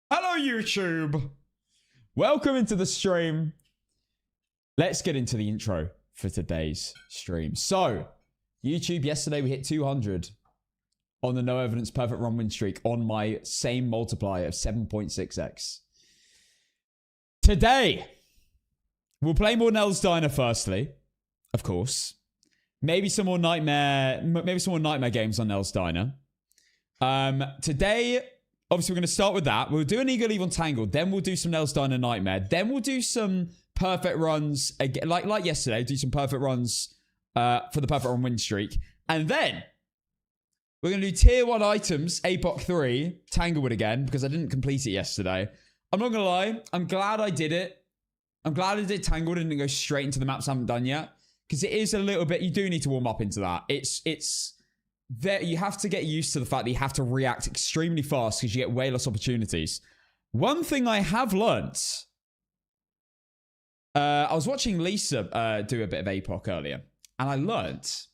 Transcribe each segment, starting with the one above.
Hello, YouTube. Welcome into the stream. Let's get into the intro for today's stream. So, YouTube, yesterday we hit 200 on the no evidence perfect run win streak on my same multiplier of 7.6x. Today, we'll play more Nell'S Diner firstly, of course. Maybe some more nightmare games on Nell'S Diner. Today, obviously, we're going to start with that. We'll do an Eagle Eve on Tangled. Then we'll do some Nell'S Diner Nightmare. Then we'll do some perfect runs, again, like yesterday. Do some perfect runs for the perfect run win streak. And then we're going to do tier 1 items, Apoc 3, Tanglewood again, because I didn't complete it yesterday. I'm not going to lie. I'm glad I did it. I'm glad I did Tanglewood and didn't go straight into the maps I haven't done yet. Because it is a little bit, you do need to warm up into that. It's there, you have to get used to the fact that you have to react extremely fast because you get way less opportunities. One thing I have learnt, I was watching Lisa do a bit of Apoc earlier, and I learnt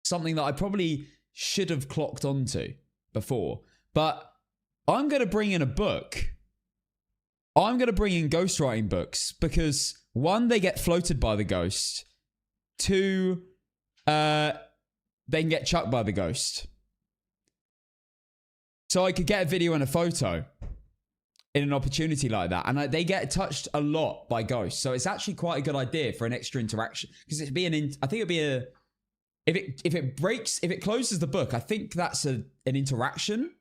something that I probably should have clocked onto before. But I'm going to bring in a book. I'm going to bring in ghostwriting books because, one, they get floated by the ghost. Two, they can get chucked by the ghost. So I could get a video and a photo in an opportunity like that. And they get touched a lot by ghosts. So it's actually quite a good idea for an extra interaction. Because it'd be I think it'd be a... If it closes the book, I think that's an interaction.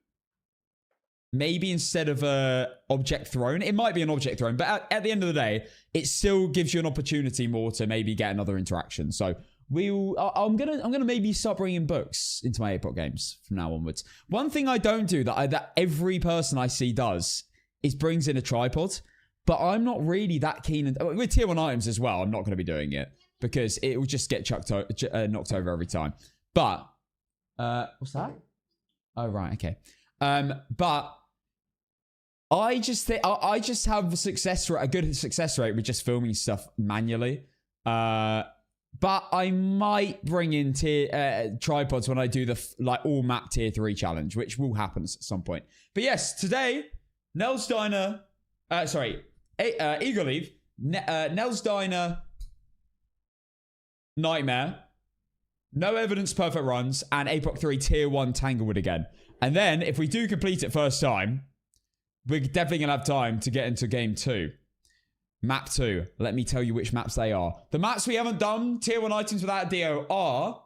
Maybe instead of a object thrown. It might be an object thrown. But at the end of the day, it still gives you an opportunity more to maybe get another interaction. So... I'm gonna maybe start bringing books into my Apoc games from now onwards. One thing I don't do that every person I see does is brings in a tripod, but I'm not really that keen. With tier 1 items as well, I'm not going to be doing it because it will just get knocked over every time. But what's that? Oh right, okay. But I just think I just have a good success rate with just filming stuff manually. But I might bring in tripods when I do the all map tier 3 challenge, which will happen at some point. But yes, today, Nell'S Diner, Eagle Eve, Nell'S Diner, Nightmare, no evidence perfect runs, and Apoc 3 tier 1 Tanglewood again. And then, if we do complete it first time, we're definitely going to have time to get into game 2. Map 2. Let me tell you which maps they are. The maps we haven't done, tier 1 items without DO, are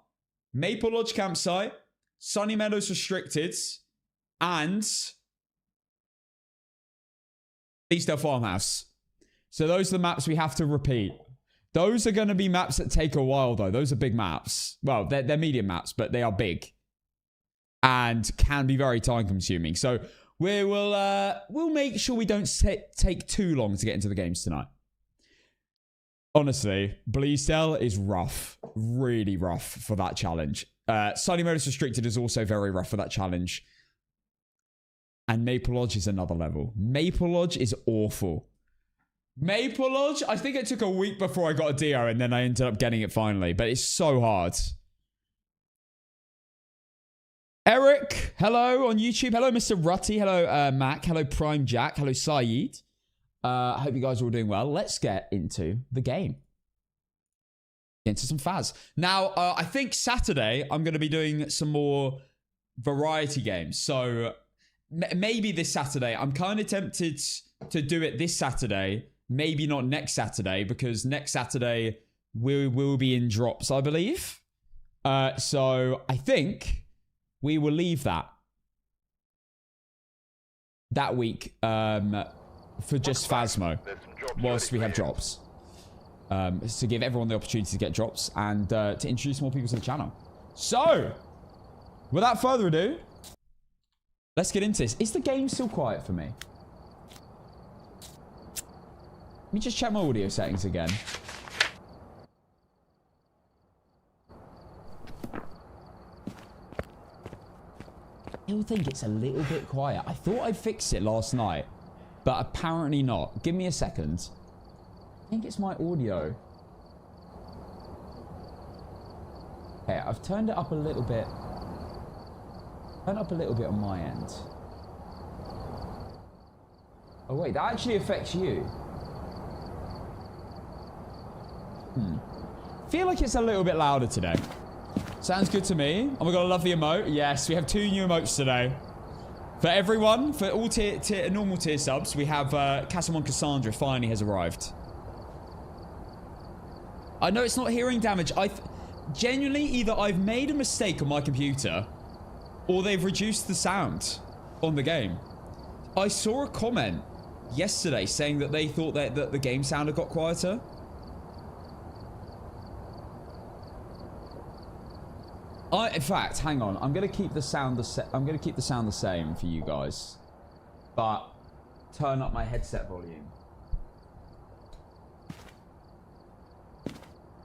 Maple Lodge Campsite, Sunny Meadows Restricted, and Eastdale Farmhouse. So those are the maps we have to repeat. Those are going to be maps that take a while, though. Those are big maps. Well, they're medium maps, but they are big. And can be very time-consuming. So... we'll make sure we don't take too long to get into the games tonight. Honestly, Bleasdale is rough. Really rough for that challenge. Sunny Meadows Restricted is also very rough for that challenge. And Maple Lodge is another level. Maple Lodge is awful. Maple Lodge, I think it took a week before I got a DO and then I ended up getting it finally. But it's so hard. Eric, hello on YouTube. Hello, Mr. Rutty. Hello, Mac. Hello, Prime Jack. Hello, Saeed. I hope you guys are all doing well. Let's get into the game. Get into some Faz. Now, I think Saturday, I'm going to be doing some more variety games. So, maybe this Saturday. I'm kind of tempted to do it this Saturday. Maybe not next Saturday, because next Saturday, we will be in drops, I believe. So, I think... we will leave that week for just Phasmo whilst we have drops. To give everyone the opportunity to get drops and to introduce more people to the channel. So, without further ado, let's get into this. Is the game still quiet for me? Let me just check my audio settings again. I still think it's a little bit quiet. I thought I fixed it last night, but apparently not. Give me a second. I think it's my audio. Okay, I've turned it up a little bit. Turn up a little bit on my end. Oh, wait. That actually affects you. Feel like it's a little bit louder today. Sounds good to me. Oh my god, I love the emote. Yes, we have 2 new emotes today. For everyone, for all normal tier subs, we have Casamon Cassandra finally has arrived. I know it's not hearing damage. Genuinely, either I've made a mistake on my computer or they've reduced the sound on the game. I saw a comment yesterday saying that they thought that the game sound had got quieter. In fact, hang on. I'm gonna keep the sound the same for you guys, but turn up my headset volume.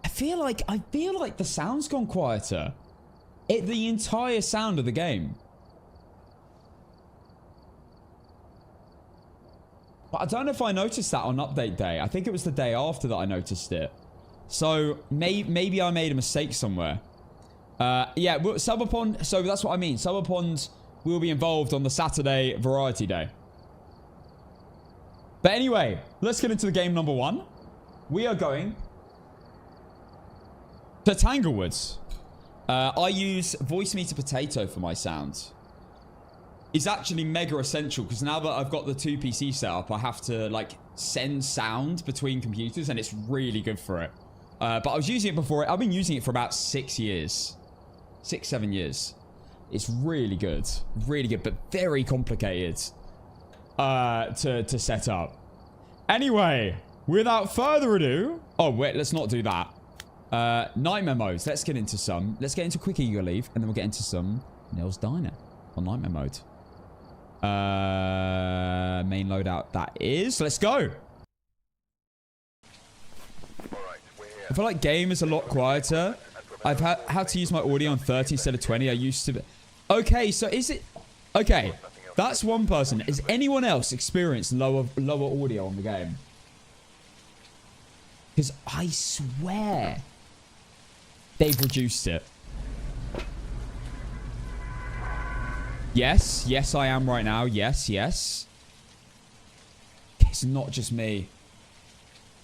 I feel like the sound's gone quieter. The entire sound of the game. But I don't know if I noticed that on update day. I think it was the day after that I noticed it. So maybe I made a mistake somewhere. Yeah, Subapond, so that's what I mean. Subapond will be involved on the Saturday variety day. But anyway, let's get into the game number 1. We are going to Tanglewoods. I use Voice Meter Potato for my sound. It's actually mega essential because now that I've got the 2 PC set up, I have to like send sound between computers and it's really good for it. But I was using it before. I've been using it for about 6 years. 6-7 years. It's really good, but very complicated to set up. Anyway, without further ado, oh wait, let's not do that. Nightmare modes. Let's get into some. Let's get into Quick Eager Leave, and then we'll get into some Nell's Diner on Nightmare mode. Main loadout. That is. Let's go. I feel like game is a lot quieter. I've had to use my audio on 30 instead of 20. I used to... Okay, so is it... Okay, that's one person. Has anyone else experienced lower audio on the game? Because I swear they've reduced it. Yes, yes, I am right now. Yes, yes. It's not just me.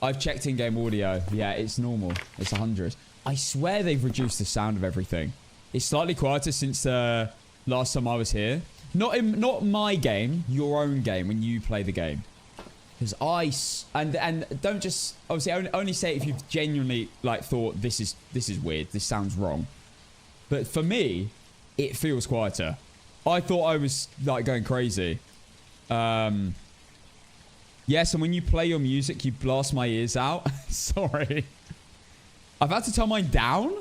I've checked in-game audio. Yeah, it's normal. It's 100. I swear they've reduced the sound of everything. It's slightly quieter since last time I was here. Not my game, your own game when you play the game. Because and don't just obviously only say it if you've genuinely like thought this is weird. This sounds wrong. But for me, it feels quieter. I thought I was like going crazy. Yes, and when you play your music, you blast my ears out. Sorry. I've had to turn mine down.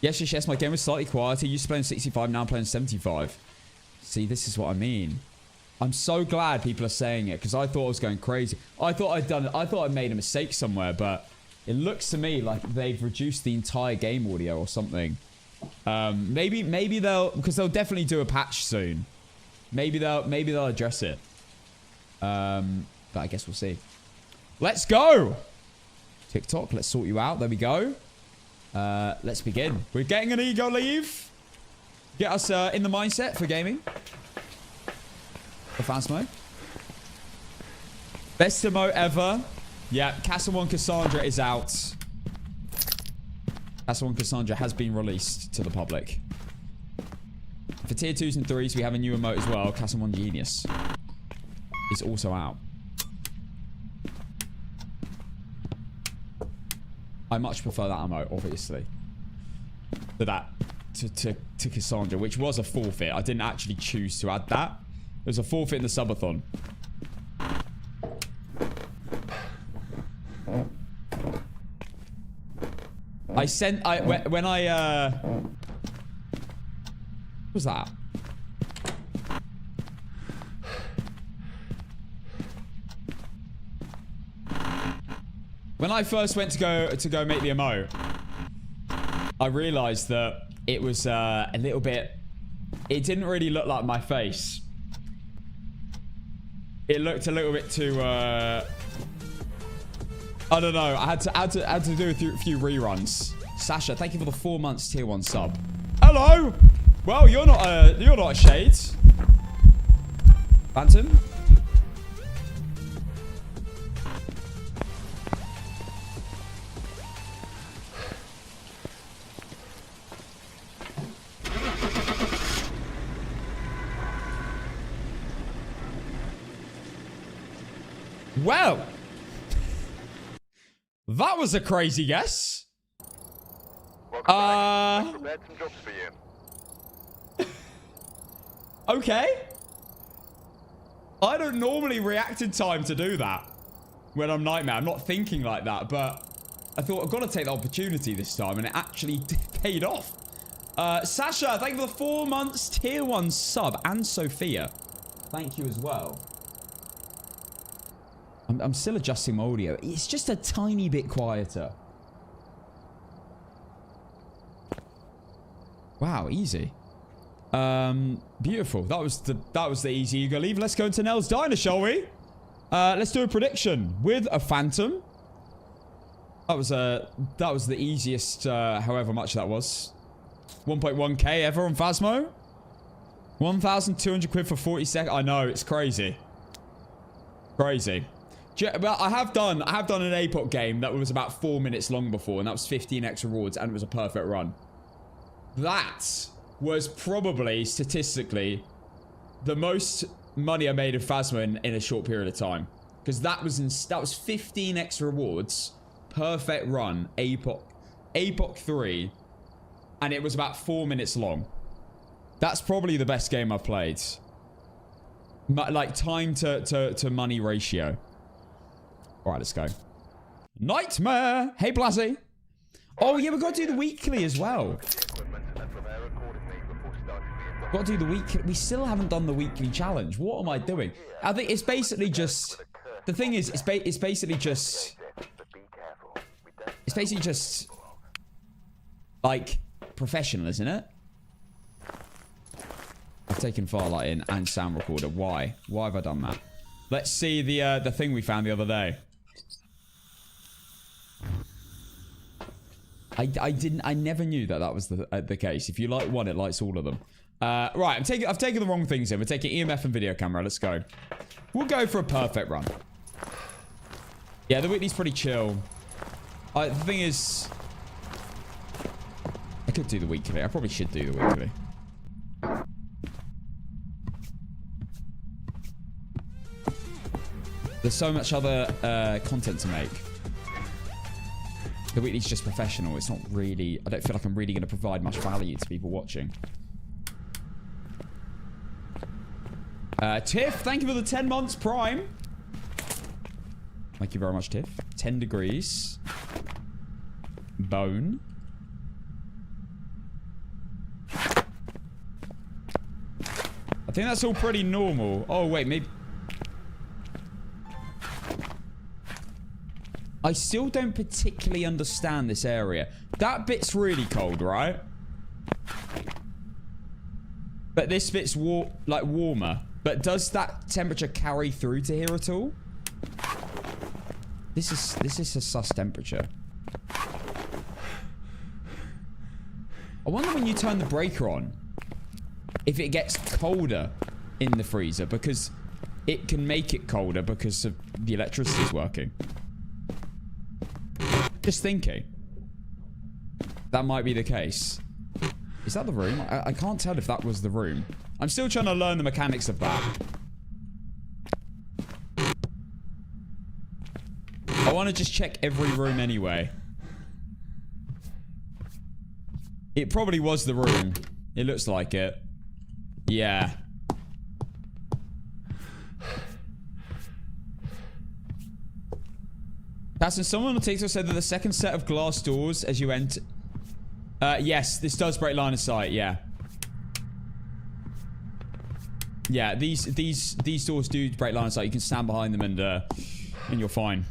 Yes, yes, yes. My game was slightly quieter. Used to play on 65, now I'm playing 75. See, this is what I mean. I'm so glad people are saying it because I thought I was going crazy. I thought I'd made a mistake somewhere, but it looks to me like they've reduced the entire game audio or something. Maybe they'll definitely do a patch soon. Maybe they'll address it. But I guess we'll see. Let's go. TikTok, let's sort you out. There we go. Let's begin. We're getting an ego leave. Get us in the mindset for gaming. For fans mode. Best emote ever. Yeah, Casamon Cassandra is out. Casamon Cassandra has been released to the public. For tier 2s and 3s, we have a new emote as well. Casamon Genius is also out. I much prefer that emote, obviously. To Cassandra, which was a forfeit. I didn't actually choose to add that. It was a forfeit in the subathon. What was that? When I first went to go make the emote, I realized that it was a little bit... It didn't really look like my face. It looked a little bit too... I don't know. I had to do a few reruns. Sasha, thank you for the 4 months tier 1 sub. Hello! Well, you're not a shade. Phantom? Well, that was a crazy guess. Okay. I don't normally react in time to do that when I'm Nightmare. I'm not thinking like that, but I thought I've got to take the opportunity this time, and it actually paid off. Sasha, thank you for the 4 months tier 1 sub, and Sophia, thank you as well. I'm still adjusting my audio. It's just a tiny bit quieter. Wow, easy. Beautiful. That was the easy you go leave. Let's go into Nell's Diner, shall we? Let's do a prediction with a Phantom. That was the easiest, however much that was. 1.1k ever on Phasmo. 1,200 quid for 40 seconds. I know, it's crazy. Crazy. But I have done an Apoc game that was about 4 minutes long before, and that was 15x rewards, and it was a perfect run. That was probably, statistically, the most money I made in Phasmo in a short period of time. Because that was 15x rewards, perfect run, Apoc 3, and it was about 4 minutes long. That's probably the best game I've played. Like, time to money ratio. Alright, let's go. Nightmare! Hey, Blazzy! Oh, yeah, we've got to do the weekly as well. Got to do the weekly. We still haven't done the weekly challenge. What am I doing? I think it's basically just... The thing is, it's basically just... It's basically just... Like, professional, isn't it? I've taken Farlight in and sound recorder. Why? Why have I done that? Let's see the thing we found the other day. I never knew that was the case. If you light one, it lights all of them. Right, I've taken the wrong things in. We're taking EMF and video camera. Let's go. We'll go for a perfect run. Yeah, the weekly's pretty chill. The thing is, I could do the weekly. I probably should do the weekly. There's so much other content to make. The weekly's just professional. It's not really... I don't feel like I'm really going to provide much value to people watching. Tiff, thank you for the 10 months Prime. Thank you very much, Tiff. 10 degrees. Bone. I think that's all pretty normal. Oh, wait, maybe... I still don't particularly understand this area. That bit's really cold, right? But this bit's warmer. But does that temperature carry through to here at all? This is a sus temperature. I wonder when you turn the breaker on, if it gets colder in the freezer, because it can make it colder because of the electricity is working. Just thinking. That might be the case. Is that the room? I can't tell if that was the room. I'm still trying to learn the mechanics of that. I want to just check every room anyway. It probably was the room. It looks like it. Yeah. That's when someone on TikTok said that the second set of glass doors as you enter... yes, this does break line of sight, yeah. Yeah, these doors do break line of sight. You can stand behind them and you're fine.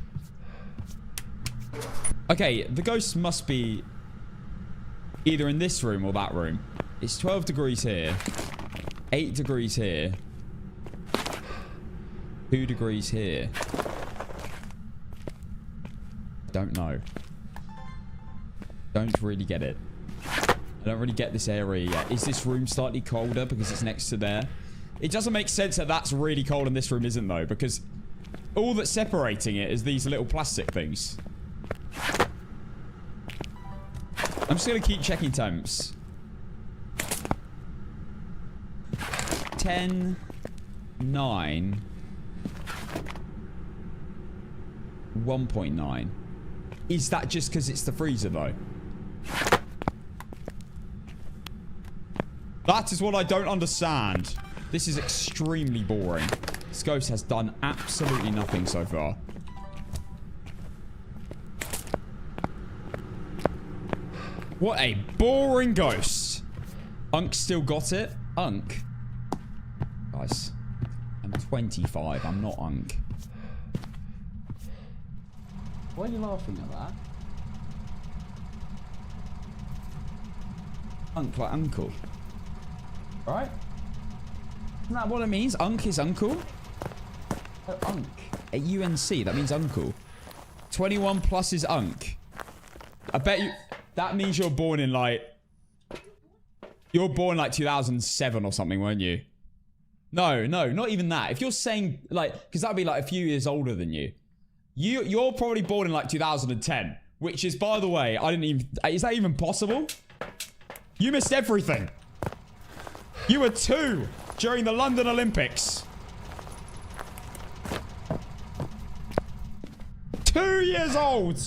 Okay, the ghost must be either in this room or that room. It's 12 degrees here. 8 degrees here. 2 degrees here. Don't know. Don't really get it. I don't really get this area yet. Is this room slightly colder because it's next to there? It doesn't make sense that that's really cold and this room isn't, though, because all that's separating it is these little plastic things. I'm just going to keep checking temps. 10, 9, 1.9. Is that just because it's the freezer, though? That is what I don't understand. This is extremely boring. This ghost has done absolutely nothing so far. What a boring ghost. Unk still got it. Unk. Guys, I'm 25. I'm not Unk. Why are you laughing at that? Unk like uncle. Right? Isn't that what it means? Unk is uncle? Oh, Unk. At UNC, that means uncle. 21 plus is Unk. I bet you... That means you're born in like... You're born like 2007 or something, weren't you? No, not even that. If you're saying like... Because that would be like a few years older than you. You're probably born in like 2010. Which is, by the way, I didn't even... Is that even possible? You missed everything. You were 2 during the London Olympics. 2 years old.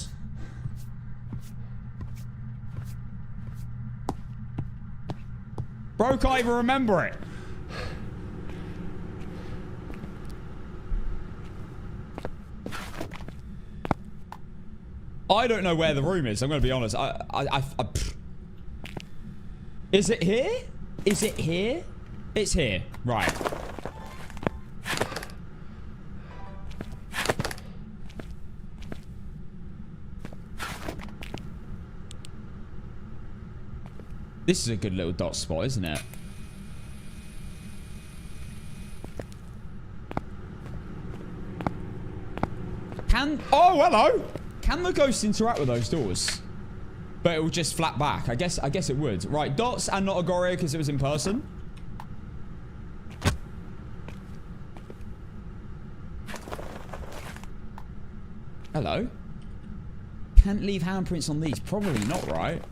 Bro can't even remember it. I don't know where the room is. I'm going to be honest. Is it here? Is it here? It's here. Right. This is a good little dot spot, isn't it? Oh, hello! Can the ghost interact with those doors? But it will just flat back. I guess it would. Right, dots and not Agoria because it was in person. Hello? Can't leave handprints on these. Probably not, right?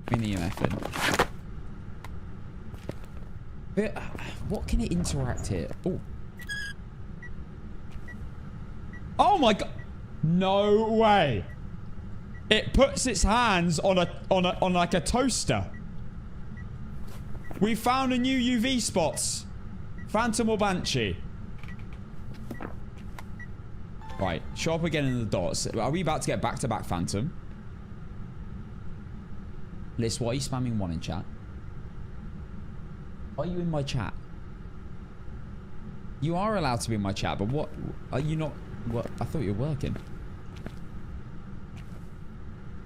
Bring the EMF in. But, what can it interact here? Oh. Oh my god. No way. It puts its hands on like a toaster. We found a new UV spots. Phantom or Banshee? Right, show up again in the dots. Are we about to get back-to-back Phantom? Liz, why are you spamming 1 in chat? Are you in my chat? You are allowed to be in my chat, but what? Are you not? What? I thought you were working.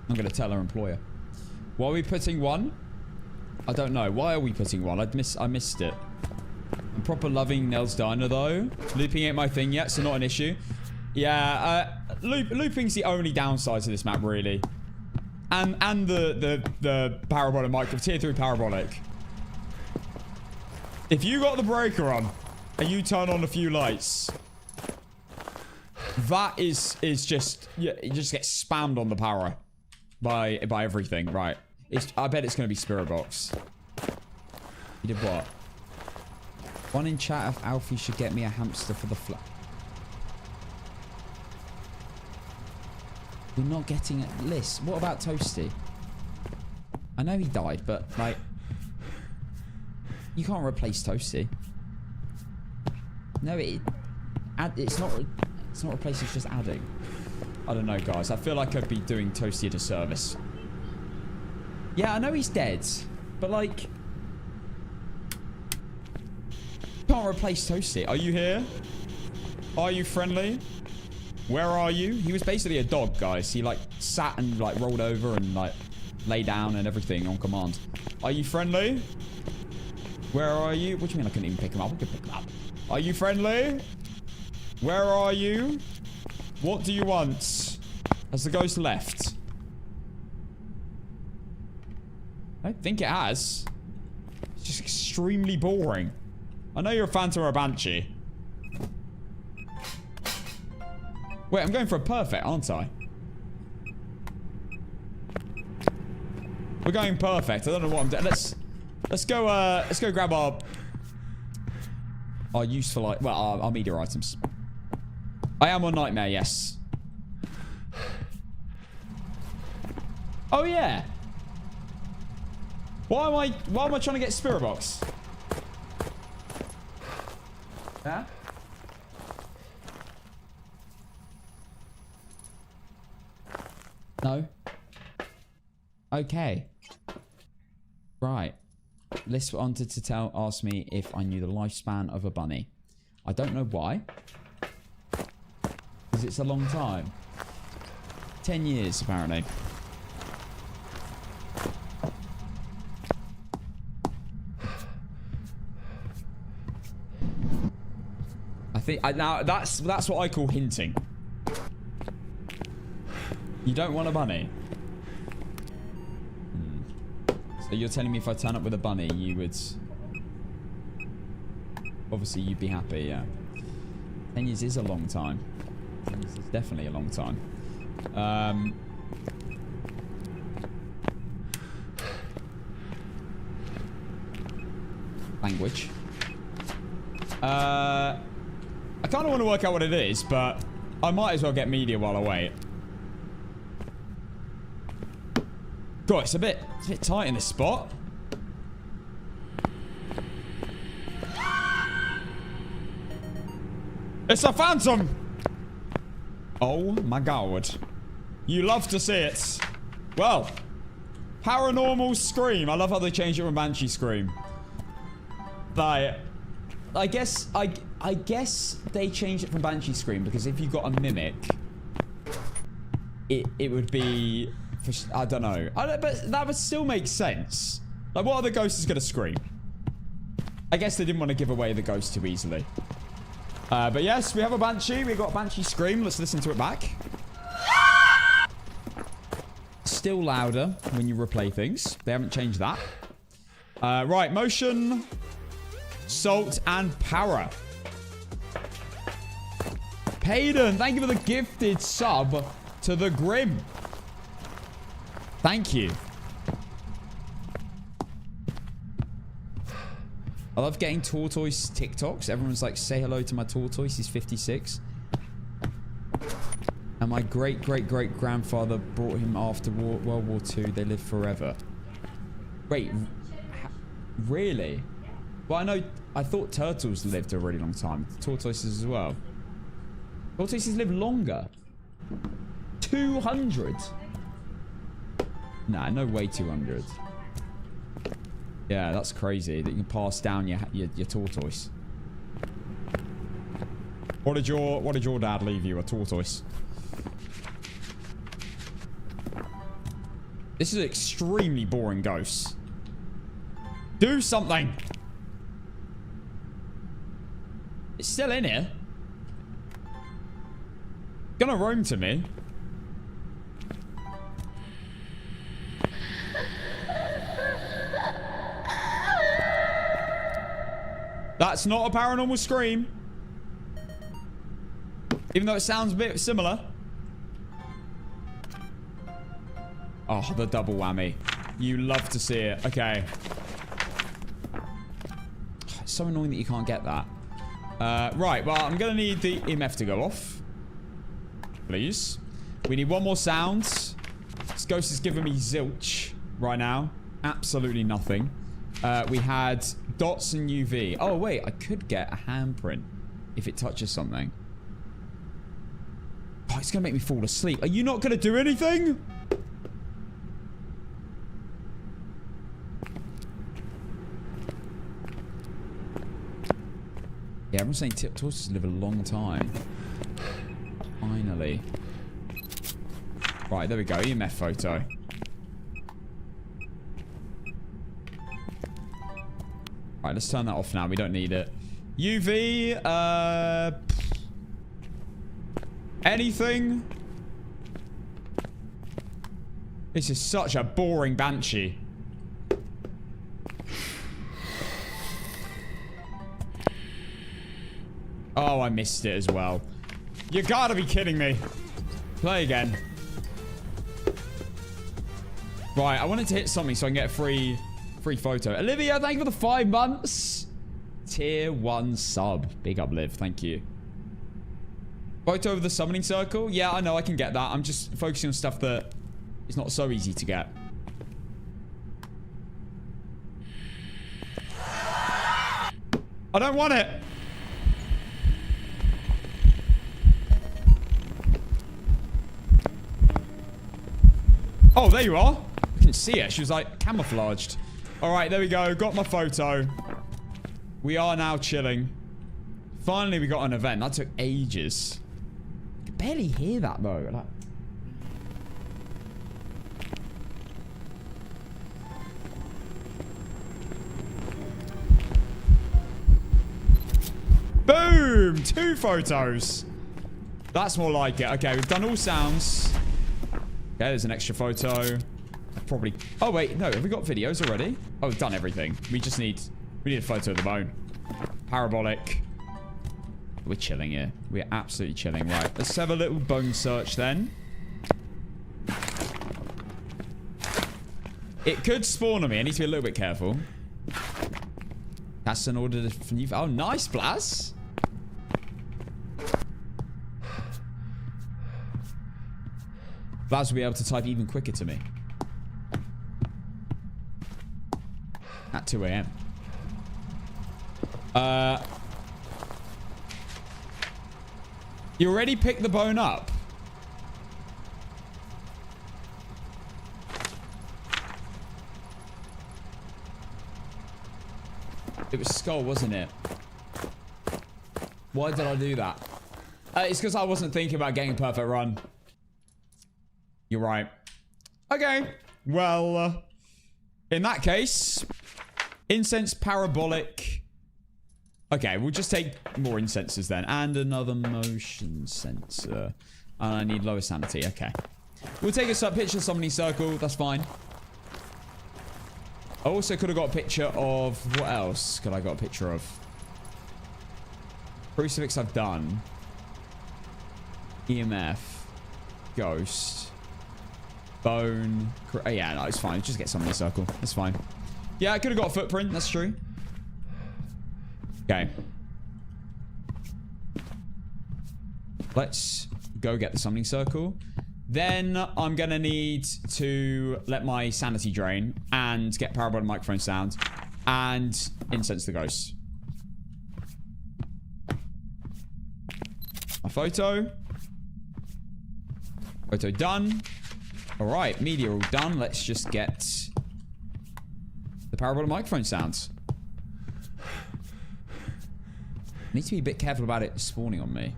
I'm going to tell our employer. Why are we putting 1? I don't know. Why are we putting 1? I missed it. I'm proper loving Nell's Diner, though. Looping ain't my thing yet, so not an issue. Yeah, looping's the only downside to this map, really. And the parabolic micro, tier 3 parabolic. If you got the breaker on and you turn on a few lights, that is just, yeah, it just gets spammed on the power by everything. Right. I bet it's going to be Spirit Box. You did what? 1 in chat of Alfie should get me a hamster for the flat. We're not getting a list. What about Toasty? I know he died, but like, you can't replace Toasty. No, it's not replacing. It's just adding. I don't know, guys. I feel like I'd be doing Toasty a disservice. Yeah, I know he's dead, but like, can't replace Toasty. Are you here? Are you friendly? Where are you? He was basically a dog, guys. He like sat and like rolled over and like lay down and everything on command. Are you friendly? Where are you? What do you mean I couldn't even pick him up? I could pick him up. Are you friendly? Where are you? What do you want? Has the ghost left? I don't think it has. It's just extremely boring. I know you're a Phantom or a Banshee. Wait, I'm going for a perfect, aren't I? We're going perfect. I don't know what I'm doing. Let's go grab our useful, our media items. I am on Nightmare, yes. Oh yeah. Why am I trying to get Spirit Box? Yeah? No. Okay. Right. Liz wanted to ask me if I knew the lifespan of a bunny. I don't know why. Because it's a long time. 10 years, apparently. I think now that's what I call hinting. You don't want a bunny. So you're telling me if I turn up with a bunny, you would... Obviously, you'd be happy, yeah. 10 years is a long time. 10 years is definitely a long time. Language. I kind of want to work out what it is, but I might as well get media while I wait. God, it's a bit tight in this spot. It's a phantom! Oh my god. You love to see it. Well, paranormal scream. I love how they changed it from Banshee scream. Like, I guess they changed it from Banshee scream because if you got a mimic, it would be... I don't know. But that would still make sense. Like, what other ghost is going to scream? I guess they didn't want to give away the ghost too easily. But yes, we have a Banshee. We got Banshee scream. Let's listen to it back. Still louder when you replay things. They haven't changed that. Right, motion, salt, and power. Payden, thank you for the gifted sub to the Grim. Thank you. I love getting tortoise TikToks. Everyone's like, say hello to my tortoise. He's 56. And my great-great-great-grandfather brought him after World War II. They lived forever. Wait. Really? Well, I thought turtles lived a really long time. Tortoises as well. Tortoises live longer. 200. Nah, no way 200. Yeah, that's crazy that you can pass down your tortoise. What did your dad leave you? A tortoise? This is an extremely boring ghost. Do something. It's still in here. Gonna roam to me. That's not a paranormal scream. Even though it sounds a bit similar. Oh, the double whammy. You love to see it. Okay. It's so annoying that you can't get that. Right, well, I'm going to need the EMF to go off. Please. We need one more sound. This ghost is giving me zilch right now. Absolutely nothing. We had dots and UV. Oh, wait. I could get a handprint if it touches something. Oh, it's going to make me fall asleep. Are you not going to do anything? Yeah, everyone's saying tortoises live a long time. Finally. Right, there we go. EMF photo. Right, let's turn that off now. We don't need it. UV, anything? This is such a boring Banshee. Oh, I missed it as well. You gotta be kidding me. Play again. Right, I wanted to hit something so I can get a free photo. Olivia, thank you for the 5 months. Tier 1 sub. Big up, Liv. Thank you. Photo of the summoning circle? Yeah, I know. I can get that. I'm just focusing on stuff that is not so easy to get. I don't want it. Oh, there you are. I didn't see it. She was like camouflaged. All right, there we go. Got my photo. We are now chilling. Finally, we got an event. That took ages. I could barely hear that though. Like... Boom! 2 photos. That's more like it. Okay, we've done all sounds. Okay, there's an extra photo. Probably... Oh, wait. No, have we got videos already? Oh, we've done everything. We just need... We need a photo of the bone. Parabolic. We're chilling here. We're absolutely chilling. Right, let's have a little bone search then. It could spawn on me. I need to be a little bit careful. That's an order for new... Oh, nice, Blaz. Blaz will be able to type even quicker to me. At 2 a.m. You already picked the bone up? It was skull, wasn't it? Why did I do that? It's because I wasn't thinking about getting a perfect run. You're right. Okay. Well, in that case, incense parabolic. Okay, we'll just take more incenses then. And another motion sensor. And I need lower sanity. Okay. We'll take a picture of summoning circle. That's fine. I also could have got a picture of... What else could I got a picture of? Crucifix I've done. EMF. Ghost. Bone. Yeah, no, it's fine. Just get summoning circle. That's fine. Yeah, I could have got a footprint. That's true. Okay. Let's go get the summoning circle. Then I'm going to need to let my sanity drain and get parabolic microphone sound and incense the ghost. My photo. Photo done. All right, media all done. Let's just get the parabolic microphone sounds. Need to be a bit careful about it spawning on me.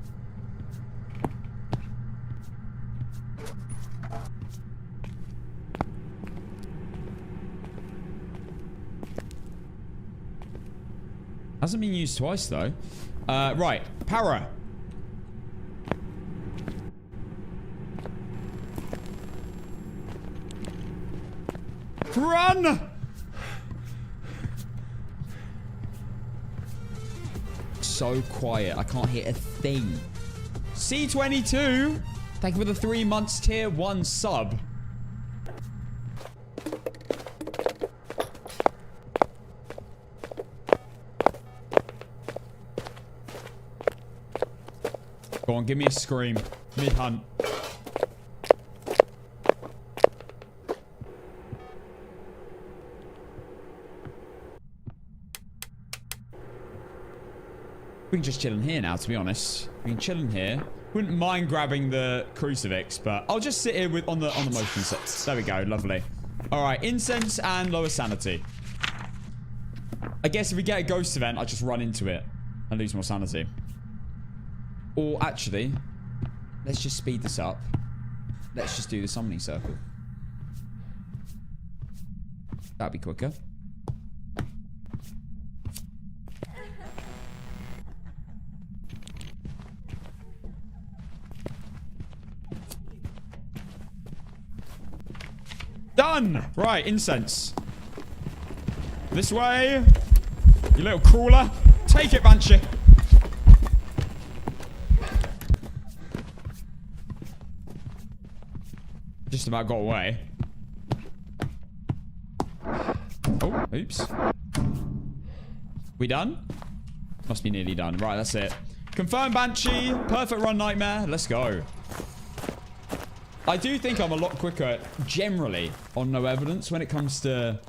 Hasn't been used twice though. Right, para. Run! So quiet. I can't hit a thing. C22. Thank you for the 3 months tier 1 sub. Go on, give me a scream. Mid-hunt. We can just chill in here now, to be honest. We can chill in here. Wouldn't mind grabbing the crucifix, but I'll just sit here with on the motion set. There we go, lovely. All right, incense and lower sanity. I guess if we get a ghost event, I just run into it and lose more sanity. Or actually, let's just speed this up. Let's just do the summoning circle. That'd be quicker. Done! Right, incense. This way. You little crawler. Take it, Banshee. Just about got away. Oh, oops. We done? Must be nearly done. Right, that's it. Confirm Banshee. Perfect run, Nightmare. Let's go. I do think I'm a lot quicker generally on no evidence when it comes to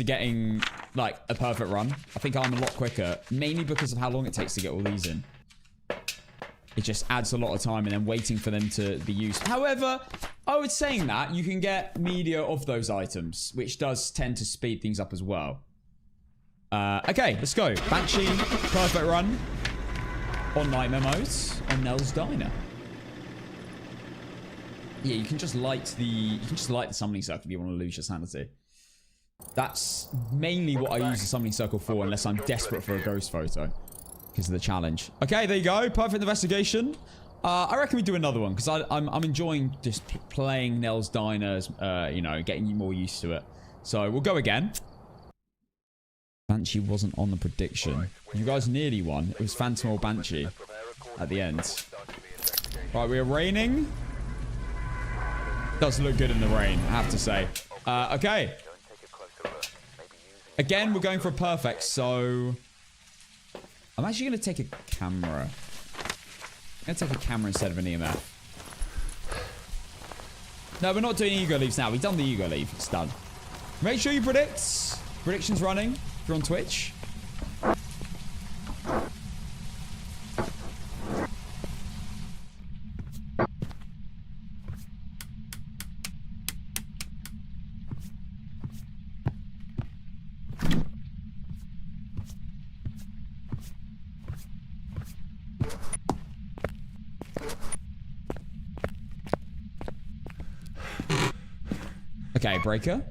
getting like a perfect run. I think I'm a lot quicker, mainly because of how long it takes to get all these in. It just adds a lot of time and then waiting for them to be used. However, I would saying that you can get media of those items, which does tend to speed things up as well. Okay, let's go. Banshee, perfect run on Nightmare mode on Nell's Diner. Yeah, you can just light the summoning circle if you want to lose your sanity. That's mainly what I use the summoning circle for, unless I'm desperate for a ghost photo because of the challenge. Okay, there you go. Perfect investigation. I reckon we do another one because I'm enjoying just playing Nell's Diners. You know, getting you more used to it. So we'll go again. Banshee wasn't on the prediction. You guys nearly won. It was Phantom or Banshee at the end. Right, we are raining. Does look good in the rain, I have to say. Okay. Again, we're going for a perfect, so... I'm actually going to take a camera. I'm going to take a camera instead of an EMF. No, we're not doing ego leaves now. We've done the ego leave. It's done. Make sure you predict. Predictions running. If you're on Twitch. Okay, breaker.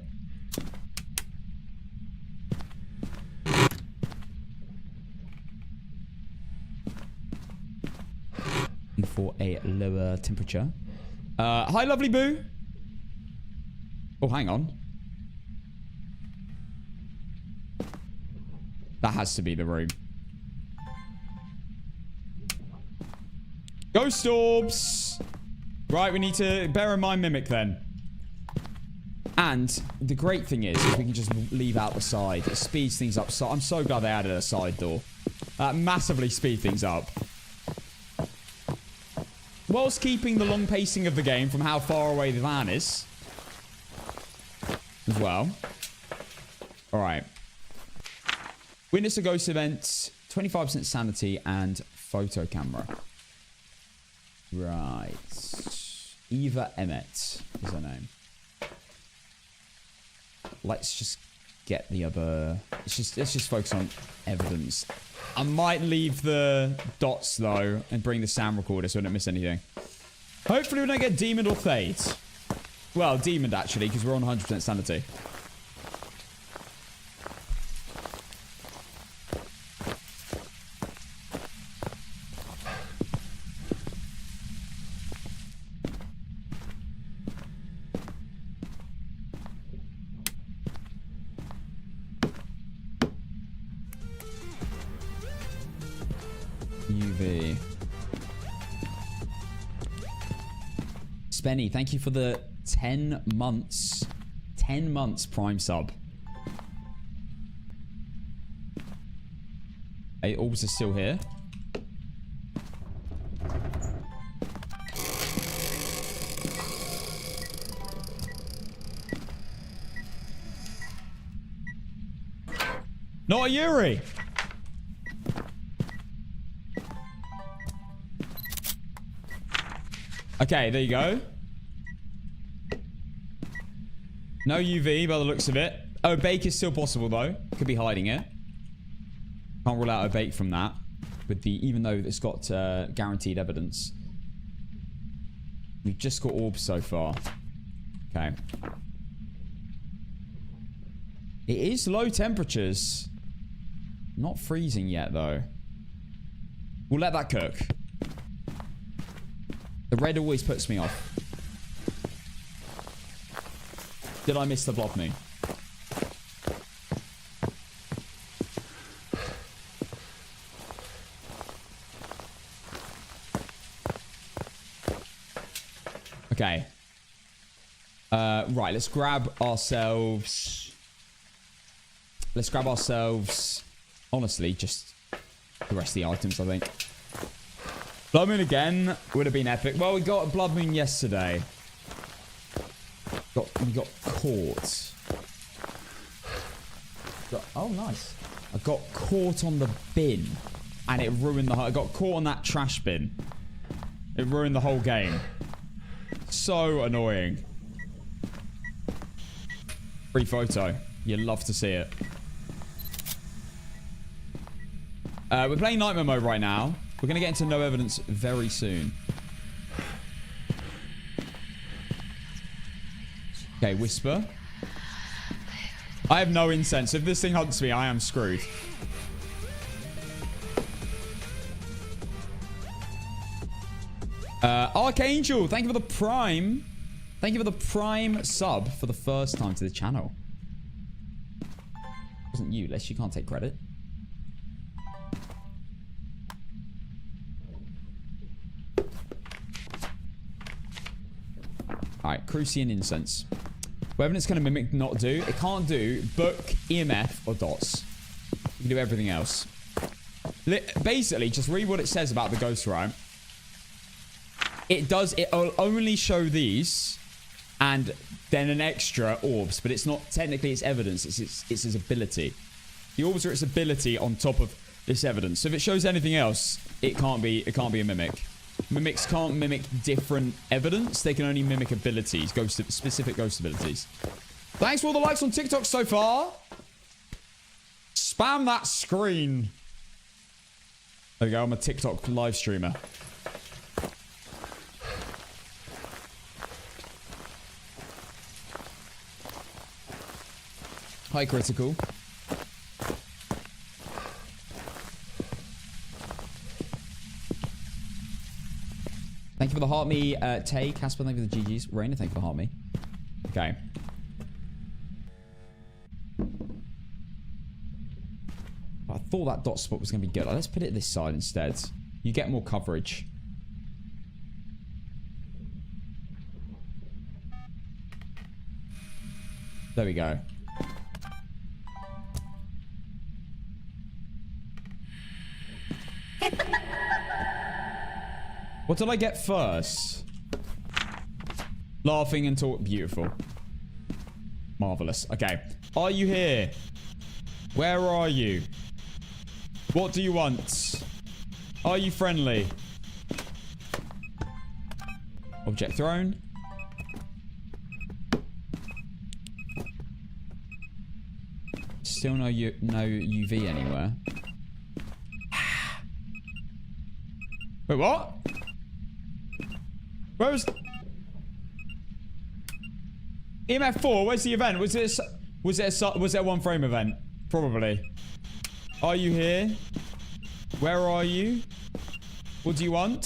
For a lower temperature. Hi, lovely boo. Oh, hang on. That has to be the room. Ghost orbs. Right, we need to bear in mind Mimic then. And the great thing is we can just leave out the side. It speeds things up. So I'm so glad they added a side door. That massively speed things up. Whilst keeping the long pacing of the game from how far away the van is. As well. Alright. Witness a ghost event. 25% sanity and photo camera. Right. Eva Emmett is her name. Let's just get the other... Let's just focus on evidence. I might leave the dots, though, and bring the sound recorder so I don't miss anything. Hopefully we don't get demoned or thayed. Well, demoned, actually, because we're on 100% sanity. UV. Spenny, thank you for the 10 months. 10 months Prime sub. Hey, orbs are still here. Not a Yuri. Okay, there you go. No UV by the looks of it. Oh, bake is still possible though. Could be hiding it. Can't rule out a bake from that. With the, even though it's got guaranteed evidence. We've just got orbs so far. Okay. It is low temperatures. Not freezing yet though. We'll let that cook. The red always puts me off. Did I miss the blob me? Okay. Right, let's grab ourselves... honestly, just the rest of the items, I think. Blood Moon again would have been epic. Well, we got a Blood Moon yesterday. We got caught. Oh, nice. I got caught on the bin. And it ruined the whole... I got caught on that trash bin. It ruined the whole game. So annoying. Free photo. You'd love to see it. We're playing Nightmare Mode right now. We're going to get into no evidence very soon. Okay, whisper. I have no incense. If this thing hunts me, I am screwed. Archangel, thank you for the prime. Thank you for the prime sub for the first time to the channel. It wasn't you, Les. You can't take credit. Alright, Crucian incense. Whatever it's going to mimic not do. It can't do book, EMF, or dots. You can do everything else. Basically, just read what it says about the ghost, right? It'll only show these and then an extra orbs, but it's not technically its evidence, it's its ability. The orbs are its ability on top of this evidence. So if it shows anything else, it can't be a mimic. Mimics can't mimic different evidence, they can only mimic abilities, specific ghost abilities. Thanks for all the likes on TikTok so far. Spam that screen. There we go, I'm a TikTok live streamer. Hi, Critical. Thank you for the heart me, Tay. Casper, thank you for the GGs. Raina, thank you for the heart me. Okay. I thought that dot spot was going to be good. Let's put it this side instead. You get more coverage. There we go. What did I get first? Laughing and talk. Beautiful. Marvelous. Okay. Are you here? Where are you? What do you want? Are you friendly? Object thrown. Still no UV anywhere. Wait, what? Where was... EMF 4, where's the event? Was there one frame event? Probably. Are you here? Where are you? What do you want?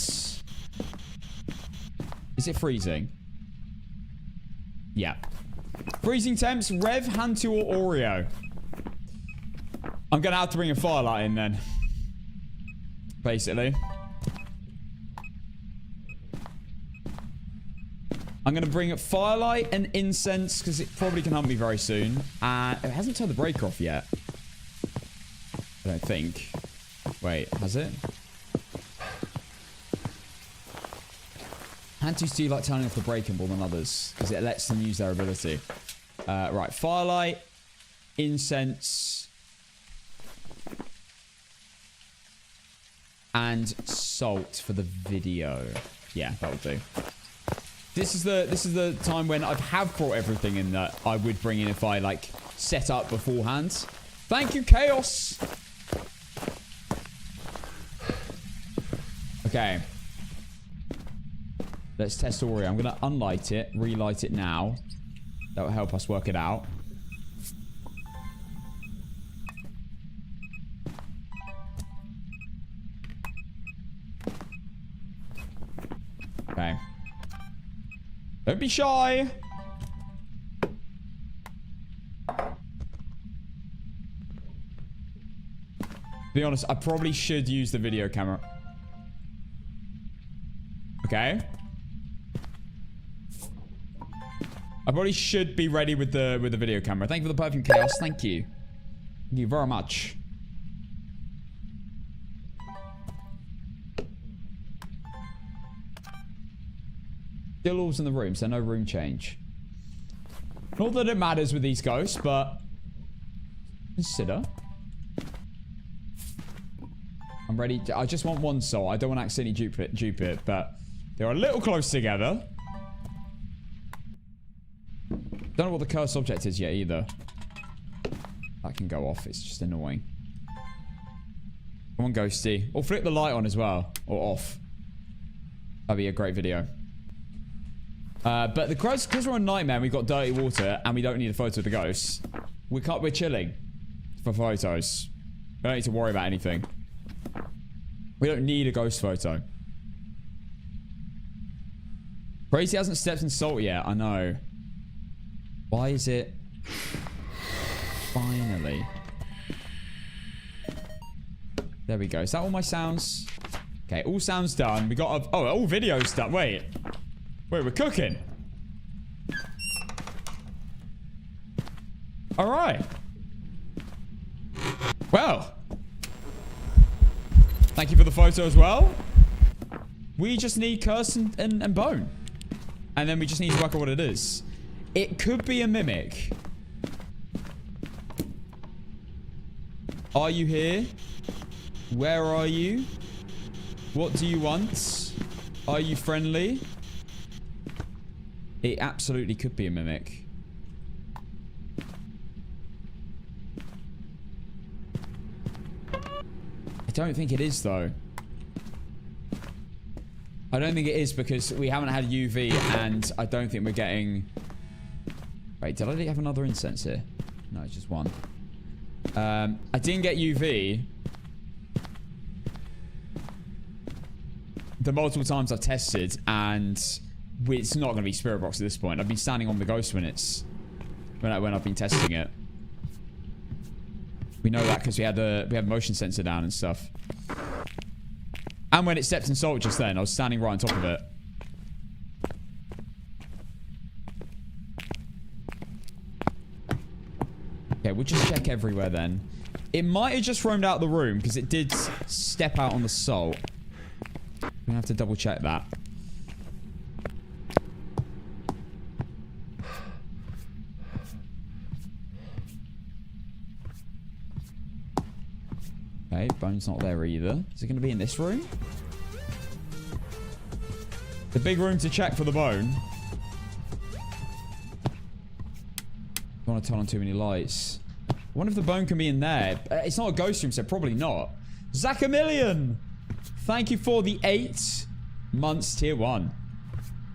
Is it freezing? Yeah. Freezing temps, Rev, Hantu, or Oreo? I'm gonna have to bring a firelight in then. Basically. I'm going to bring up firelight and incense because it probably can hunt me very soon. And it hasn't turned the breaker off yet. I don't think. Wait, has it? Hantus do like turning off the breaker more than others because it lets them use their ability. Right, firelight, incense, and salt for the video. Yeah, that'll do. This is the time when I have brought everything in that I would bring in if I like set up beforehand. Thank you, Chaos. Okay. Let's test Oreo. I'm gonna unlight it, relight it now. That will help us work it out. Okay. Don't be shy. To be honest, I probably should use the video camera. Okay. I probably should be ready with the video camera. Thank you for the perfume, Chaos. Thank you. Thank you very much. Still all's in the room, so no room change. Not that it matters with these ghosts, but consider. I'm ready. I just want one soul. I don't want to accidentally dupe it, but they're a little close together. Don't know what the cursed object is yet either. That can go off. It's just annoying. Come on, Ghosty. Or flip the light on as well. Or off. That'd be a great video. But because we're on Nightmare and we've got dirty water and we don't need a photo of the ghosts, we're chilling for photos. We don't need to worry about anything. We don't need a ghost photo. Crazy hasn't stepped in salt yet. I know. Why is it... Finally. There we go. Is that all my sounds? Okay, all sounds done. We got... Oh, all videos done. Wait, we're cooking. All right. Well. Thank you for the photo as well. We just need Curse and Bone. And then we just need to work out what it is. It could be a mimic. Are you here? Where are you? What do you want? Are you friendly? It absolutely could be a mimic. I don't think it is, though. I don't think it is because we haven't had UV and I don't think we're getting... Wait, did I have another incense here? No, it's just one. I didn't get UV. The multiple times I've tested and it's not going to be Spirit Box at this point. I've been standing on the ghost when I've been testing it. We know that because we have motion sensor down and stuff. And when it stepped in salt just then, I was standing right on top of it. Okay, we'll just check everywhere then. It might have just roamed out the room because it did step out on the salt. We're gonna have to double check that. Okay, Bone's not there either. Is it going to be in this room? The big room to check for the Bone. Don't want to turn on too many lights. I wonder if the Bone can be in there. It's not a ghost room, so probably not. Zachamillion! Thank you for the 8 months tier 1.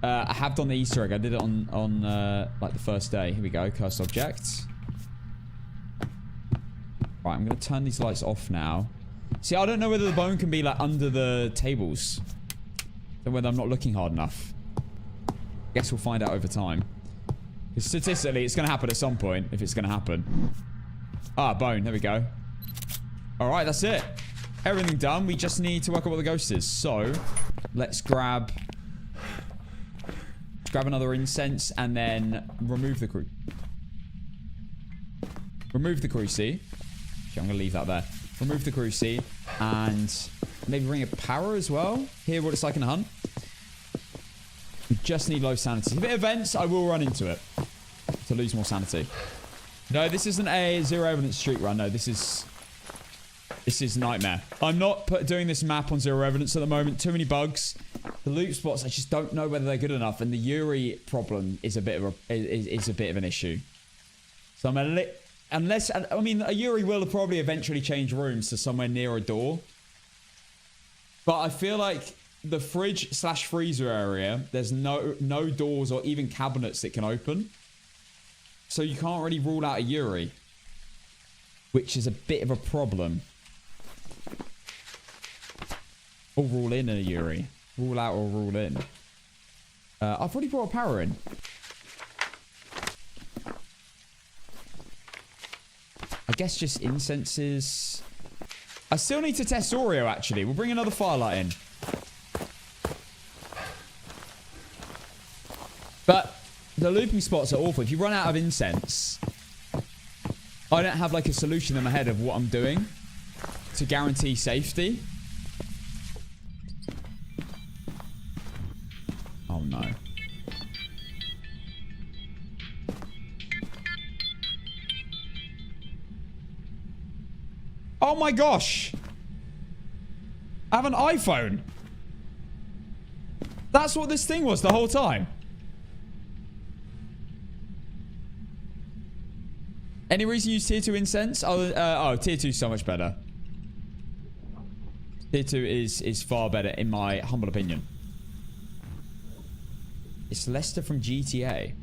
I have done the Easter egg. I did it on like the first day. Here we go. Cursed object. Right, I'm going to turn these lights off now. See, I don't know whether the Bone can be like under the tables. Or whether I'm not looking hard enough. Guess we'll find out over time. Because statistically, it's going to happen at some point. If it's going to happen. Ah, Bone. There we go. Alright, that's it. Everything done. We just need to work out what the ghost is. So, let's grab another incense and then remove the crucifix. Remove the crucifix. Okay, I'm going to leave that there. Remove the crucifix and maybe ring a power as well. Hear what it's like in a hunt. We just need low sanity. If it events, I will run into it to lose more sanity. No, this isn't a zero evidence street run. No, this is Nightmare. I'm not doing this map on zero evidence at the moment. Too many bugs. The loot spots, I just don't know whether they're good enough. And the Yuri problem is a bit of an issue. So I'm a unless, I mean, a Yuri will probably eventually change rooms to somewhere near a door. But I feel like the fridge/freezer area, there's no doors or even cabinets that can open. So you can't really rule out a Yuri. Which is a bit of a problem. Or rule in a Yuri. Rule out or rule in. I've already brought a power in. I guess just incenses. I still need to test Oreo, actually. We'll bring another firelight in. But The looping spots are awful. If you run out of incense, I don't have like a solution in my head of what I'm doing to guarantee safety. Oh no. Oh my gosh. I have an iPhone. That's what this thing was the whole time. Any reason you use tier 2 incense? Oh, tier 2 is so much better. Tier 2 is far better in my humble opinion. It's Lester from GTA.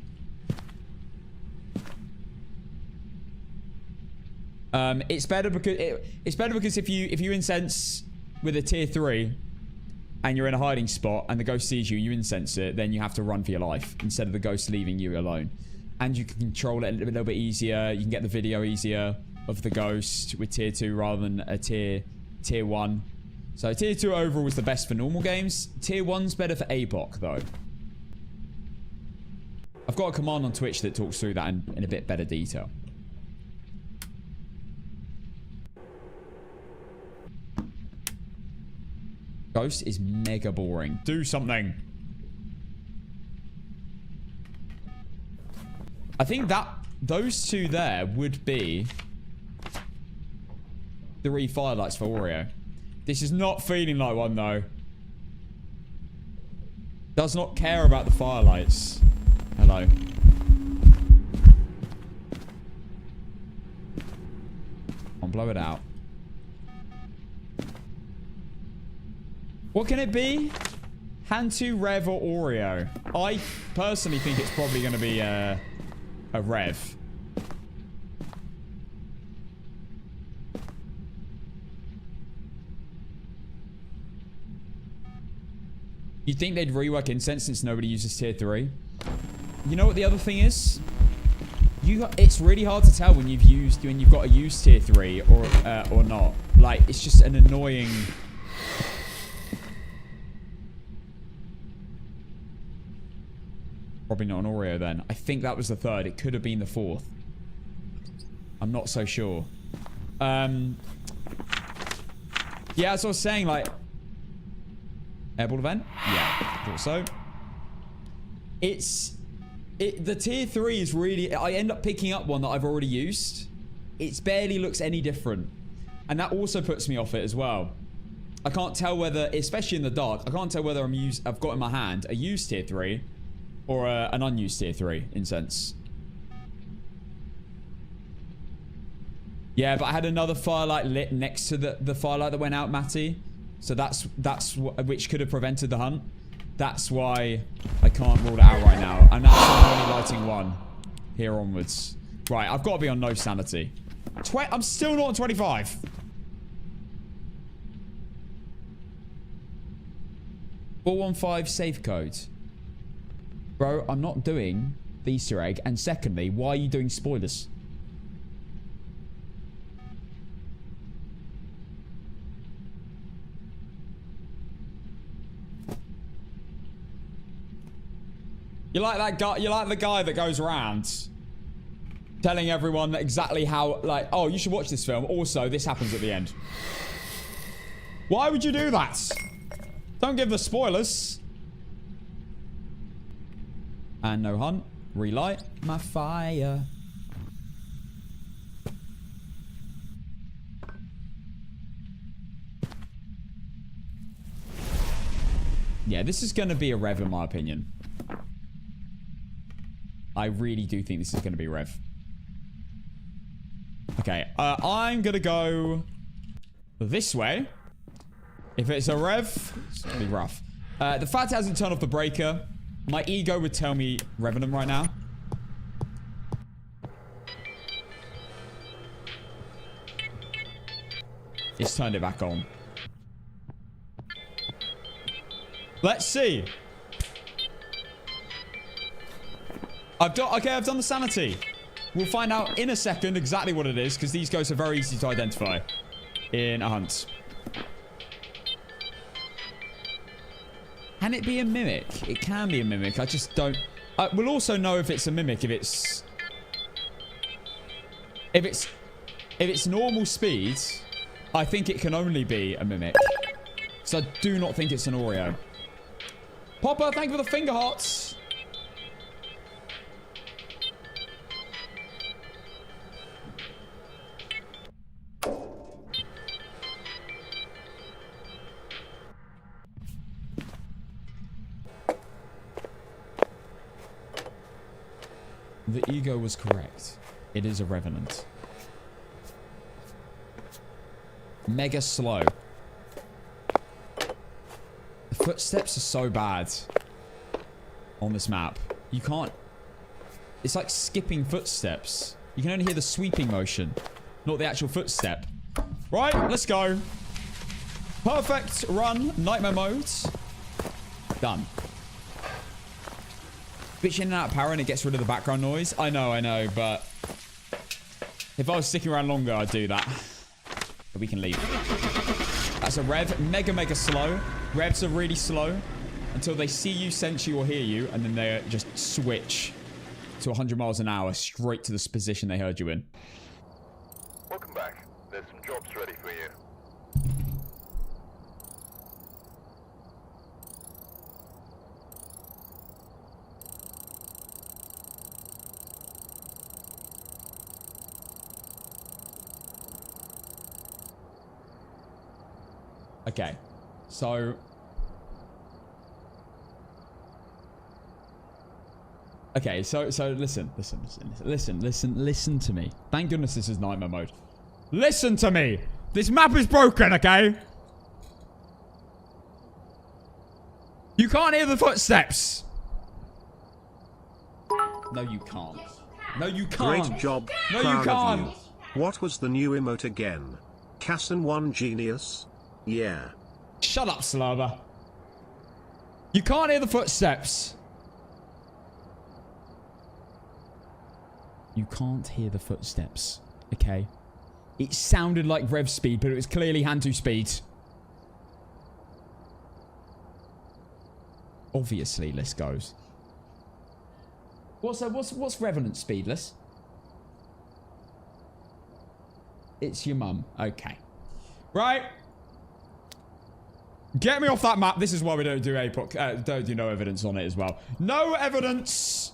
It's better because if you incense with a tier 3 and you're in a hiding spot and the ghost sees you, you incense it, then you have to run for your life instead of the ghost leaving you alone. And you can control it a little bit easier. You can get the video easier of the ghost with tier 2 rather than a tier 1. So tier 2 overall is the best for normal games. Tier 1's better for Apoc though. I've got a command on Twitch that talks through that in a bit better detail. Ghost is mega boring. Do something. I think that those two there would be 3 firelights for Oreo. This is not feeling like one though. Does not care about the firelights. Hello. I'll blow it out. What can it be? Hantu, Rev, or Oreo? I personally think it's probably going to be a Rev. You'd think they'd rework incense since nobody uses tier 3. You know what the other thing is? It's really hard to tell when you've got to use tier 3 or not. Like, it's just an annoying. Probably not an Oreo then. I think that was the 3rd. It could have been the 4th. I'm not so sure. Yeah, as I was saying, like... Airball event? Yeah, thought so. The tier 3 is really... I end up picking up one that I've already used. It barely looks any different. And that also puts me off it as well. I can't tell whether, especially in the dark, I can't tell whether I've got in my hand a used tier 3 or an unused tier 3 incense. Yeah, but I had another firelight lit next to the firelight that went out, Matty. So which could have prevented the hunt. That's why I can't rule it out right now. And that's why I'm only lighting one here onwards. Right, I've got to be on no sanity. I'm still not on 25. $415 safe code. Bro, I'm not doing the Easter egg. And secondly, why are you doing spoilers? You like that guy? You like the guy that goes around telling everyone exactly how, like, oh, you should watch this film. Also, this happens at the end. Why would you do that? Don't give the spoilers. And no hunt. Relight my fire. Yeah, this is going to be a rev in my opinion. I really do think this is going to be rev. Okay, I'm going to go this way. If it's a rev, it's going to be rough. The fact it hasn't turned off the breaker, my ego would tell me Revenant right now. It's turned it back on. Let's see. I've done the sanity. We'll find out in a second exactly what it is, because these ghosts are very easy to identify in a hunt. Can it be a mimic? It can be a mimic. I just don't... We'll also know if it's a mimic if it's normal speed. I think it can only be a mimic. So I do not think it's an Oreo. Popper, thank you for the finger hearts. The ego was correct. It is a revenant. Mega slow. The footsteps are so bad on this map. You can't... It's like skipping footsteps. You can only hear the sweeping motion, not the actual footstep. Right, let's go. Perfect run. Nightmare mode. Done. Switch in and out of power and it gets rid of the background noise. I know, but if I was sticking around longer, I'd do that. But we can leave. That's a rev. Mega slow. Revs are really slow until they see you, sense you, or hear you, and then they just switch to 100 miles an hour straight to this position they heard you in. Welcome back. There's some jobs ready for you. Okay, so listen to me. Thank goodness this is nightmare mode. Listen to me. This map is broken, okay? You can't hear the footsteps. No, you can't. No, you can't. Great job. No, you can't. You. What was the new emote again? Casson 1 genius? Yeah. Shut up, Slurber. You can't hear the footsteps. You can't hear the footsteps, okay? It sounded like rev speed, but it was clearly Hantu speed. Obviously, Liss goes. What's Revenant speed, Liss? It's your mum. Okay. Right. Get me off that map. This is why we don't do Apoc. Don't do no evidence on it as well. No evidence.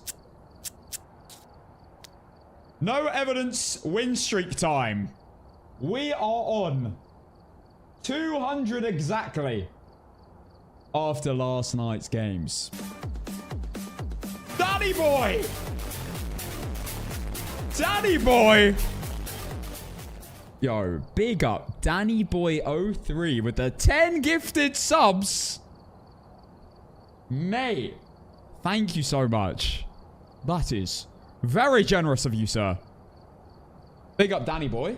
No evidence. Win streak time. We are on 200 exactly after last night's games. Danny boy. Danny boy. Yo, big up Danny Boy 03 with the 10 gifted subs. Mate, thank you so much. That is very generous of you, sir. Big up Danny Boy.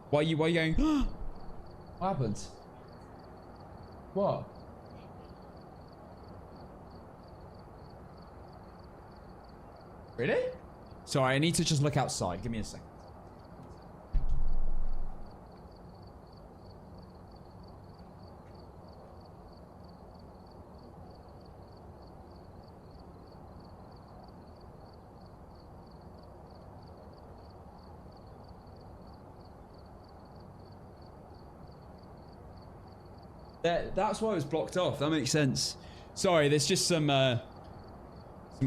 Why are you going? What happened? What? Really? Sorry, I need to just look outside. Give me a second. That's why it was blocked off. That makes sense. Sorry, there's just some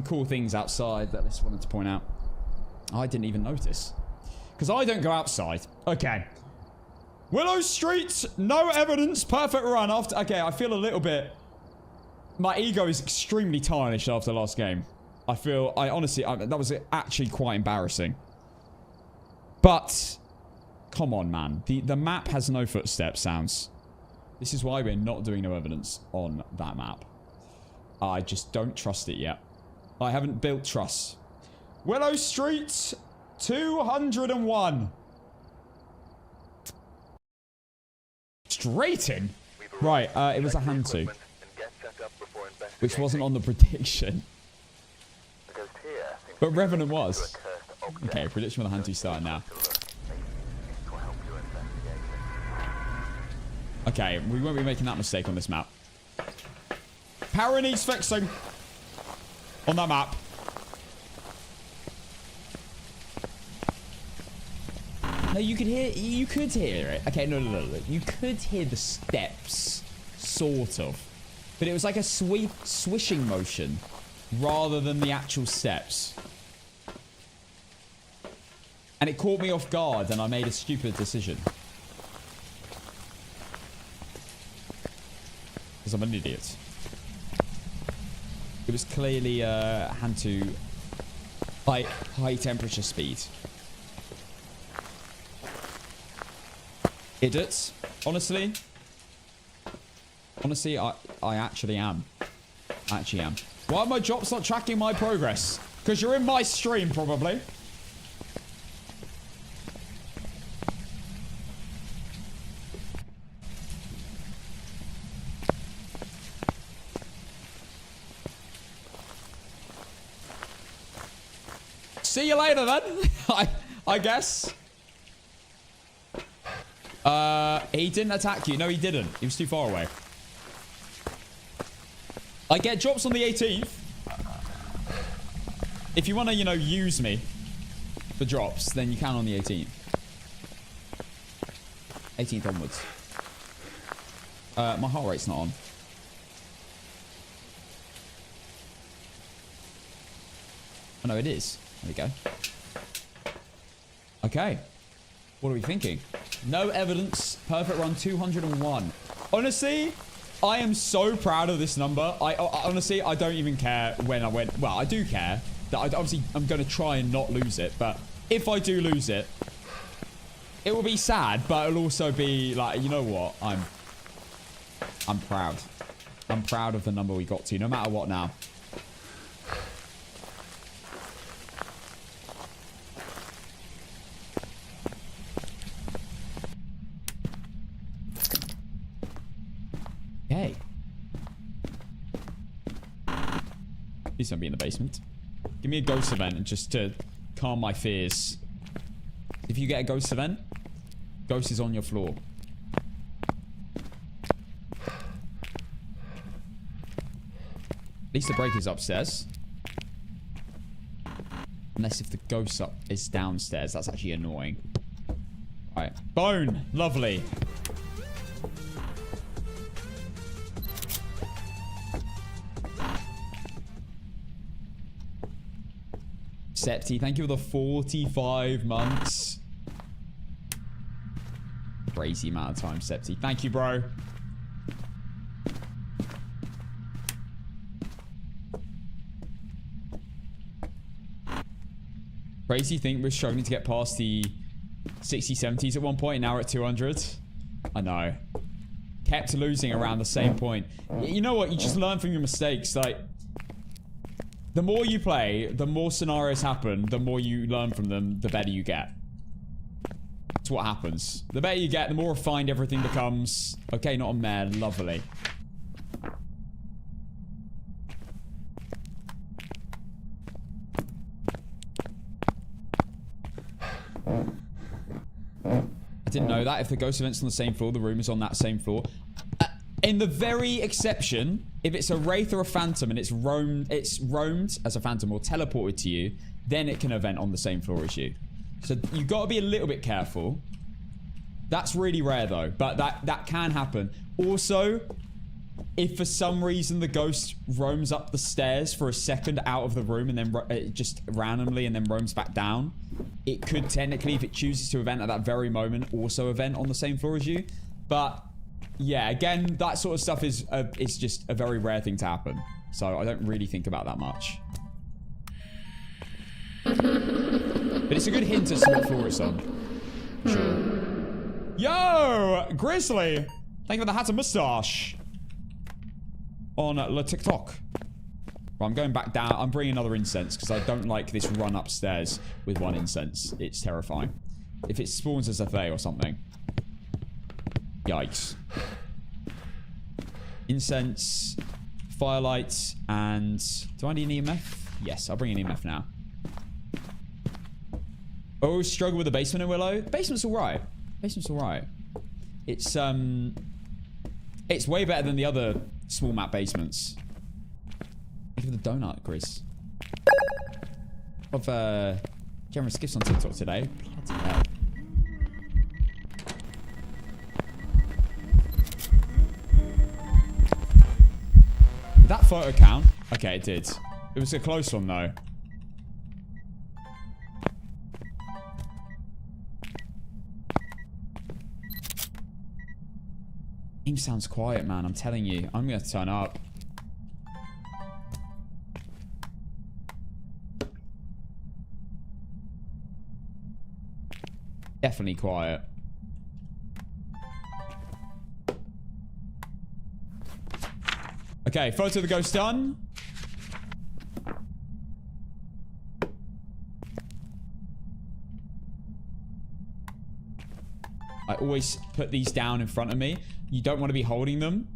cool things outside that I just wanted to point out. I didn't even notice. Because I don't go outside. Okay. Willow Street, no evidence, perfect run. After. Okay, I feel a little bit... My ego is extremely tarnished after the last game. I honestly, that was actually quite embarrassing. But, come on, man. The map has no footstep sounds. This is why we're not doing no evidence on that map. I just don't trust it yet. I haven't built trust. Willow Street, 201. Straight in. Right, it was a Hantu. Which wasn't on the prediction. But Revenant was. Okay, prediction with the Hantu starting now. Okay, we won't be making that mistake on this map. Power needs fixing. On that map. No, you could hear it. Okay, no. You could hear the steps, sort of. But it was like a swishing motion rather than the actual steps. And it caught me off guard and I made a stupid decision. Because I'm an idiot. It was clearly hand to high temperature speed. Idiots. Honestly, I actually am. I actually am. Why are my drops not tracking my progress? Because you're in my stream, probably. See you later, then. I guess. He didn't attack you. No, he didn't. He was too far away. I get drops on the 18th. If you want to, use me for drops, then you can on the 18th. 18th onwards. My heart rate's not on. Oh, no, it is. There we go. Okay. What are we thinking? No evidence. Perfect run 201. Honestly, I am so proud of this number. Honestly, I don't even care when I went. Well, I do care. That obviously, I'm going to try and not lose it. But if I do lose it, it will be sad. But it'll also be like, you know what? I'm proud. I'm proud of the number we got to, no matter what now. Okay. Please don't be in the basement. Give me a ghost event just to calm my fears. If you get a ghost event, ghost is on your floor. At least the break is upstairs. Unless if the ghost is downstairs. That's actually annoying. Alright. Bone! Lovely. Septi, thank you for the 45 months. Crazy amount of time, Septi. Thank you, bro. Crazy thing we're struggling to get past the 60s, 70s at one point. Now we're at 200. I know. Kept losing around the same point. You know what? You just learn from your mistakes. Like, the more you play, the more scenarios happen, the more you learn from them, the better you get. That's what happens. The better you get, the more refined everything becomes. Okay, not a mare. Lovely. I didn't know that. If the ghost event's on the same floor, the room is on that same floor. In the very exception, if it's a wraith or a phantom and it's roamed as a phantom or teleported to you, then it can event on the same floor as you. So you've got to be a little bit careful. That's really rare though, but that can happen. Also, if for some reason the ghost roams up the stairs for a second out of the room and then just randomly and then roams back down, it could technically, if it chooses to event at that very moment, also event on the same floor as you. But yeah, again, that sort of stuff is just a very rare thing to happen. So I don't really think about that much. But it's a good hint as to what floor it's on. Sure. Yo! Grizzly! Thank you for the hat and moustache. On Le TikTok. Well, I'm going back down. I'm bringing another incense because I don't like this run upstairs with one incense. It's terrifying. If it spawns as a Thay or something. Yikes. Incense, firelight, and... Do I need an EMF? Yes, I'll bring an EMF now. Oh, struggle with the basement in Willow? Basement's alright. Basement's alright. It's way better than the other small map basements. Thank you for the donut, Chris. of generous gifts on TikTok today. Bloody hell. Did that photo count? Okay, it did. It was a close one, though. Game sounds quiet, man. I'm telling you. I'm going to turn up. Definitely quiet. Okay, photo of the ghost done. I always put these down in front of me. You don't want to be holding them.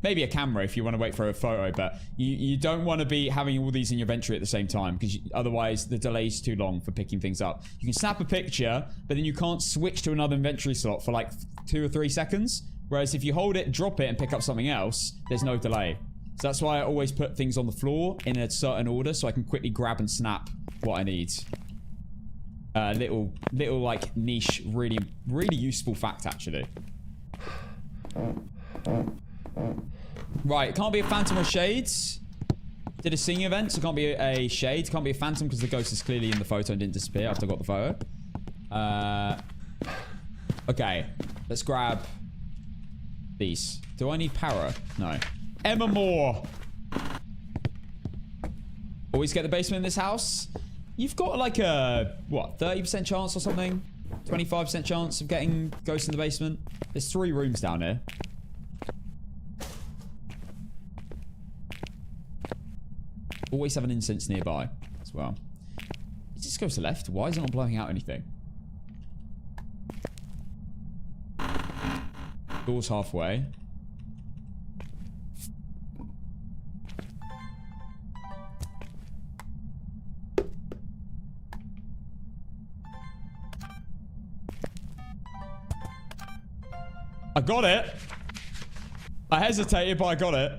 Maybe a camera if you want to wait for a photo, but you don't want to be having all these in your inventory at the same time, because otherwise the delay is too long for picking things up. You can snap a picture, but then you can't switch to another inventory slot for like 2 or 3 seconds. Whereas if you hold it, drop it, and pick up something else, there's no delay. So that's why I always put things on the floor in a certain order so I can quickly grab and snap what I need. Little like niche, really useful fact actually. Right, it can't be a phantom or shades. Did a singing event, so it can't be a shade. Can't be a phantom because the ghost is clearly in the photo and didn't disappear after I got the photo. Okay, let's grab these. Do I need para? No. Emma Moore. Always get the basement in this house. You've got like a, what, 30% chance or something? 25% chance of getting ghosts in the basement? There's 3 rooms down here. Always have an incense nearby as well. It just goes to left. Why is it not blowing out anything? Door's halfway. I got it. I hesitated, but I got it.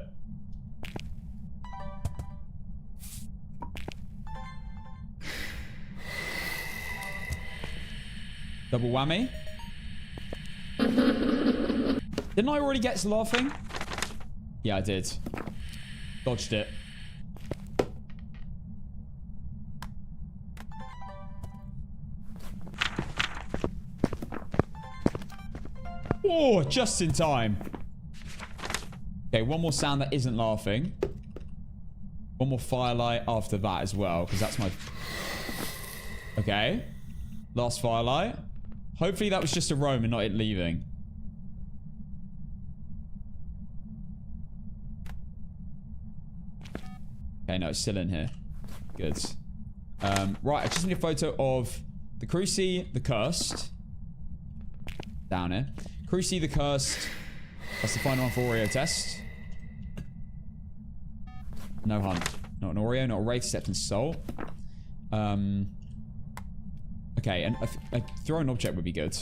Double whammy. Didn't I already get to laughing? Yeah, I did. Dodged it. Oh, just in time. Okay, one more sound that isn't laughing. One more firelight after that as well, because that's my... Okay. Last firelight. Hopefully that was just a roam and not it leaving. Okay, no, it's still in here. Good. Right, I just need a photo of the Cruci, the Cursed. Down here. Cruci, the Cursed. That's the final one for Oreo test. No hunt. Not an Oreo, not a Wraith, Acceptance Soul. Okay, and a thrown object would be good.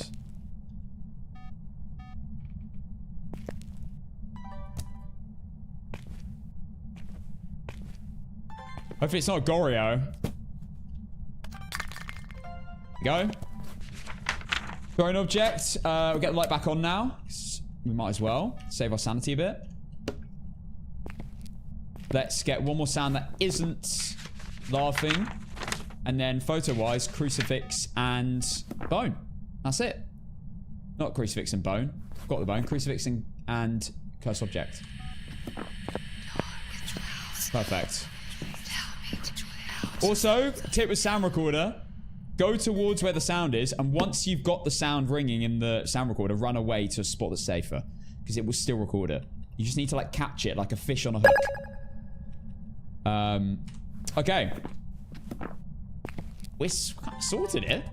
Hopefully it's not a Goryo. Go. Thrown object. We'll get the light back on now. We might as well save our sanity a bit. Let's get one more sound that isn't laughing. And then photo-wise, crucifix and bone. That's it. Not crucifix and bone. Got the bone. Crucifix and cursed object. Perfect. Also, tip with sound recorder. Go towards where the sound is. And once you've got the sound ringing in the sound recorder, run away to a spot that's safer. Because it will still record it. You just need to like catch it like a fish on a hook. Okay. We're kind of sorted here.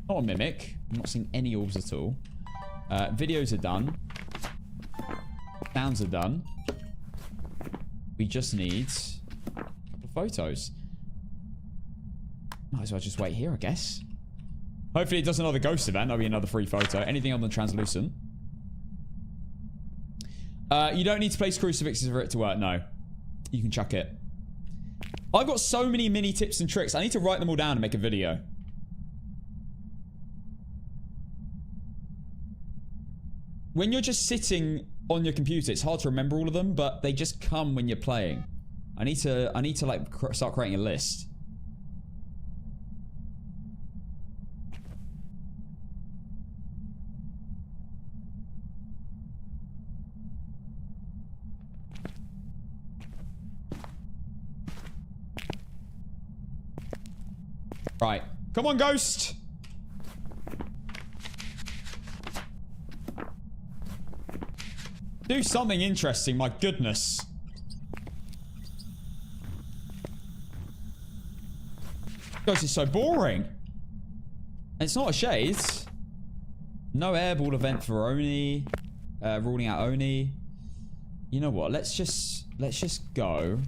Not a mimic. I'm not seeing any orbs at all. Videos are done. Sounds are done. We just need a couple of photos. Might as well just wait here, I guess. Hopefully it does another ghost event. That'll be another free photo. Anything other than translucent. You don't need to place crucifixes for it to work. No. You can chuck it. I've got so many mini tips and tricks. I need to write them all down and make a video. When you're just sitting on your computer, it's hard to remember all of them, but they just come when you're playing. I need to like start creating a list. Right. Come on, ghost. Do something interesting, my goodness. Ghost is so boring. And it's not a shade. No airball event for Oni. Ruling out Oni. You know what? Let's just go.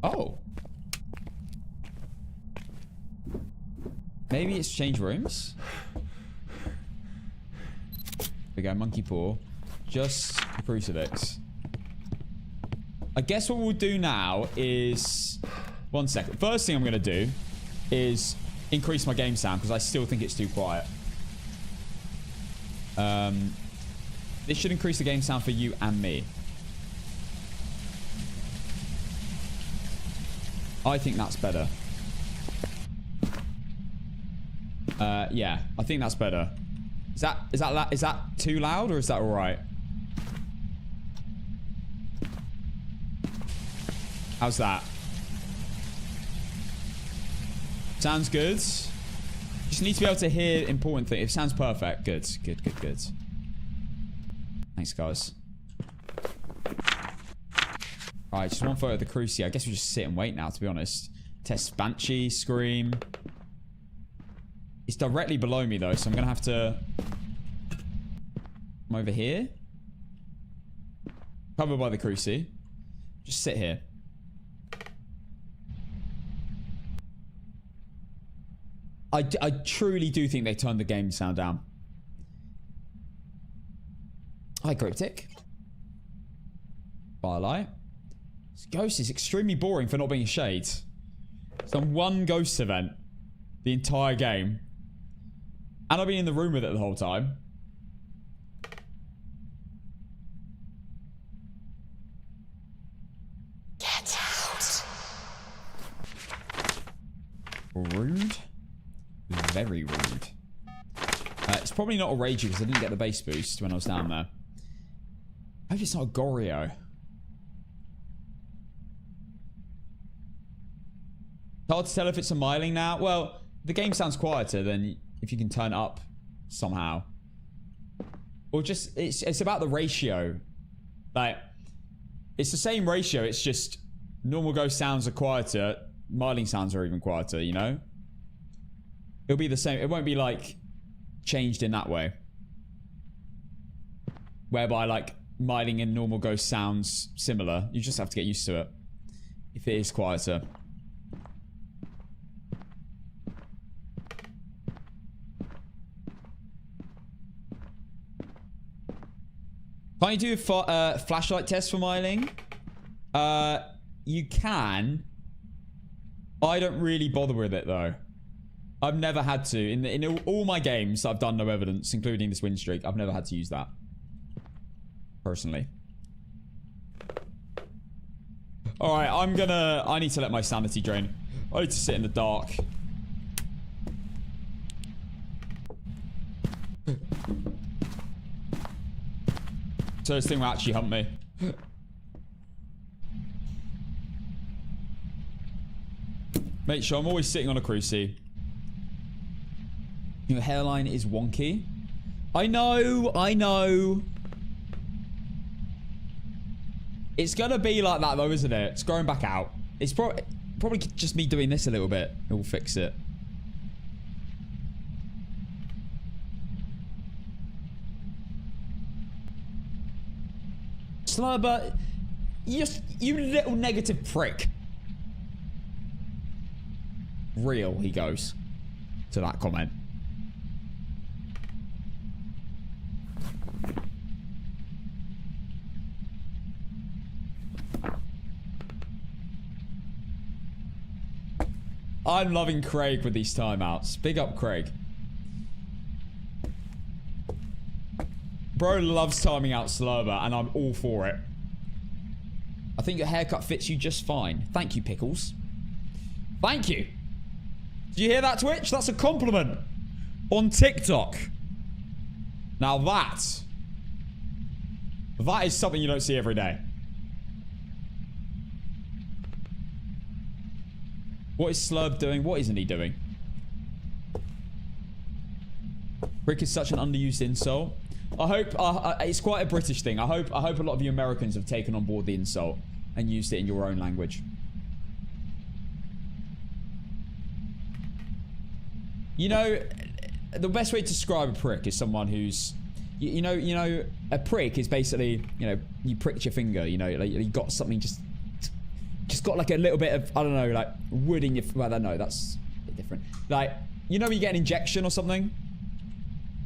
Oh. Maybe it's change rooms. We go, monkey paw. Just the crucifix. I guess what we'll do now is... One second. First thing I'm going to do is increase my game sound because I still think it's too quiet. This should increase the game sound for you and me. I think that's better. Yeah, I think that's better. Is that too loud or is that all right? How's that? Sounds good. Just need to be able to hear important things. It sounds perfect. Good, good, good, good. Thanks, guys. Alright, just one photo of the cruci. I guess we just sit and wait now, to be honest. Test Banshee, Scream. It's directly below me, though, so I'm going to have to... I'm over here. Covered by the cruci. Just sit here. I truly do think they turned the game sound down. Hi, Cryptic. Firelight. This ghost is extremely boring for not being a shade. It's done one ghost event the entire game. And I've been in the room with it the whole time. Get out. Rude. Very rude. It's probably not a Ragey because I didn't get the base boost when I was down there. I hope it's not a Goryo. Hard to tell if it's a Myling now. Well, the game sounds quieter than if you can turn it up somehow. Or just, it's about the ratio. Like, it's the same ratio, it's just normal ghost sounds are quieter, Myling sounds are even quieter, you know? It'll be the same. It won't be, like, changed in that way. Whereby, like, Myling and normal ghost sounds similar. You just have to get used to it. If it is quieter. Can't you do a flashlight test for Myling? You can. I don't really bother with it, though. I've never had to. In all my games, I've done no evidence, including this win streak. I've never had to use that. Personally. Alright, I need to let my sanity drain. I need to sit in the dark. So this thing will actually hump me. Make sure I'm always sitting on a cruci. Your hairline is wonky. I know. It's gonna be like that though, isn't it? It's growing back out. It's probably just me doing this a little bit. It will fix it. Slurber, you little negative prick. Real, he goes to that comment. I'm loving Craig with these timeouts. Big up, Craig. Bro loves timing out Slurber, and I'm all for it. I think your haircut fits you just fine. Thank you, Pickles. Thank you. Did you hear that, Twitch? That's a compliment on TikTok. Now that is something you don't see every day. What is Slurb doing? What isn't he doing? Brick is such an underused insult. I hope it's quite a British thing. I hope a lot of you Americans have taken on board the insult and used it in your own language. You know, the best way to describe a prick is someone who's, you know, a prick is basically, you know, you pricked your finger. You know, like you got something just got like a little bit of, I don't know, like wood in your. Well, I don't know. That's a bit different. Like, you know, when you get an injection or something.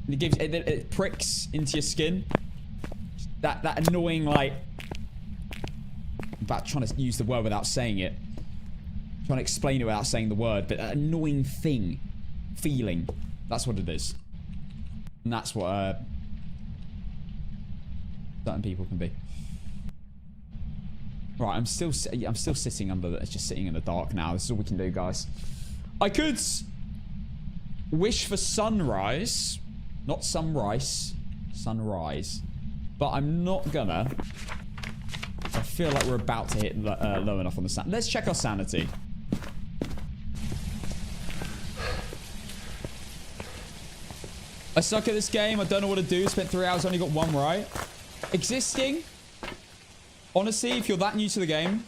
It pricks into your skin. That annoying, like, I'm about trying to use the word without saying it. Trying to explain it without saying the word, but that annoying feeling. That's what it is. And that's what certain people can be. Right, I'm still sitting under the, just sitting in the dark now. This is all we can do, guys. I could wish for sunrise. Not sunrise. Sunrise. But I'm not gonna. I feel like we're about to hit low enough on the sanity. Let's check our sanity. I suck at this game. I don't know what to do. Spent 3 hours, only got 1 right. Existing. Honestly, if you're that new to the game,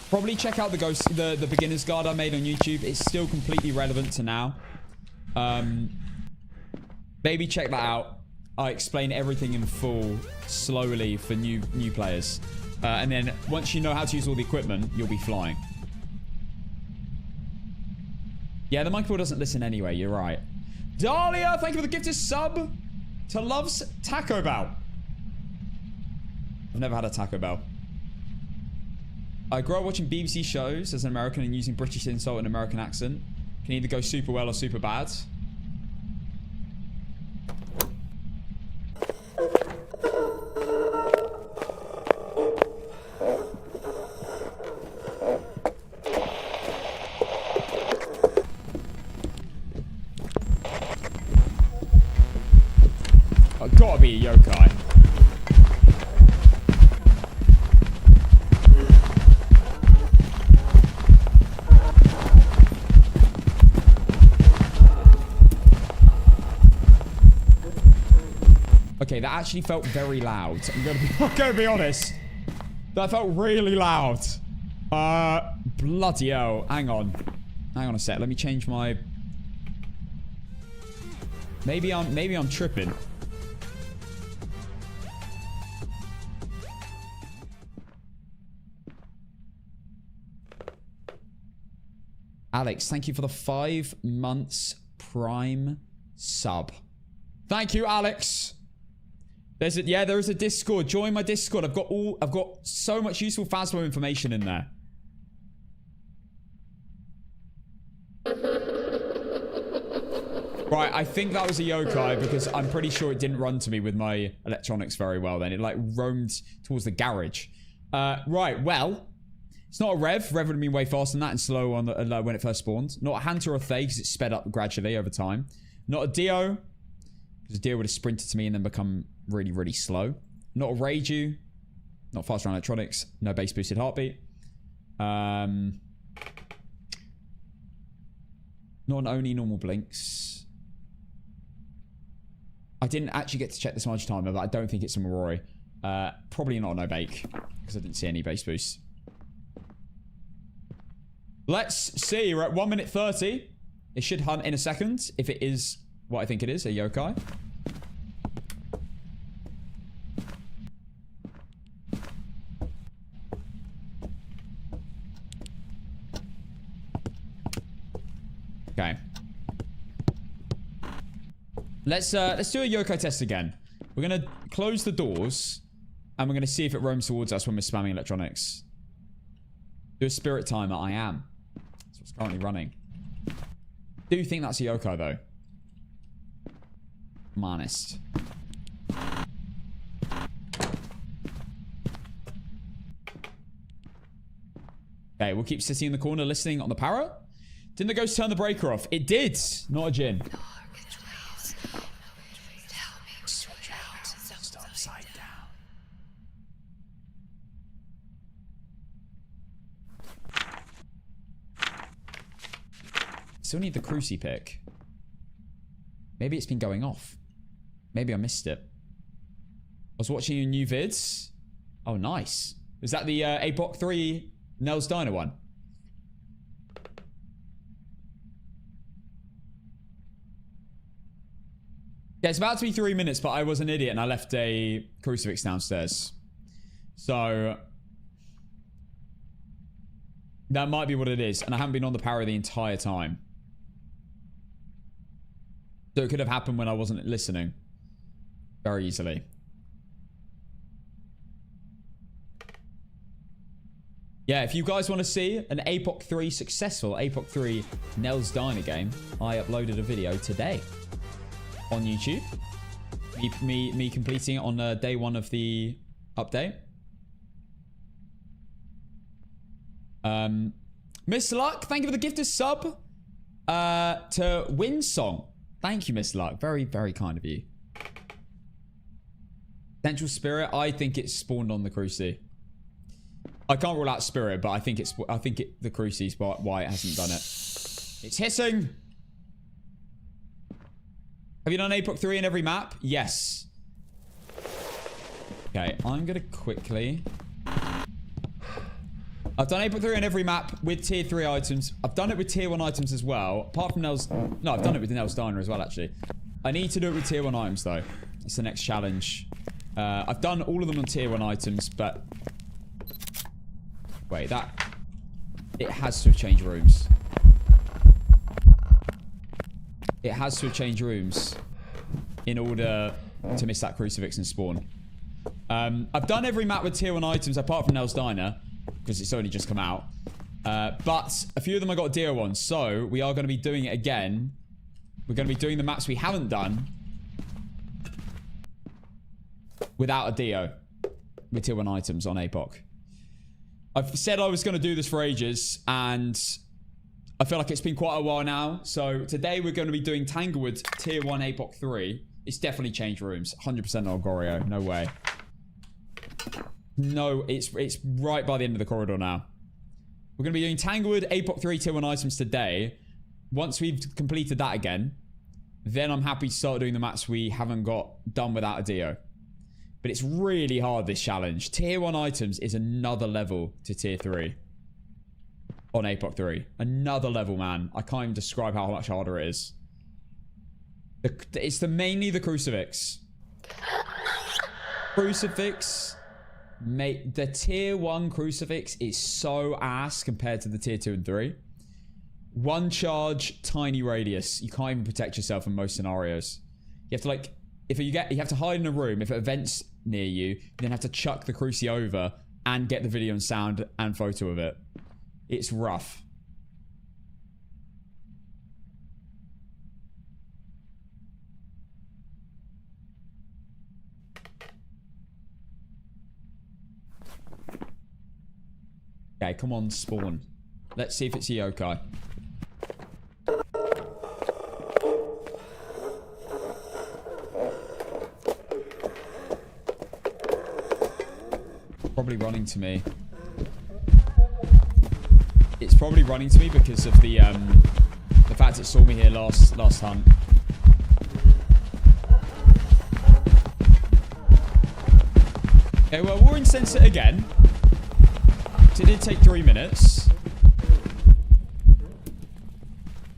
probably check out the beginner's guide I made on YouTube. It's still completely relevant to now. Maybe check that out. I explain everything in full, slowly for new players. And then once you know how to use all the equipment, you'll be flying. Yeah, the monkey doesn't listen anyway. You're right. Dahlia, thank you for the gifted sub to Love's Taco Bell. I've never had a Taco Bell. I grew up watching BBC shows as an American and using British insult and American accent. Can either go super well or super bad. I've got to be a yokai. Okay, that actually felt very loud. I'm gonna be honest. That felt really loud. Bloody hell. Hang on. Hang on a sec. Let me change my... Maybe I'm tripping. Alex, thank you for the 5 months Prime sub. Thank you, Alex. There is a Discord. Join my Discord. I've got so much useful Phasmo information in there. Right, I think that was a yokai because I'm pretty sure it didn't run to me with my electronics very well then. It like roamed towards the garage. Right, well, it's not a Rev. Rev would have been way faster than that and slow on the, when it first spawned. Not a Hunter or Thay because it sped up gradually over time. Not a Dio. Because Dio would have sprinted to me and then become really, really slow. Not a Reiju. Not faster on electronics. No base boosted heartbeat. Not an only normal blinks. I didn't actually get to check the smudge timer, but I don't think it's a Marori. Probably not a no bake. Because I didn't see any base boosts. Let's see. We're at 1 minute 30. It should hunt in a second. If it is what I think it is, a yokai. Okay. Let's do a yokai test again. We're gonna close the doors and we're gonna see if it roams towards us when we're spamming electronics. Do a spirit timer. I am. That's what's currently running. Do you think that's a yokai, though? I'm honest. Okay, we'll keep sitting in the corner listening on the parrot. Didn't the ghost turn the breaker off? It did. Not a djinn. Upside down. Still need the cruci pick. Maybe it's been going off. Maybe I missed it. I was watching your new vids. Oh, nice. Is that the Apoc 3 Nell's Diner one? Yeah, it's about to be 3 minutes, but I was an idiot and I left a crucifix downstairs. So that might be what it is. And I haven't been on the parrot the entire time. So it could have happened when I wasn't listening. Very easily. Yeah, if you guys want to see an Apoc 3 successful Apoc 3 Nell's Diner game, I uploaded a video today on YouTube. Me completing it on day 1 of the update. Miss Luck, thank you for the gifted sub to Winsong. Thank you, Miss Luck. Very, very kind of you. Central Spirit, I think it's spawned on the Cruci. I can't rule out Spirit, but I think the Cruci's why it hasn't done it. It's hissing. Have you done Apoc 3 in every map? Yes. Okay, I'm gonna quickly. I've done Apoc 3 in every map with tier 3 items. I've done it with tier 1 items as well. Apart from Nell's. No, I've done it with the Nell's Diner as well, actually. I need to do it with tier 1 items, though. It's the next challenge. I've done all of them on tier 1 items, but. Wait, that. It has to have changed rooms. It has to have changed rooms in order to miss that crucifix and spawn. I've done every map with tier 1 items apart from Nell's Diner, because it's only just come out. But a few of them I got Dio on, so we are going to be doing it again. We're going to be doing the maps we haven't done without a Dio with tier 1 items on Apoc. I've said I was going to do this for ages, and I feel like it's been quite a while now. So today we're going to be doing Tanglewood tier 1 Apoc 3. It's definitely changed rooms. 100% not Gorio. No way. No, it's right by the end of the corridor now. We're going to be doing Tanglewood Apoc 3 tier 1 items today. Once we've completed that again, then I'm happy to start doing the maps we haven't got done without a Dio. But it's really hard, this challenge. Tier 1 items is another level to tier 3 on Apoc 3. Another level, man. I can't even describe how much harder it is. It's mainly the crucifix. Crucifix, mate. The tier 1 crucifix is so ass compared to the tier 2 and 3. 1 charge, tiny radius. You can't even protect yourself in most scenarios. You have to like, you have to hide in a room. If it events near you, you then have to chuck the cruci over and get the video and sound and photo of it. It's rough. Okay, come on, spawn. Let's see if it's a yokai. Probably running to me. It's probably running to me because of the fact it saw me here last hunt. Okay, well, we'll incense it again. It did take 3 minutes.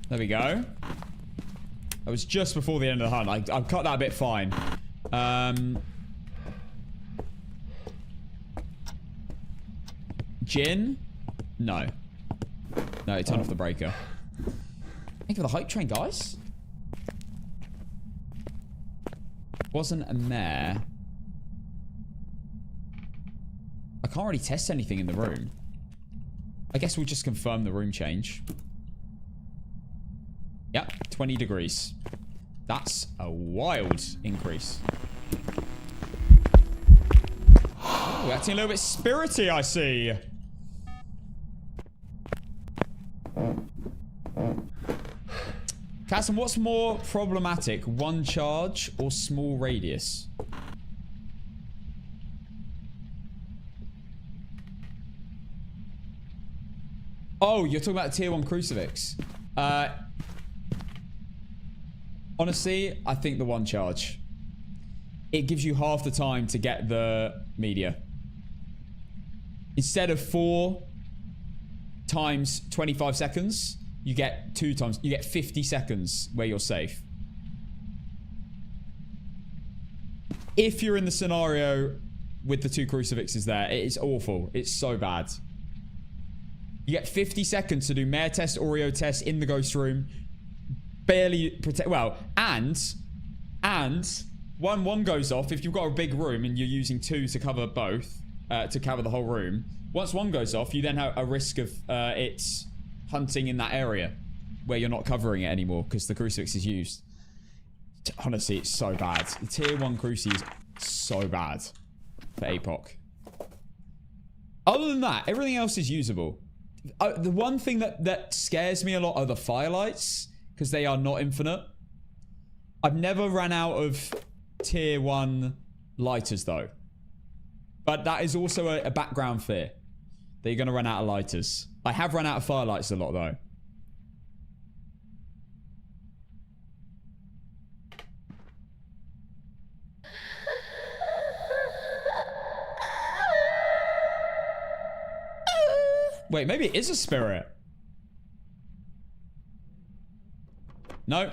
There we go. That was just before the end of the hunt. I cut that a bit fine. Djinn? No. No, it turned off the breaker. Thank you for the hype train, guys. Wasn't a mare. I can't really test anything in the room. I guess we'll just confirm the room change. Yep, 20 degrees. That's a wild increase. Oh, we're acting a little bit spirity, I see. Casson, what's more problematic? One charge or small radius? Oh, you're talking about tier 1 crucifix. Honestly, I think the one charge. It gives you half the time to get the media. Instead of 4 times 25 seconds, you get 2 times. You get 50 seconds where you're safe. If you're in the scenario with the 2 crucifixes there, it is awful. It's so bad. You get 50 seconds to do Mare test, Oreo test in the ghost room. Barely protect. Well, and one goes off. If you've got a big room and you're using 2 to cover both, to cover the whole room, once one goes off, you then have a risk of it hunting in that area where you're not covering it anymore because the crucifix is used. Honestly, it's so bad. The tier 1 cruci is so bad for Apoc. Other than that, everything else is usable. The one thing that scares me a lot are the firelights, because they are not infinite. I've never ran out of tier 1 lighters, though. But that is also a background fear, that you're going to run out of lighters. I have run out of firelights a lot, though. Wait, maybe it is a spirit. No.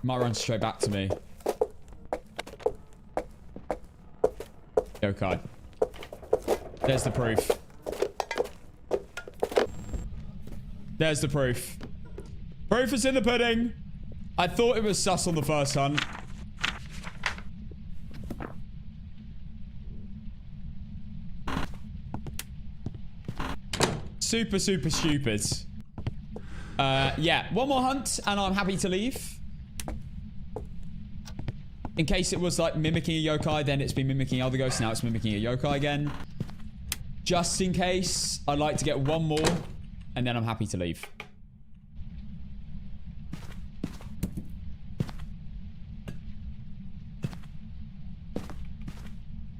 Might run straight back to me. Okay. There's the proof. There's the proof. Proof is in the pudding. I thought it was sus on the first hunt. Super, super stupid. Yeah, one more hunt and I'm happy to leave. In case it was like mimicking a yokai, then it's been mimicking other ghosts. Now it's mimicking a yokai again. Just in case, I'd like to get one more and then I'm happy to leave.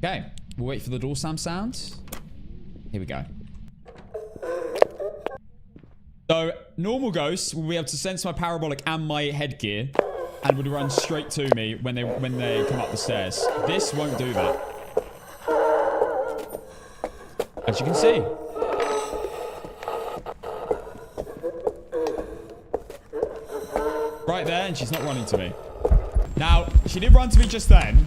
Okay, we'll wait for the door slam sound. Here we go. So, normal ghosts will be able to sense my parabolic and my headgear and would run straight to me when they come up the stairs. This won't do that. As you can see. Right there, and she's not running to me. Now, she did run to me just then,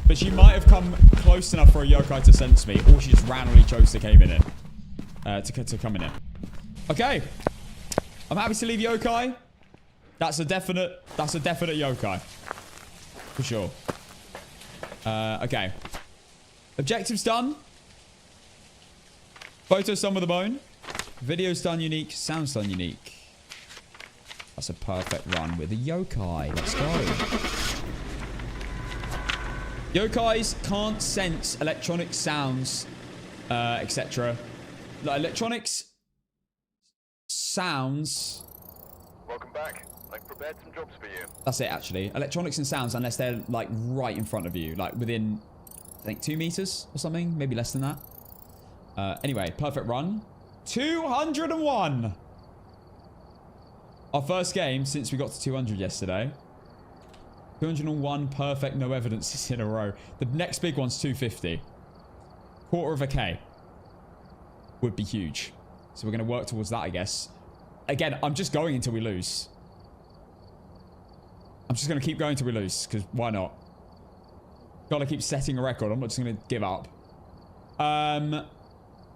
but she might have come close enough for a yokai to sense me, or she just randomly chose to come in it. To come in it. Okay. I'm happy to leave yokai. That's a definite yokai. For sure. Okay. Objectives done. Photos done with a bone. Videos done unique. Sounds done unique. That's a perfect run with a yokai. Let's go. Yokais can't sense electronic sounds, etc. Like electronics sounds. Welcome back. I've prepared some jobs for you. That's it, actually. Electronics and sounds, unless they're like right in front of you, like within, I think 2 meters or something, maybe less than that. Anyway, perfect run. 201. Our first game since we got to 200 yesterday. 201 perfect no evidences in a row. The next big one's 250. Quarter of a K would be huge. So we're going to work towards that, I guess. Again, I'm just going until we lose. I'm just going to keep going until we lose, because why not? Gotta keep setting a record. I'm not just going to give up.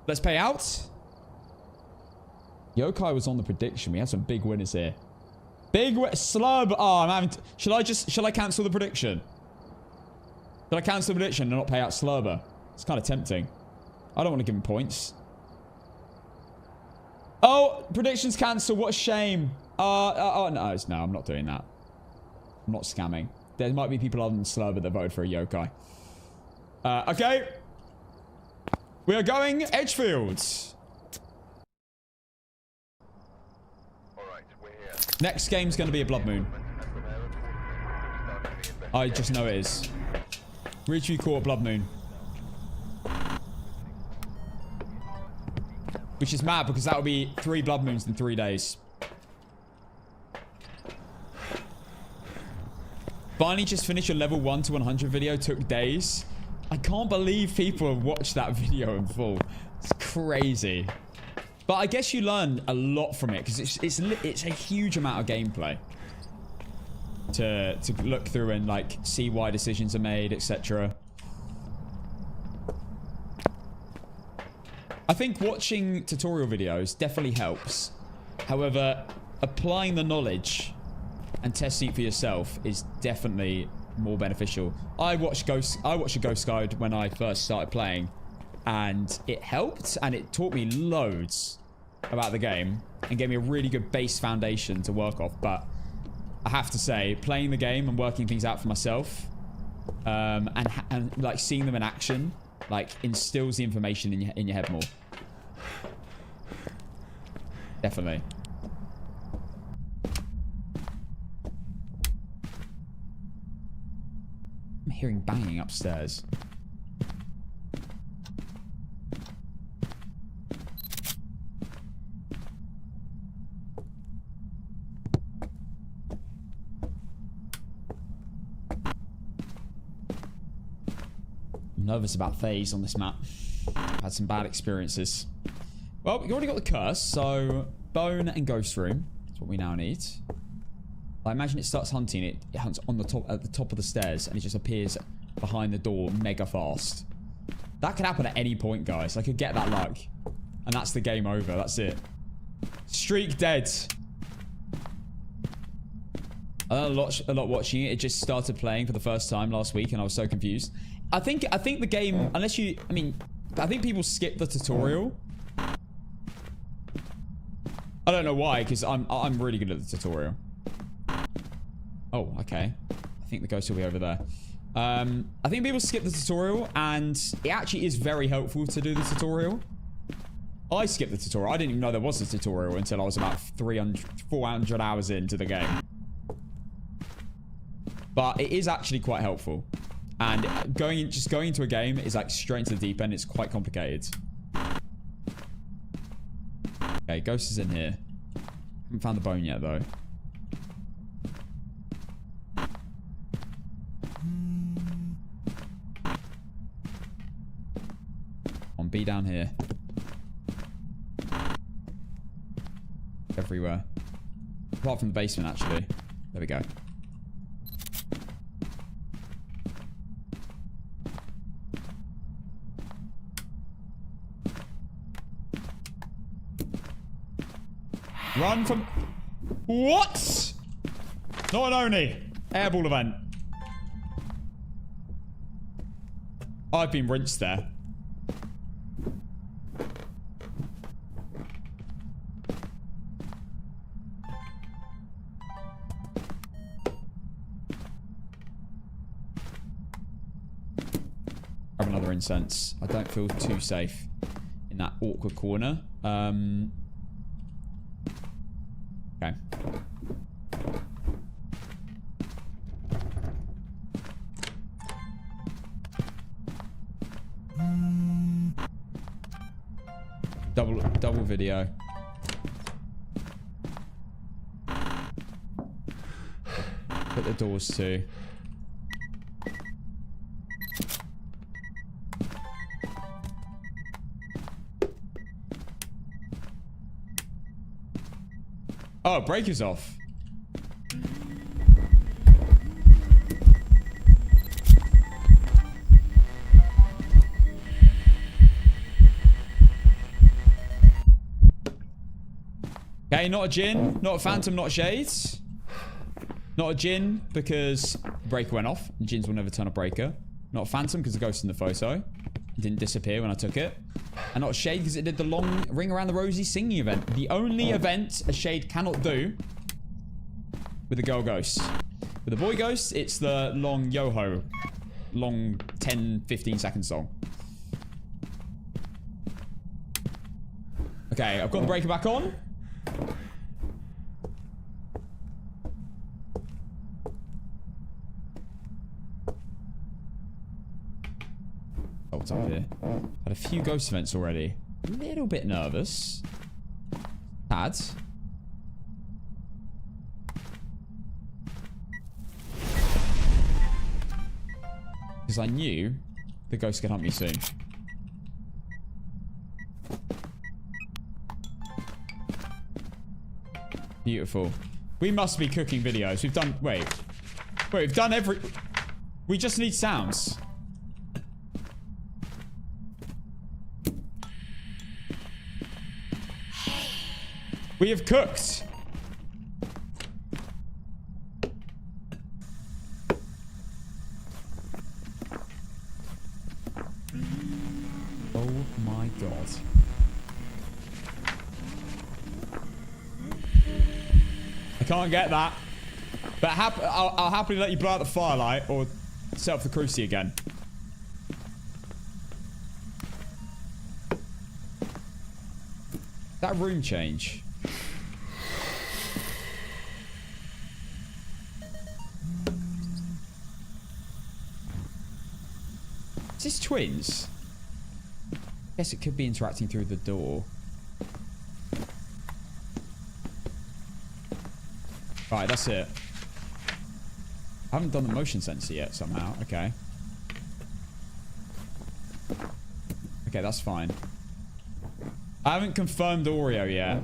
Let's pay out. Yokai was on the prediction. We have some big winners here. Big slub. Oh, I'm having shall I cancel the prediction? Should I cancel the prediction and not pay out Slurber? It's kind of tempting. I don't want to give him points. Oh, predictions cancelled. What a shame. No, I'm not doing that. I'm not scamming. There might be people other than Slurber that voted for a yokai. Okay. We are going Edgefields. Alright, we're here. Next game's going to be a Blood Moon. I just know it is. Reach caught Blood Moon. Which is mad because that would be 3 Blood Moons in 3 days. Finally just finished your level 1 to 100 video. Took days. I can't believe people have watched that video in full. It's crazy. But I guess you learn a lot from it because it's a huge amount of gameplay to look through and like see why decisions are made, etc. I think watching tutorial videos definitely helps. However, applying the knowledge and testing it for yourself is definitely more beneficial. I watched a Ghost Guide when I first started playing, and it helped, and it taught me loads about the game and gave me a really good base foundation to work off. But I have to say, playing the game and working things out for myself, and like seeing them in action, like instills the information in your head more. Definitely. I'm hearing banging upstairs. I'm nervous about phase on this map. I've had some bad experiences. Well, we already got the curse, so bone and ghost room. That's what we now need. I imagine it starts hunting. It hunts on the top, at the top of the stairs, and it just appears behind the door mega fast. That could happen at any point, guys. I could get that luck, and that's the game over. That's it. Streak dead. I learned a lot watching it. It just started playing for the first time last week, and I was so confused. I think the game, unless you, I think people skip the tutorial. I don't know why, because I'm really good at the tutorial. Oh, okay. I think the ghost will be over there. I think people skip the tutorial, and it actually is very helpful to do the tutorial. I skipped the tutorial. I didn't even know there was a tutorial until I was about 400 hours into the game. But it is actually quite helpful. And just going into a game is like straight into the deep end. It's quite complicated. Okay, ghost is in here. Haven't found the bone yet, though. On B down here. Everywhere. Apart from the basement, actually. There we go. Run from... What? Not an Oni. Airball event. I've been rinsed there. Grab another incense. I don't feel too safe in that awkward corner. Okay. Double video. Put the doors to. Oh, breaker's off. Okay, not a Jinn, not a Phantom, not Shades. Not a Jinn, because the breaker went off. And Jinns will never turn a breaker. Not a Phantom, because the ghost in the photo. It didn't disappear when I took it. And not a Shade, because it did the long Ring Around the Rosie singing event. The only event a Shade cannot do with the girl ghost. With the boy ghost, it's the long yo-ho. Long 10, 15 second song. Okay, I've got the breaker back on. Oh, what's up here? Had a few ghost events already. A little bit nervous. Tad. Because I knew the ghost could hunt me soon. Beautiful. We must be cooking videos. We've done... Wait, we've done every... We just need sounds. We have cooked. Oh my god. I can't get that. But I'll happily let you blow out the firelight or set up the cruci again. That room change. Is this twins? Guess it could be interacting through the door. Right, that's it. I haven't done the motion sensor yet somehow. Okay. Okay, that's fine. I haven't confirmed Oreo yet.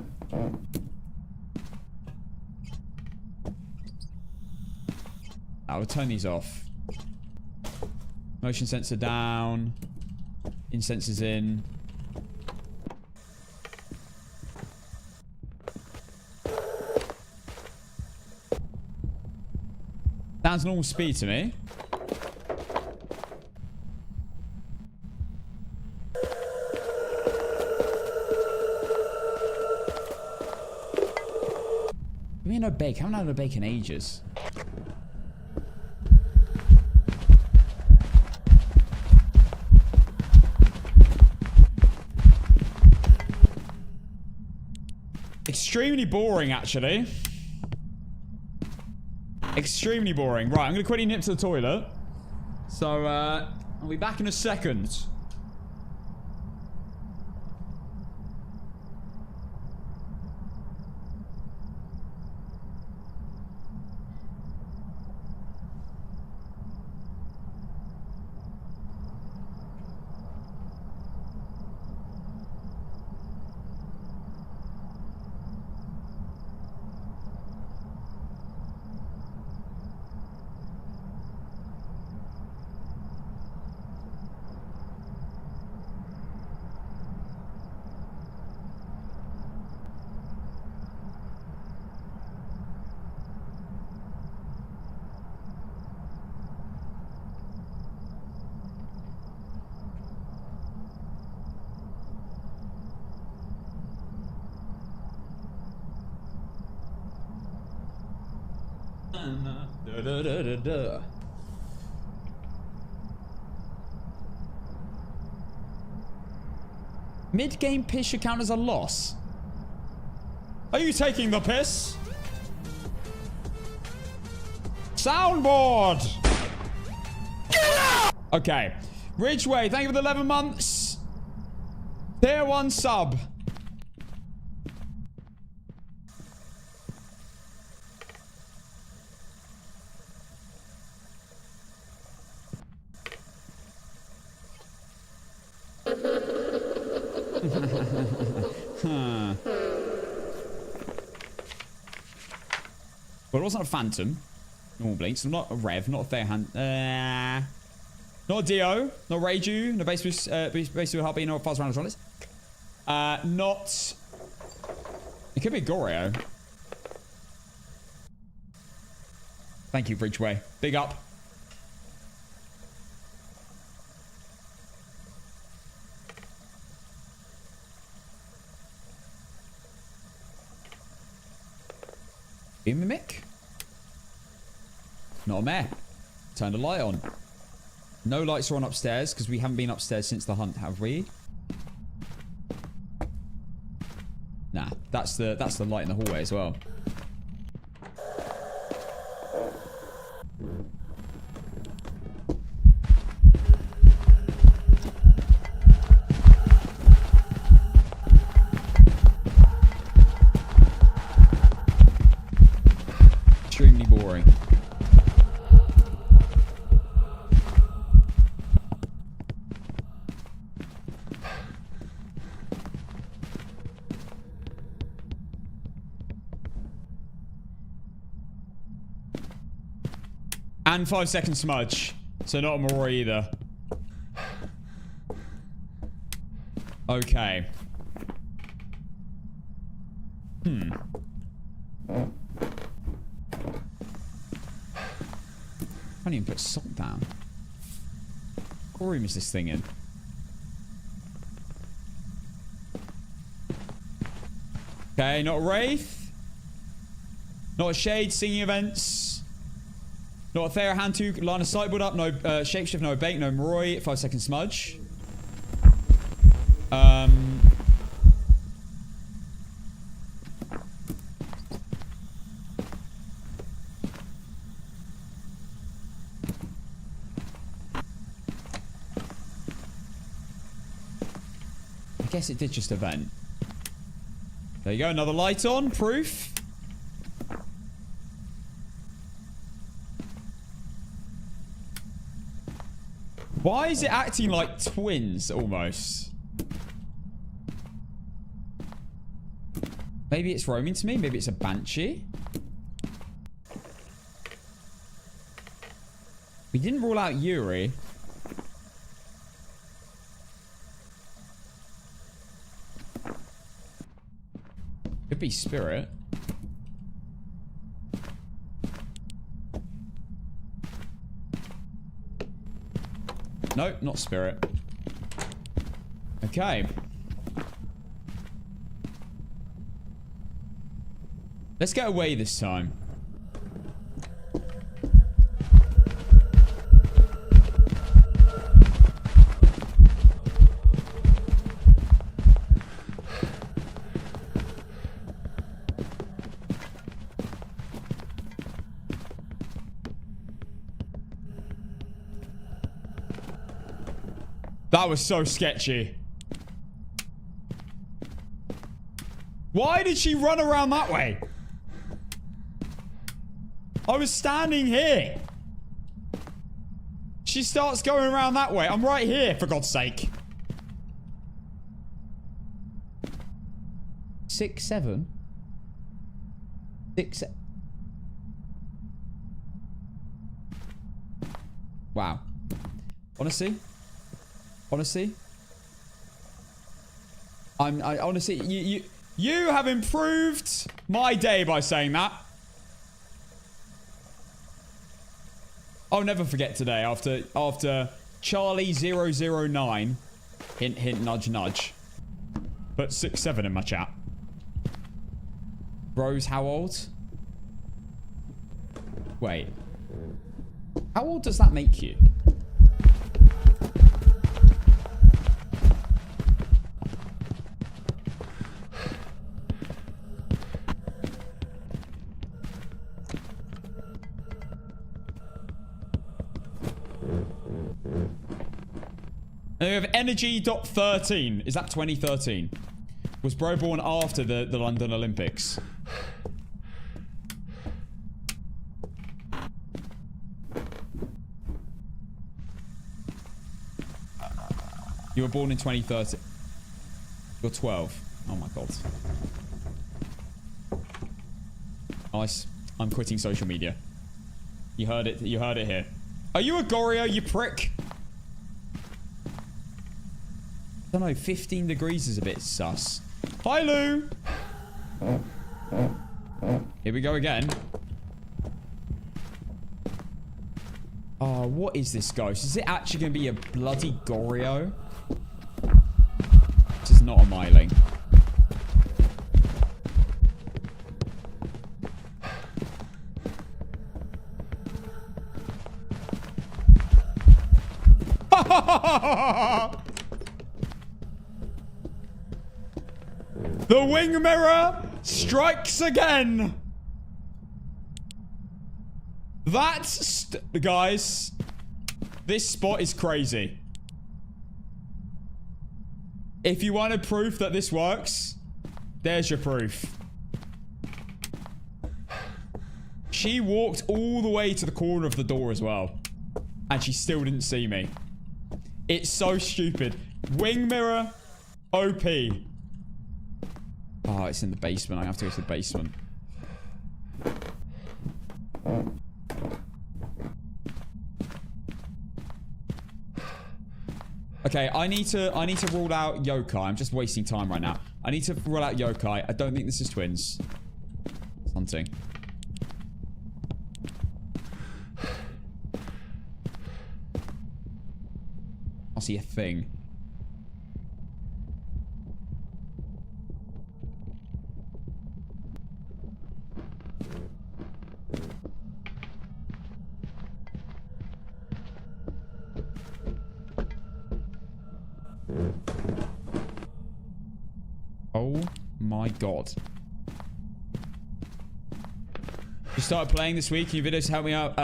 I will turn these off. Motion sensor down. Incense in. Sounds normal speed to me. Give me no bake. I haven't had a bake in ages. Extremely boring, actually. Extremely boring. Right, I'm going to quickly nip to the toilet. So, I'll be back in a second. Mid-game piss should count as a loss. Are you taking the piss? Soundboard! Okay. Ridgeway, thank you for the 11 months. Tier 1 sub. Well, it wasn't a Phantom. Normal blinks. Not a Rev. Not a Fairhand. Not a Dio. Not Reiju. No base with Heartbeat. No Fast Round Electronics. Not... It could be Goreo. Thank you, Bridgeway. Big up. Beam mimic? Not a mare. Turn the light on. No lights are on upstairs because we haven't been upstairs since the hunt, have we? Nah, that's the light in the hallway as well. Extremely boring. And 5-second smudge. So not a Maroi either. Okay. Can't even put salt down. What room is this thing in? Okay, not a Wraith. Not a Shade, singing events. Not a Thera, hand 2, line of sight, build up, no shapeshift, no bait, no Maroi, 5-second smudge. I guess it did just event. There you go, another light on, proof. Why is it acting like twins, almost? Maybe it's roaming to me. Maybe it's a banshee. We didn't rule out Yuri. Could be spirit. No, not spirit. Okay. Let's get away this time. That was so sketchy. Why did she run around that way? I was standing here. She starts going around that way. I'm right here, for God's sake. 6, 7. 6. Wow. Honestly, I honestly, you have improved my day by saying that. I'll never forget today after Charlie 009, hint hint nudge nudge, put 6, 7 in my chat. Rose, how old? Wait. How old does that make you? And we have energy.13. Is that 2013? Was bro born after the London Olympics? You were born in 2013. You're 12. Oh my god. Nice. I'm quitting social media. You heard it. You heard it here. Are you a Goryo, you prick? I don't know. 15 degrees is a bit sus. Hi, Lou. Here we go again. Oh, what is this ghost? Is it actually going to be a bloody Goryo? This is not a Myling. The wing mirror strikes again. That's... guys, this spot is crazy. If you wanted proof that this works, there's your proof. She walked all the way to the corner of the door as well. And she still didn't see me. It's so stupid. Wing mirror, OP. Oh, it's in the basement. I have to go to the basement. Okay, I need to rule out yokai. I'm just wasting time right now. I need to rule out yokai. I don't think this is twins. Something. I see a thing. Oh my god. You started playing this week. Your videos helped me out.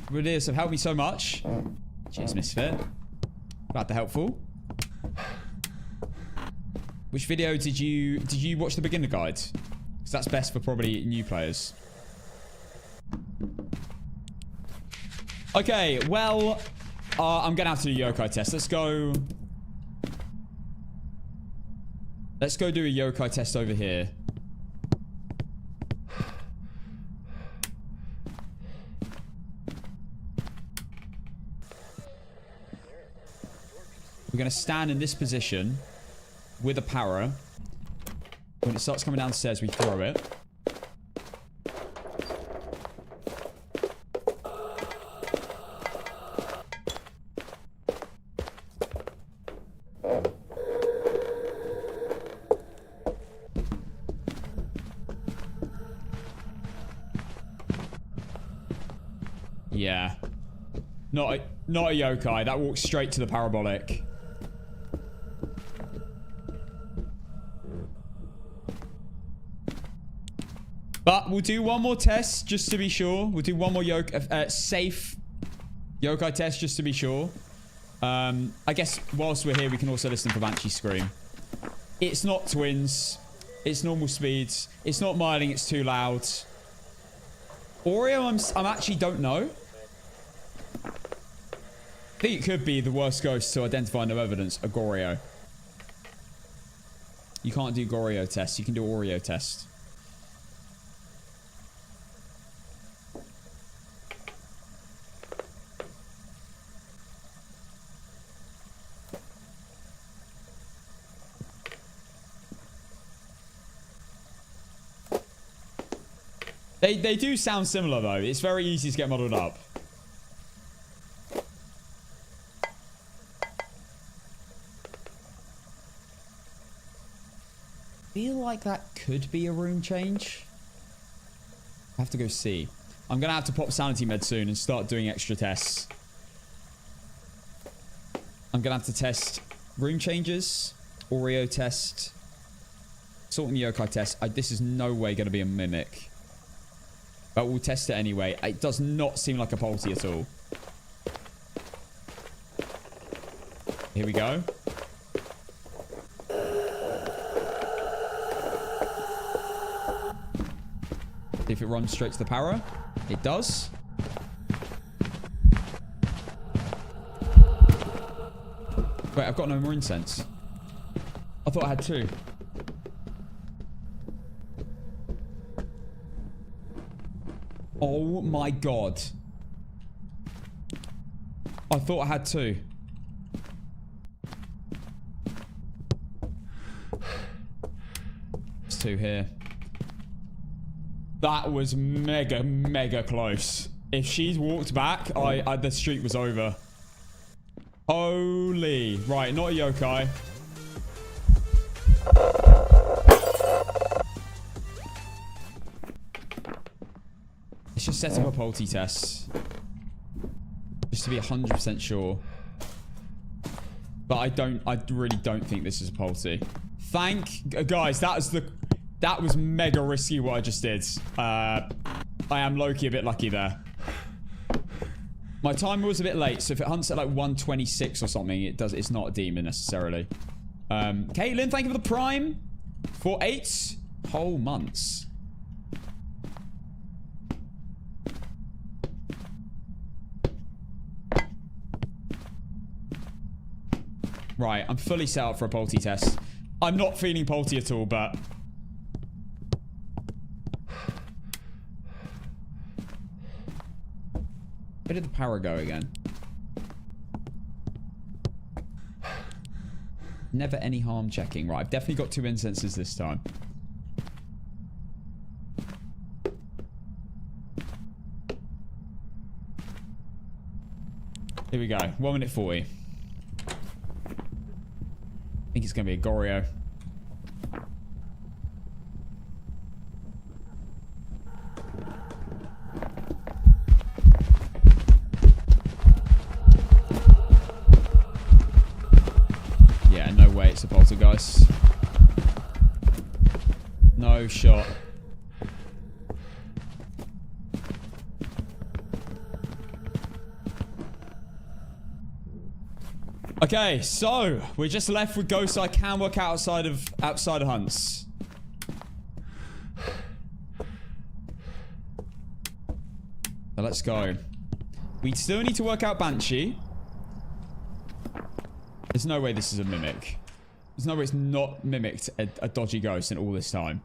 Videos have helped me so much. Cheers, Misfit. Glad they're helpful. Which video did you watch the beginner guide? Because that's best for probably new players. Okay, well, I'm gonna have to do a yokai test. Let's go do a yokai test over here. We're going to stand in this position with a para. When it starts coming downstairs, we throw it. Yeah. Not a yokai. That walks straight to the parabolic. But we'll do one more test just to be sure. We'll do one more safe yokai test just to be sure. I guess whilst we're here, we can also listen for Banshee Scream. It's not twins. It's normal speeds. It's not Myling. It's too loud. Oreo, I'm actually don't know. I think it could be the worst ghost to identify no evidence, a Goryo. You can't do Goryo test. You can do Oreo test. They do sound similar though. It's very easy to get muddled up. Feel like that could be a room change. I have to go see. I'm gonna have to pop sanity med soon and start doing extra tests. I'm gonna have to test room changes, Oreo test, Salt and Yokai test. This is no way gonna be a mimic. But we'll test it anyway. It does not seem like a Polty at all. Here we go. See if it runs straight to the para. It does. Wait, I've got no more incense. I thought I had two. Oh my god. I thought I had two. There's two here. That was mega, mega close. If she's walked back, the streak was over. Holy. Right, not a yokai. Let's just set up a polty test. Just to be 100% sure. But I really don't think this is a polty. Guys, that was mega risky what I just did. I am low-key a bit lucky there. My timer was a bit late, so if it hunts at like 126 or something, it's not a demon necessarily. Caitlin, thank you for the prime. For 8 whole months. Right, I'm fully set up for a polty test. I'm not feeling polty at all, but... Where did the power go again? Never any harm checking. Right, I've definitely got 2 incenses this time. Here we go. 1 minute 40. I think it's going to be a Goryo. Yeah, no way it's a poltergeist. No shot. Okay, so we're just left with ghosts I can work out outside of hunts. So let's go. We still need to work out Banshee. There's no way this is a mimic. There's no way it's not mimicked a dodgy ghost in all this time.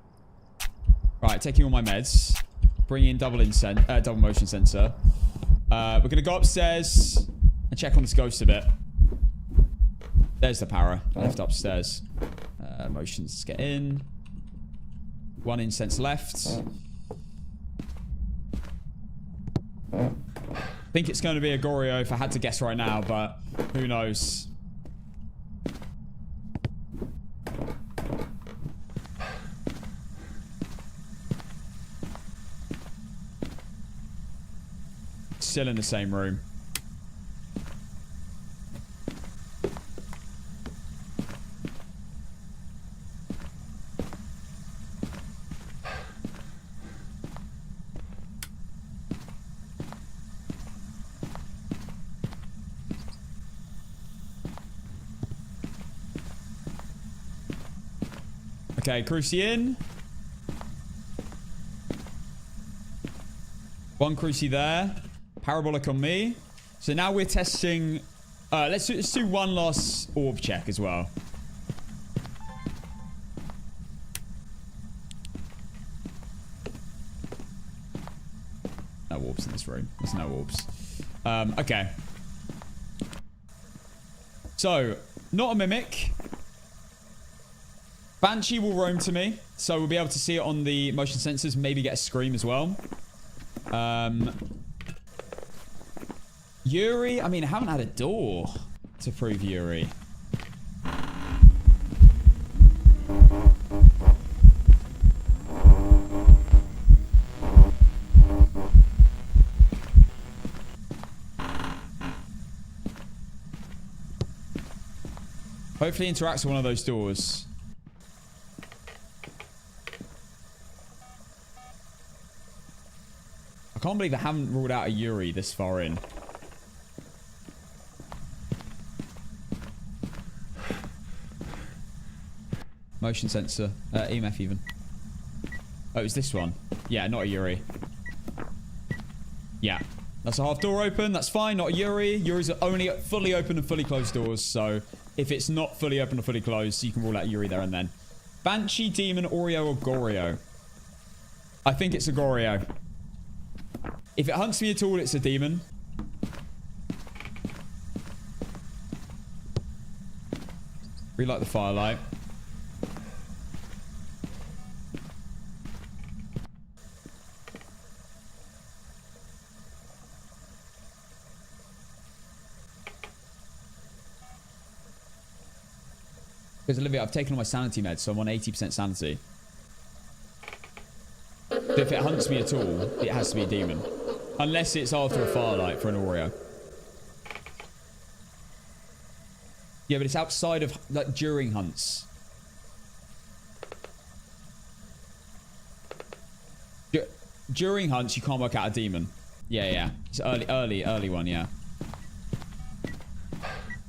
Right, taking all my meds. Bring in double motion sensor. We're gonna go upstairs and check on this ghost a bit. There's the power. Left upstairs. Motions get in. 1 incense left. I think it's going to be a Goryo if I had to guess right now, but who knows. Still in the same room. Okay, Cruci in. 1 Cruci there. Parabolic on me. So now we're testing... let's do 1 last orb check as well. No orbs in this room. There's no orbs. Okay. So, not a mimic. Banshee will roam to me, so we'll be able to see it on the motion sensors, maybe get a scream as well. Yuri, I mean, I haven't had a door to prove Yuri. Hopefully interacts with one of those doors. I can't believe I haven't ruled out a Yuri this far in. Motion sensor. EMF even. Oh, it's this one. Yeah, not a Yuri. Yeah. That's a half door open. That's fine. Not a Yuri. Yuris are only fully open and fully closed doors. So if it's not fully open or fully closed, you can rule out Yuri there and then. Banshee, Demon, Oreo, or Goryo? I think it's a Goryo. If it hunts me at all, it's a demon. Relight the firelight. Because Olivia, I've taken all my sanity meds, so I'm on 80% sanity. So if it hunts me at all, it has to be a demon. Unless it's after a firelight for an Oreo. Yeah, but it's outside of, like, during hunts. During hunts, you can't work out a demon. Yeah, yeah. It's early one, yeah.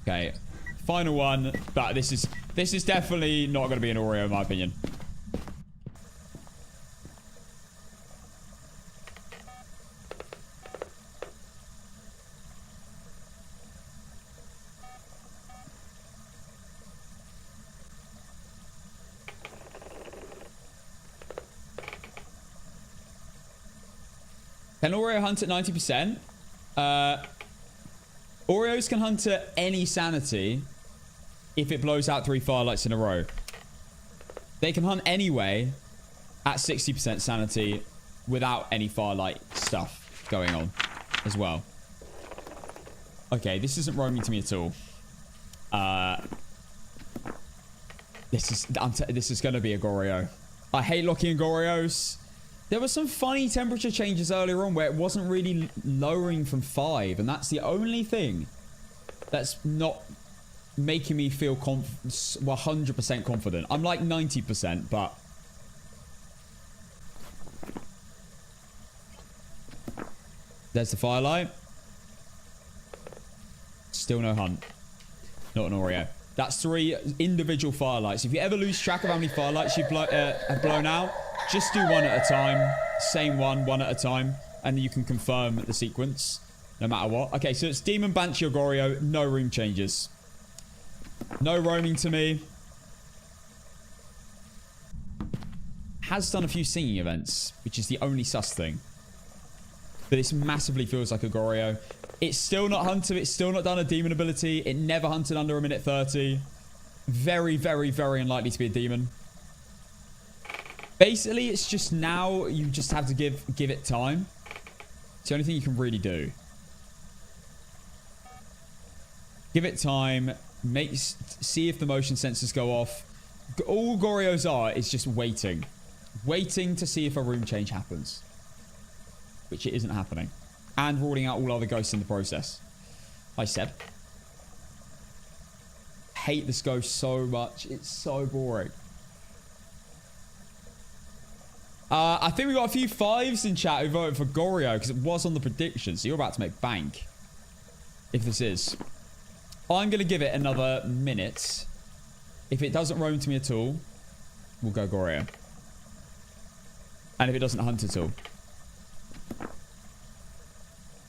Okay. Final one. But this is definitely not going to be an Oreo, in my opinion. Can Oreo hunt at 90%? Oreos can hunt at any sanity if it blows out 3 firelights in a row. They can hunt anyway at 60% sanity without any firelight stuff going on as well. Okay, this isn't roaming to me at all. This is going to be a Goreo. I hate locking in Goreos. There were some funny temperature changes earlier on where it wasn't really lowering from 5. And that's the only thing that's not making me feel 100% confident. I'm like 90%, but... There's the firelight. Still no hunt. Not an Oreo. That's 3 individual firelights. If you ever lose track of how many firelights you've have blown out, just do one at a time. Same one at a time. And you can confirm the sequence, no matter what. Okay, so it's Demon, Banshee, or Goreo. No room changes. No roaming to me. Has done a few singing events, which is the only sus thing. But this massively feels like a Goreo. It's still not hunted. It's still not done a demon ability. It never hunted under a minute 30. Very, very, very unlikely to be a demon. Basically, it's just now you just have to give it time. It's the only thing you can really do. Give it time. See if the motion sensors go off. All Goreos are is just waiting. Waiting to see if a room change happens. Which it isn't happening. And ruling out all other ghosts in the process. Hi, Seb. Hate this ghost so much. It's so boring. I think we got a few 5s in chat who voted for Goreo because it was on the prediction. So you're about to make bank. If this is. I'm going to give it another minute. If it doesn't roam to me at all, we'll go Goreo. And if it doesn't hunt at all.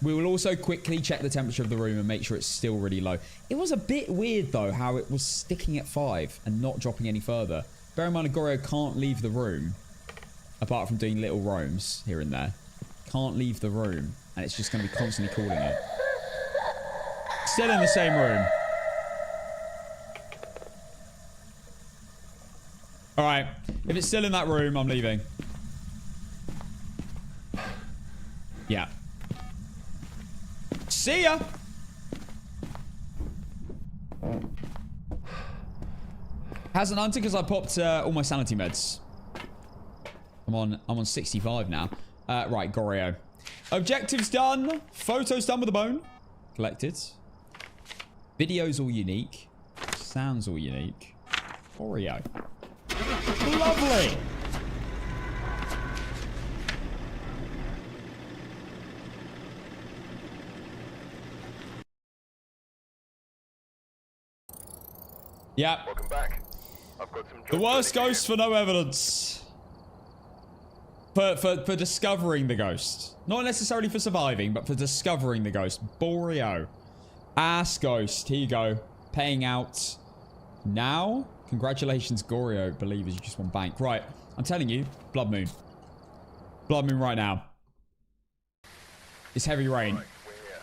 We will also quickly check the temperature of the room and make sure it's still really low. It was a bit weird, though, how it was sticking at 5 and not dropping any further. Bear in mind, a Goreo can't leave the room. Apart from doing little roams here and there. Can't leave the room. And it's just going to be constantly calling it. Still in the same room. Alright. If it's still in that room, I'm leaving. Yeah. See ya! Hasn't hunted because I popped all my sanity meds. I'm on 65 now. Right, Goreo. Objectives done. Photos done with a bone. Collected. Videos all unique. Sounds all unique. Oreo. Lovely! Yeah. Welcome back. I've got some The worst ghost for no evidence. For discovering the ghost. Not necessarily for surviving, but for discovering the ghost. Boreo. Ass ghost. Here you go. Paying out now. Congratulations, Goreo. Believers, you just won bank. Right. I'm telling you. Blood moon. Blood moon right now. It's heavy rain. Right, we're here.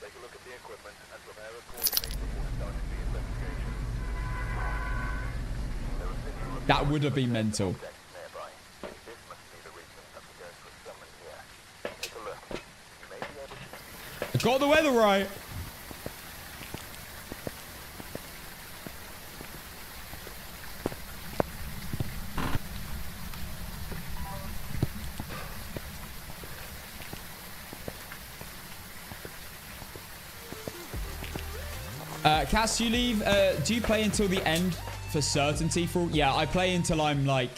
Take a look at the equipment and prepare accordingly before starting the investigation. There are visual That would have been mental. objects nearby. This must be the reason that the ghost was summoned here. Take a look. You may be able to... I got the weather right. Cass, you leave. Do you play until the end for certainty? Yeah, I play until I'm like...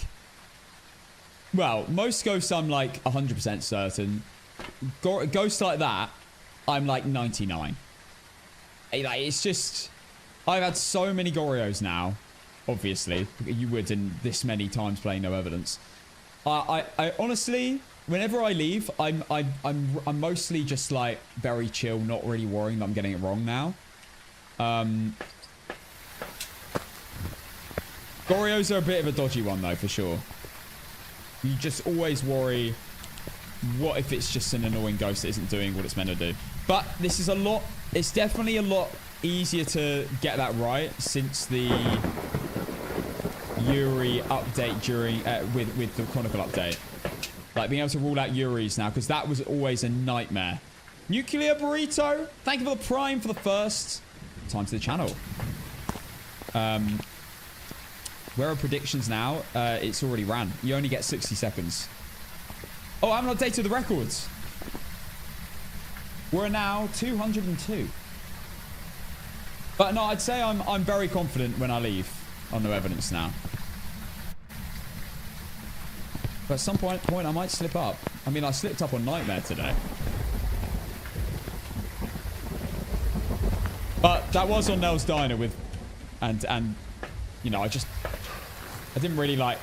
Well, most ghosts I'm like 100% certain. Ghosts like that, I'm like 99. Like, it's just... I've had so many Gorios now. Obviously. You would in this many times playing no evidence. I honestly... Whenever I leave, I'm mostly just like very chill, not really worrying that I'm getting it wrong now. Gorios are a bit of a dodgy one though, for sure. You just always worry, what if it's just an annoying ghost that isn't doing what it's meant to do? But this is it's definitely a lot easier to get that right since the Yuri update during, with the Chronicle update. Like, being able to rule out Yuri's now, because that was always a nightmare. Nuclear Burrito, thank you for the prime for the first time to the channel. Where are predictions now? It's already ran. You only get 60 seconds. Oh, I haven't updated the records. We're now 202. But no, I'd say I'm very confident when I leave on no evidence now. But at some point I might slip up. I mean, I slipped up on Nightmare today. But that was on Nell's Diner with... And you know, I didn't really, like,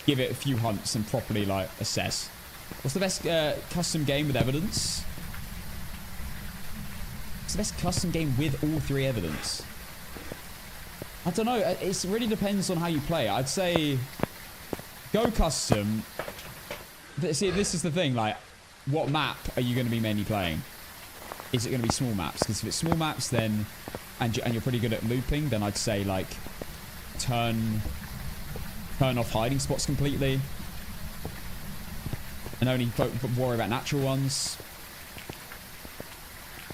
give it a few hunts and properly, like, assess. What's the best custom game with evidence? What's the best custom game with all 3 evidence? I don't know. It really depends on how you play. I'd say... Go custom. See, this is the thing. Like, what map are you going to be mainly playing? Is it going to be small maps? Because if it's small maps, then and you're pretty good at looping, then I'd say like turn off hiding spots completely, and only worry about natural ones.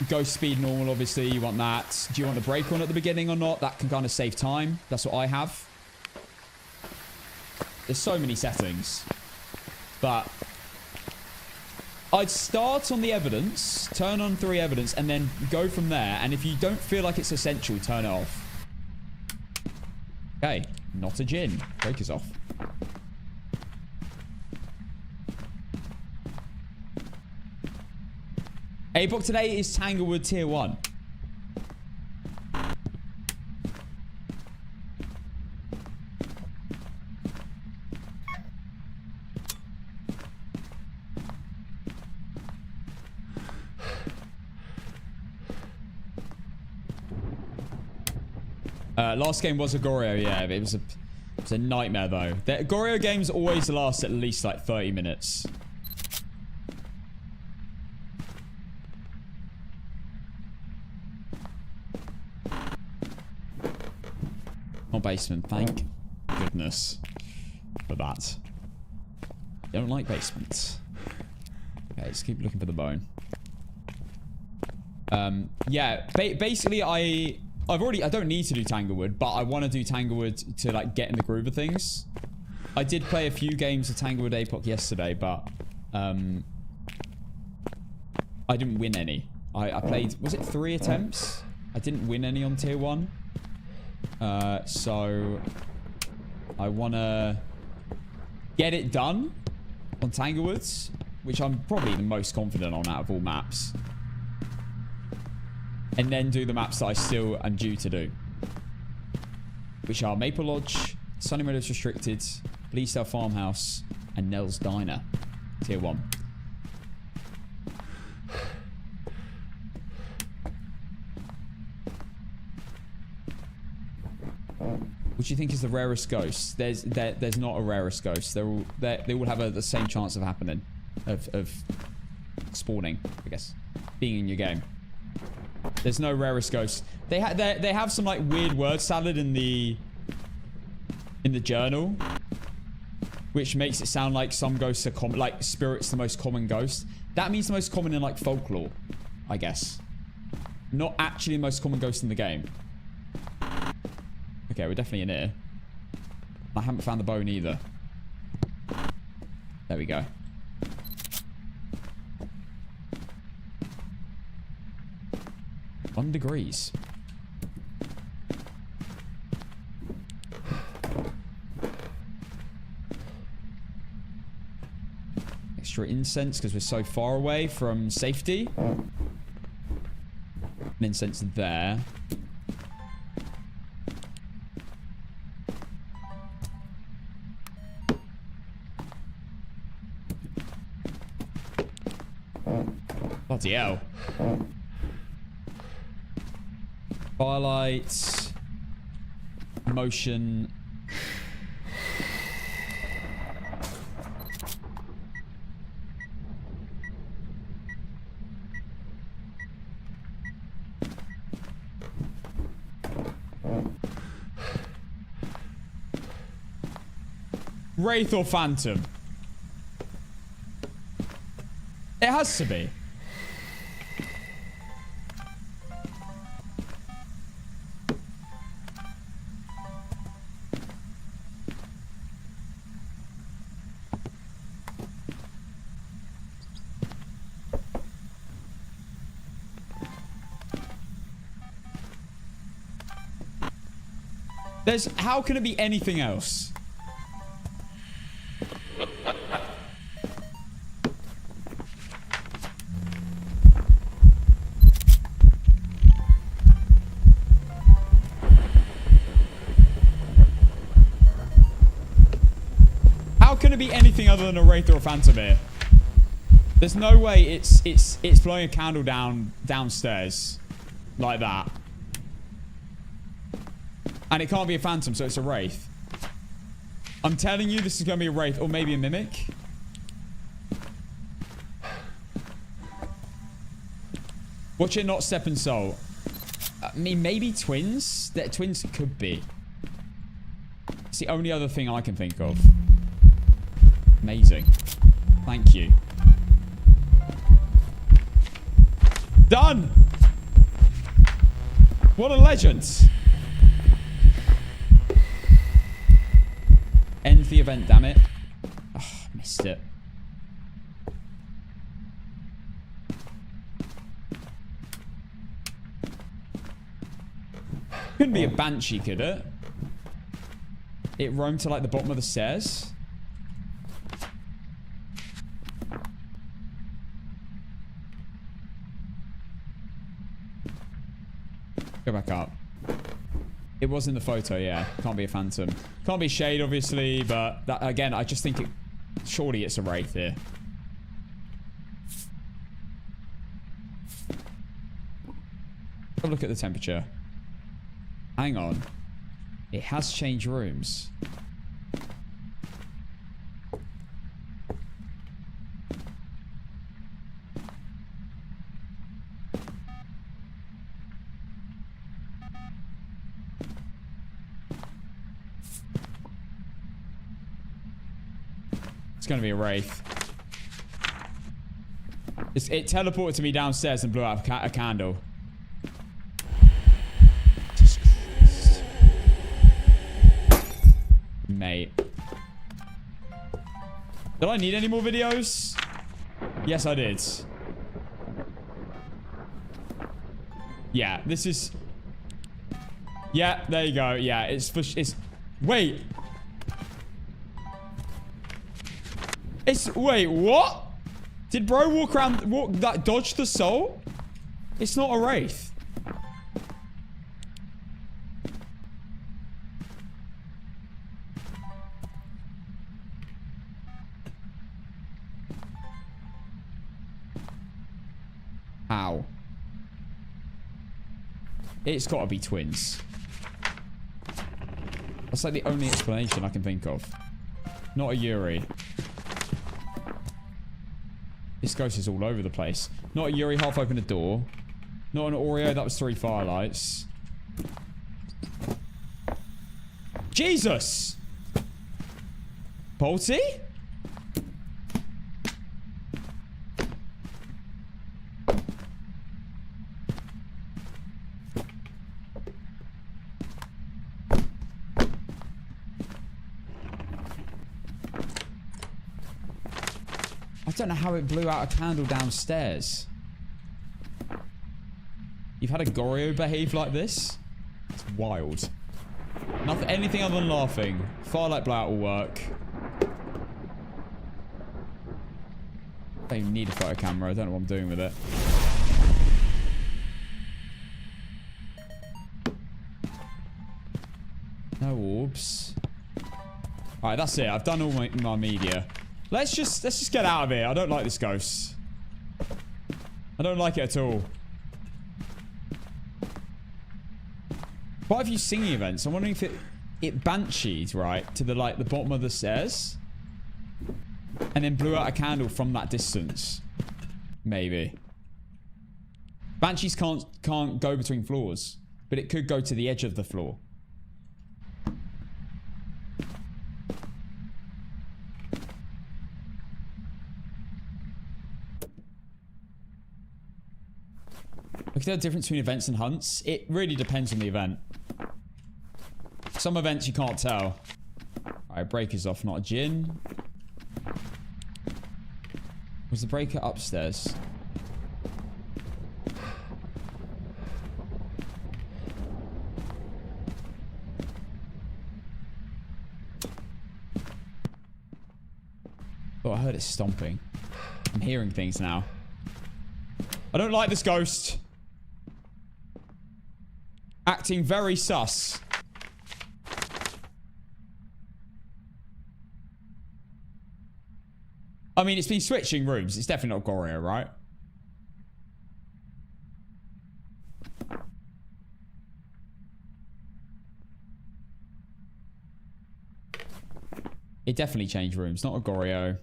Ghost speed normal, obviously. You want that. Do you want the break on at the beginning or not? That can kind of save time. That's what I have. There's so many settings. But I'd start on the evidence, turn on 3 evidence, and then go from there. And if you don't feel like it's essential, turn it off. Okay, not a gin. Break is off. Apoc today is Tanglewood Tier 1. Last game was a Goryo, yeah. It was a nightmare, though. The Goryo games always last at least, like, 30 minutes. Oh, basement. Thank goodness for that. I don't like basements. Okay, let's keep looking for the bone. Yeah, basically, I don't need to do Tanglewood, but I want to do Tanglewood to, like, get in the groove of things. I did play a few games of Tanglewood Apoc yesterday, but I didn't win any. I played, was it 3 attempts? I didn't win any on Tier 1. So I want to get it done on Tanglewoods, which I'm probably the most confident on out of all maps. And then do the maps that I still am due to do, which are Maple Lodge, Sunny Meadows Restricted, Bleasdale Farmhouse, and Nell's Diner, Tier 1. What do you think is the rarest ghost? There's not a rarest ghost. They all have the same chance of happening, of spawning, I guess, being in your game. There's no rarest ghost. They have some, like, weird word salad in the journal, which makes it sound like some ghosts are common, like spirit's the most common ghost. That means the most common in, like, folklore, I guess. Not actually the most common ghost in the game. Okay, we're definitely in here. I haven't found the bone either. There we go. $1 degrees. extra incense because we're so far away from safety. An incense there. Bloody hell. Firelight. Motion. Wraith or Phantom? It has to be. How can it be anything else? How can it be anything other than a Wraith or a Phantom here? There's no way it's blowing a candle downstairs like that. And it can't be a Phantom, so it's a Wraith. I'm telling you, this is going to be a Wraith or maybe a Mimic. Watch it not step and soul. I mean, maybe twins? That twins could be. It's the only other thing I can think of. Amazing. Thank you. Done! What a legend! End the event, damn it. Oh, missed it. Couldn't be a banshee, could it? It roamed to like the bottom of the stairs. Go back up. It was in the photo, yeah. Can't be a Phantom. Can't be Shade, obviously, but that, again, I just think it... Surely it's a Wraith here. Have a look at the temperature. Hang on. It has changed rooms. It's going to be a Wraith. It teleported to me downstairs and blew out a candle. Jesus Christ. Mate. Did I need any more videos? Yes, I did. Yeah, this is... Yeah, there you go. Yeah, it's... Wait. Wait, what? Did bro dodge the soul? It's not a Wraith. How? It's got to be twins. That's like the only explanation I can think of. Not a Yuri. This ghost is all over the place. Not a Yuri half opened a door. Not an Oreo, that was 3 firelights. Jesus! Bolty? I don't know how it blew out a candle downstairs. You've had a Goryo behave like this? It's wild. Nothing, anything other than laughing. Firelight blowout will work. don't even need a photo camera. I don't know what I'm doing with it. No orbs. Alright, that's it. I've done all my media. Let's just get out of here. I don't like this ghost. I don't like it at all. Quite a few singing events. I'm wondering if it bansheed, right, to the bottom of the stairs. And then blew out a candle from that distance. Maybe. Banshees can't go between floors. But it could go to the edge of the floor. Is there a difference between events and hunts? It really depends on the event. Some events you can't tell. Alright, breaker's off, not a djinn. Was the breaker upstairs? Oh, I heard it stomping. I'm hearing things now. I don't like this ghost. Acting very sus. I mean, it's been switching rooms. It's definitely not Gorio, right? It definitely changed rooms. Not a Gorio.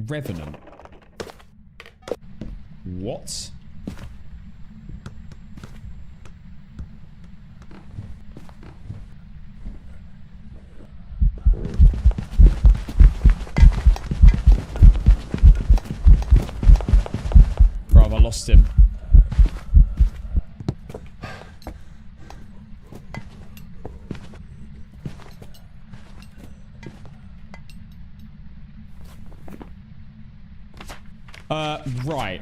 Revenant. What? Bro, I lost him. Right.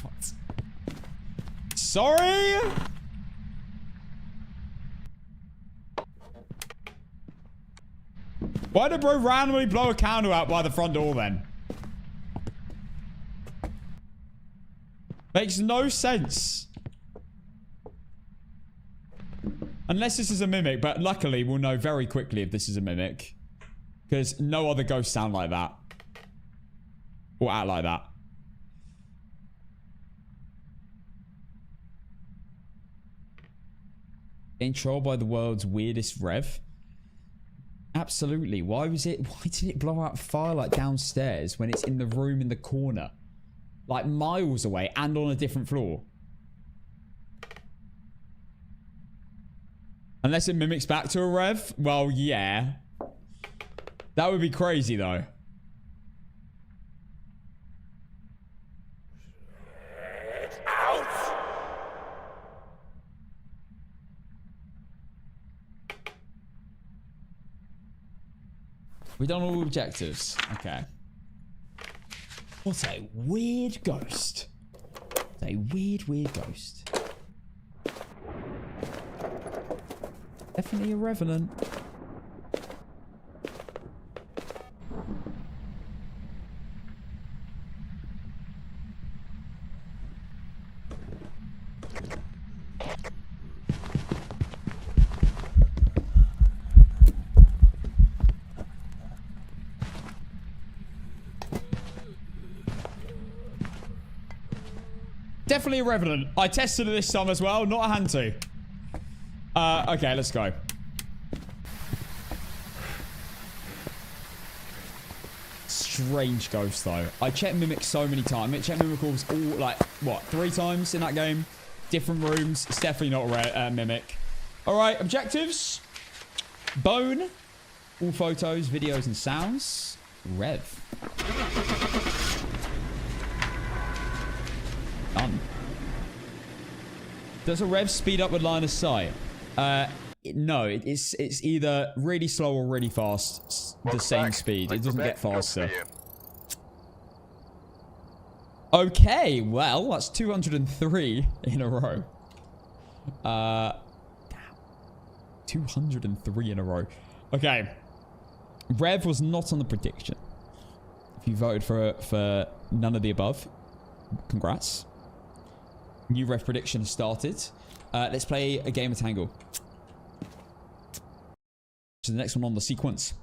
What? Sorry? Why did bro randomly blow a candle out by the front door then? Makes no sense. Unless this is a mimic, but luckily we'll know very quickly if this is a mimic. Because no other ghosts sound like that. Or act like that. Being trolled by the world's weirdest rev? Absolutely. Why did it blow out firelight downstairs when it's in the room in the corner? Like miles away and on a different floor. Unless it mimics back to a rev? Well, yeah. That would be crazy though. We've done all objectives. Okay. What a weird ghost. A weird ghost. Definitely a revenant. Definitely a revenant. I tested it this time as well, not a Hantu. Okay, let's go. Strange ghost though. I checked Mimic so many times. I checked Mimicals all like what 3 times in that game. Different rooms. It's definitely not a Mimic. Alright, objectives. Bone. All photos, videos and sounds. Rev. Done. Does a rev speed up with line of sight? No, it's either really slow or really fast. The same speed. It doesn't get faster. Okay, well, that's 203 in a row. 203 in a row. Okay. Rev was not on the prediction. If you voted for none of the above, congrats. New Rev prediction has started. Let's play a game of Tangle. To the next one on the sequence.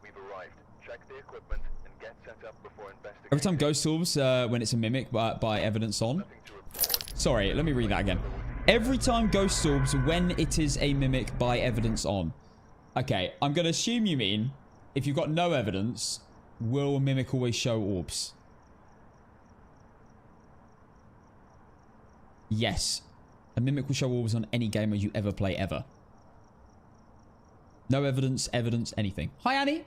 We've arrived. Check the equipment and get set up before investigating. Every time Ghost solves when it's a mimic by evidence on. Nothing to report. Sorry, let me read that again. Every time Ghost solves when it is a mimic by evidence on. Okay, I'm going to assume you mean if you've got no evidence, will a mimic always show orbs? Yes. A mimic will show orbs on any gamer you ever play ever. No evidence, anything. Hi, Annie.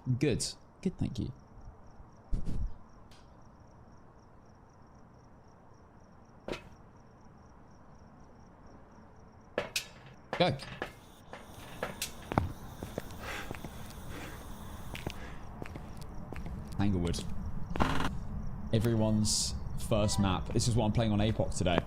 I'm good. Good, thank you. Go. Tanglewood. Everyone's first map. This is what I'm playing on Apoc today.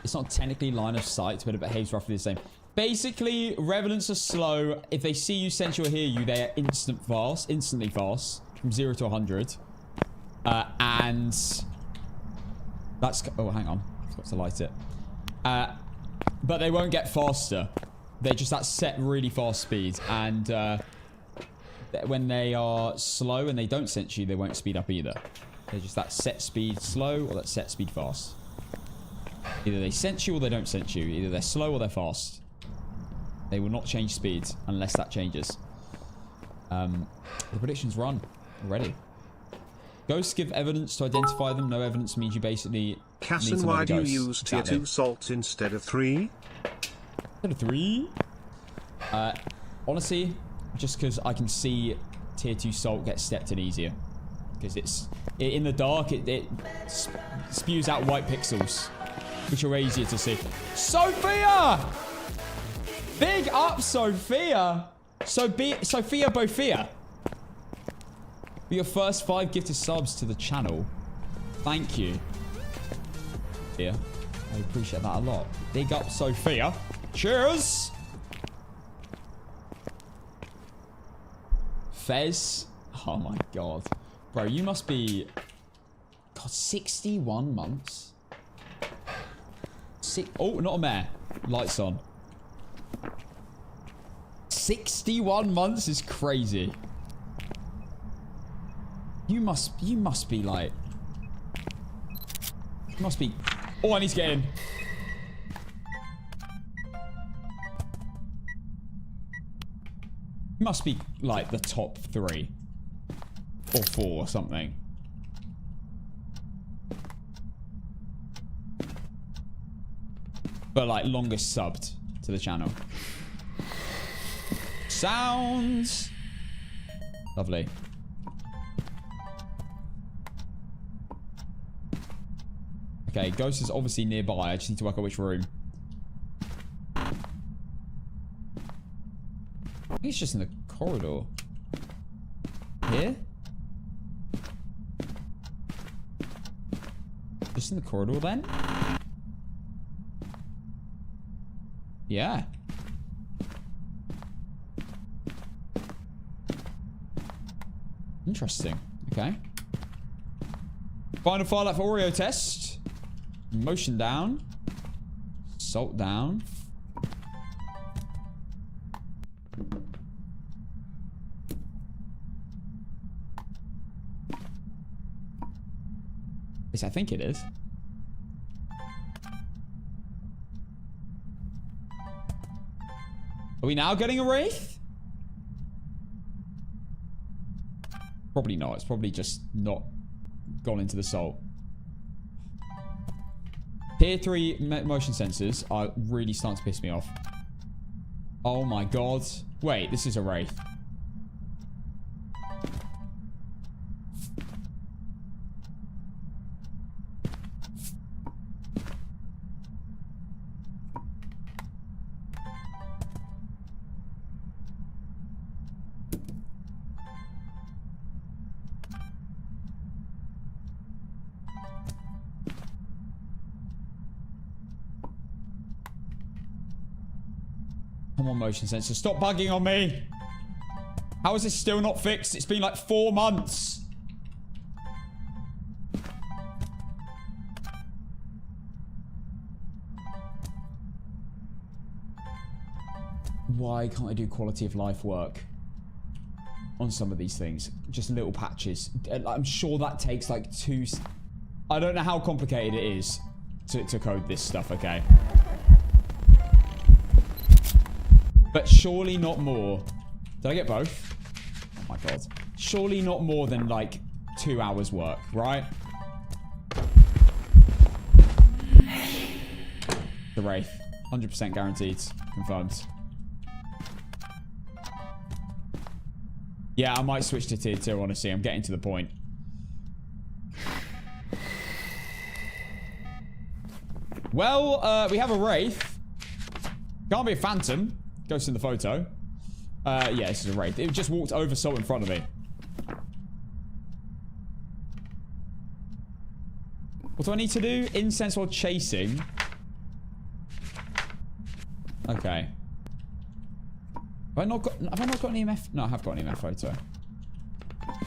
It's not technically line of sight, but it behaves roughly the same. Basically, Revenants are slow. If they see you, sense you, or hear you, they are instantly fast, from 0 to 100. And that's... Oh, hang on. I forgot to light it. But they won't get faster. They're just that set really fast speed. And when they are slow and they don't sense you, they won't speed up either. They're just that set speed slow or that set speed fast. Either they sense you or they don't sense you. Either they're slow or they're fast. They will not change speed unless that changes. The predictions run already. Ghosts give evidence to identify them. No evidence means you basically... Casson, why do you use tier 2 salt instead of 3? Instead of 3? Honestly, just because I can see tier 2 salt get stepped in easier. Because in the dark, it spews out white pixels, which are easier to see. Sophia! Big up, Sophia! Sophia Bofia. For your first 5 gifted subs to the channel. Thank you. Yeah, I appreciate that a lot. Big up, Sophia. Cheers! Fez. Oh my god. Bro, you must be... God, 61 months? Oh, not a mare. Lights on. 61 months is crazy. You must be like... You must be... Oh, I need to get in. You must be like the top 3. Or 4 or something. But like longest subbed to the channel. Sounds lovely. Okay, Ghost is obviously nearby. I just need to work out which room. I think it's just in the corridor. Here? Just in the corridor then? Yeah. Interesting. Okay. Final file for Oreo test. Motion down. Salt down. Yes, I think it is. Are we now getting a wraith? Probably not. It's probably just not gone into the salt. Tier 3 motion sensors are really starting to piss me off. Oh my god. Wait, this is a wraith. Come on, motion sensor. Stop bugging on me. How is this still not fixed? It's been like 4 months. Why can't I do quality of life work on some of these things? Just little patches. I'm sure that takes like 2... I don't know how complicated it is to code this stuff, okay? But surely not more. Did I get both? Oh my god. Surely not more than like 2 hours work, right? The Wraith. 100% guaranteed. Confirmed. Yeah, I might switch to tier 2, honestly. I'm getting to the point. Well, we have a Wraith. Can't be a Phantom. Ghost in the photo. Yeah, this is a Wraith. It just walked over Salt in front of me. What do I need to do? Incense while chasing. Okay. Have I not got an EMF? No, I have got an EMF photo.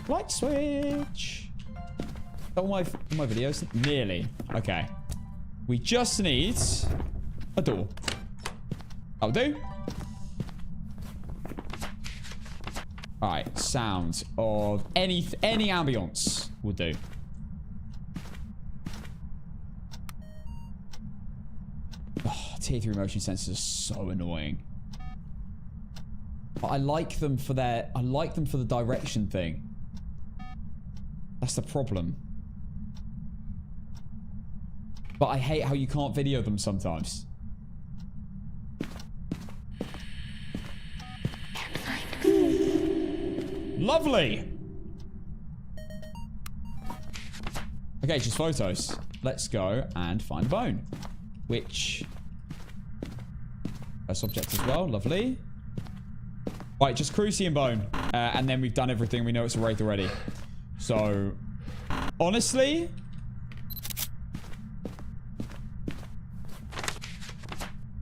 Light switch. All my videos? Nearly. Okay. We just need a door. That'll do. Alright, sound of any ambience will do. Oh, tier 3 motion sensors are so annoying. But I like them for the direction thing. That's the problem. But I hate how you can't video them sometimes. Lovely. Okay, just photos. Let's go and find bone. Which... a subject as well. Lovely. Right, just Crucian bone. And then we've done everything. We know it's a Wraith already. So, honestly...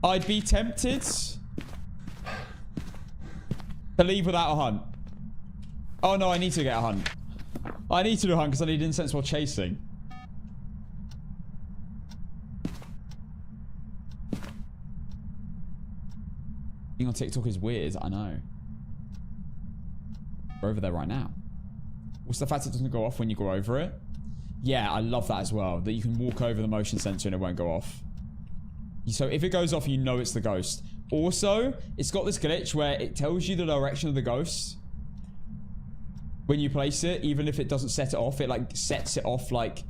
I'd be tempted to leave without a hunt. Oh no, I need to get a hunt. I need to do a hunt because I need incense while chasing. Being on TikTok is weird, I know. We're over there right now. What's the fact it doesn't go off when you go over it? Yeah, I love that as well. That you can walk over the motion sensor and it won't go off. So if it goes off, you know it's the ghost. Also, it's got this glitch where it tells you the direction of the ghost when you place it, even if it doesn't set it off. It like sets it off like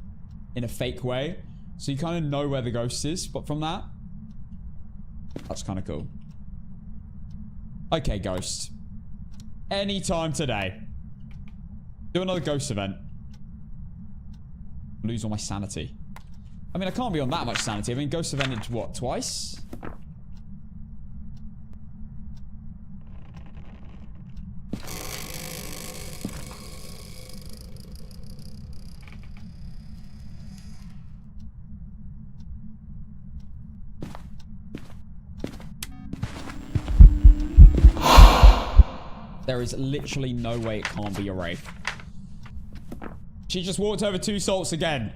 in a fake way. So you kind of know where the ghost is, but from that, that's kind of cool. Okay, ghost. Anytime today. Do another ghost event. Lose all my sanity. I mean, I can't be on that much sanity. I mean, ghost evented, what, twice? There is literally no way it can't be a Wraith. She just walked over 2 salts again.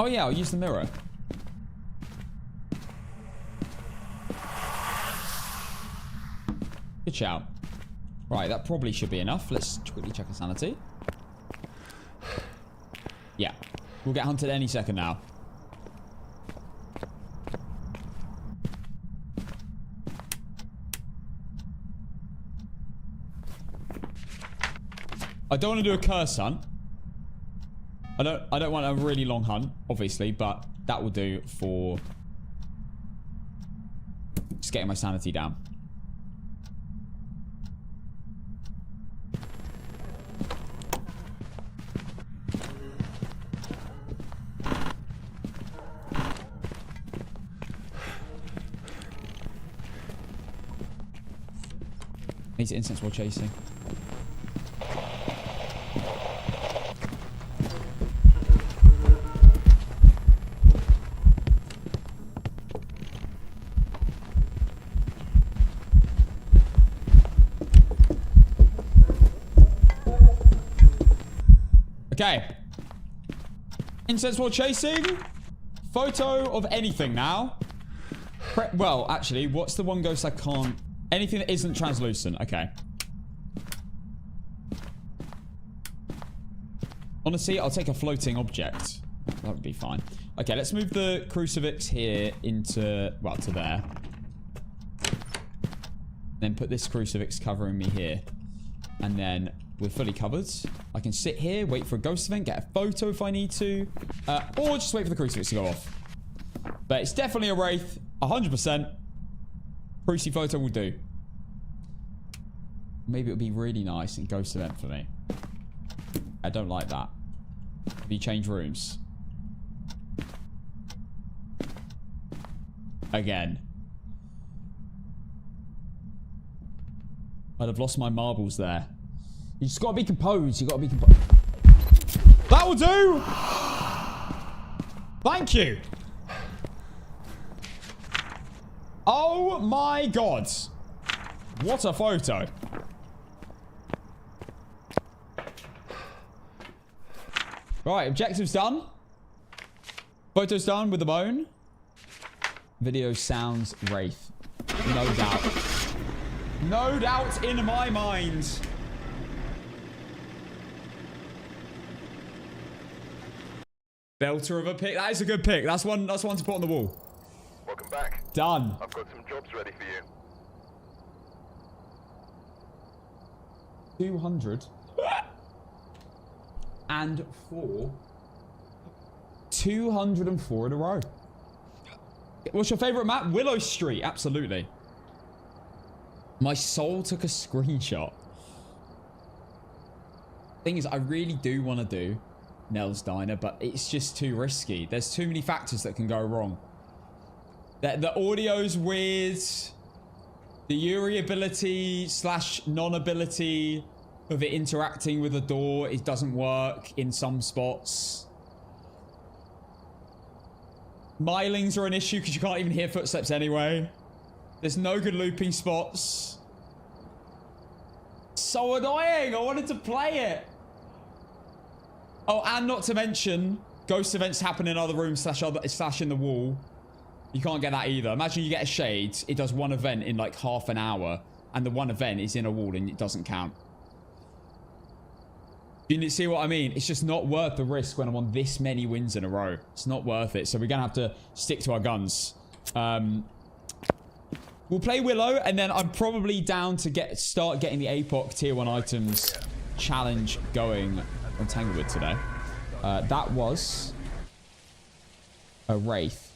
Oh yeah, I'll use the mirror. Good shout. Right, that probably should be enough. Let's quickly check our sanity. Yeah. We'll get hunted any second now. I don't want to do a curse hunt. I don't want a really long hunt, obviously, but that will do for just getting my sanity down. Need to incense while chasing. Okay. Incense while chasing. Photo of anything now. Well, actually, what's the one ghost I can't... Anything that isn't translucent. Okay. Honestly, I'll take a floating object. That would be fine. Okay, let's move the crucifix here into... Well, to there. Then put this crucifix covering me here. And then we're fully covered. I can sit here, wait for a ghost event, get a photo if I need to. Or just wait for the crucifix to go off. But it's definitely a wraith. 100%. Cruci photo will do. Maybe it would be really nice in ghost event for me. I don't like that. Have you changed rooms? Again. I'd have lost my marbles there. You just gotta be composed. You gotta be composed. That will do! Thank you! Oh my god. What a photo. Right, objective's done. Photo's done with the bone. Video sounds wraith. No doubt. No doubt in my mind. Belter of a pick. That is a good pick. That's one to put on the wall. Welcome back. Done. I've got some jobs ready for you. 204. 204 in a row. What's your favorite map? Willow Street. Absolutely. My soul took a screenshot. Thing is, I really do want to do Nell's Diner, but it's just too risky. There's too many factors that can go wrong. The audio's weird. The Yuri ability / non-ability of it interacting with the door, it doesn't work in some spots. Milings are an issue because you can't even hear footsteps anyway. There's no good looping spots. So annoying. I wanted to play it. Oh, and not to mention, ghost events happen in other rooms / in the wall. You can't get that either. Imagine you get a shade. It does one event in like half an hour. And the one event is in a wall and it doesn't count. You see what I mean? It's just not worth the risk when I'm on this many wins in a row. It's not worth it. So we're going to have to stick to our guns. We'll play Willow, and then I'm probably down to start getting the Apoc tier 1 items challenge going on Tanglewood today. That was a Wraith.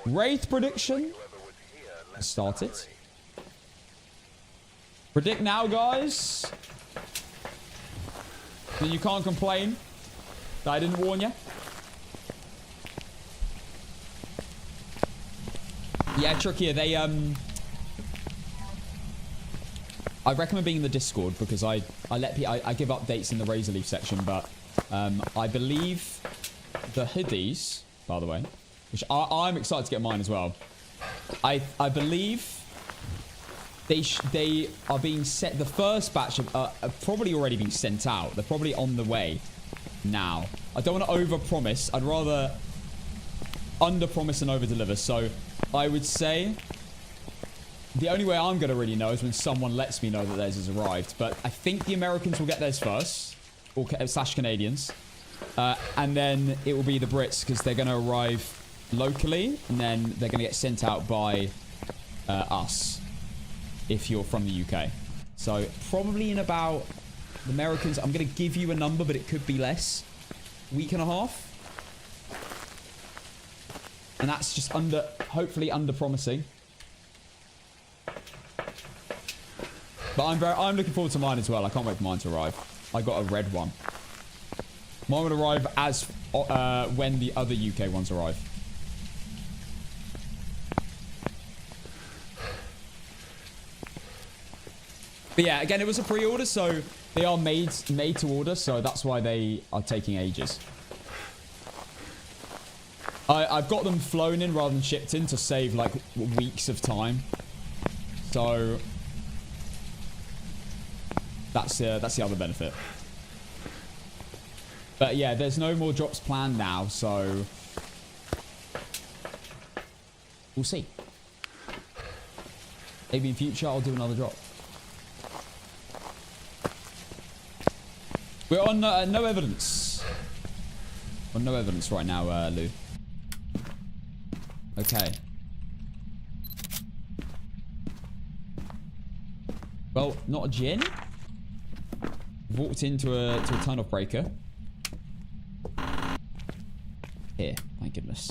Wraith prediction started. Predict now, guys. Then you can't complain that I didn't warn you. Yeah, trickier. I recommend being in the Discord because I give updates in the Razor Leaf section, but I believe the hoodies, by the way, which I'm excited to get mine as well. I believe they are being sent. The first batch are probably already being sent out. They're probably on the way now. I don't want to over-promise. I'd rather under-promise and over-deliver. So I would say the only way I'm going to really know is when someone lets me know that theirs has arrived. But I think the Americans will get theirs first, or / Canadians, and then it will be the Brits because they're going to arrive locally, and then they're going to get sent out by us if you're from the UK. So probably in about the Americans, I'm going to give you a number, but it could be less. Week and a half. And that's just hopefully under promising. But I'm looking forward to mine as well. I can't wait for mine to arrive. I got a red one. Mine will arrive as when the other UK ones arrive. But yeah, again, it was a pre-order, so they are made to order, so that's why they are taking ages. I've got them flown in rather than shipped in to save like weeks of time. So that's the other benefit. But yeah, there's no more drops planned now, so we'll see. Maybe in future I'll do another drop. We're on no evidence. On no evidence right now, Lou. Okay. Well, not a gin. Walked into a turn-off breaker. Here, thank goodness.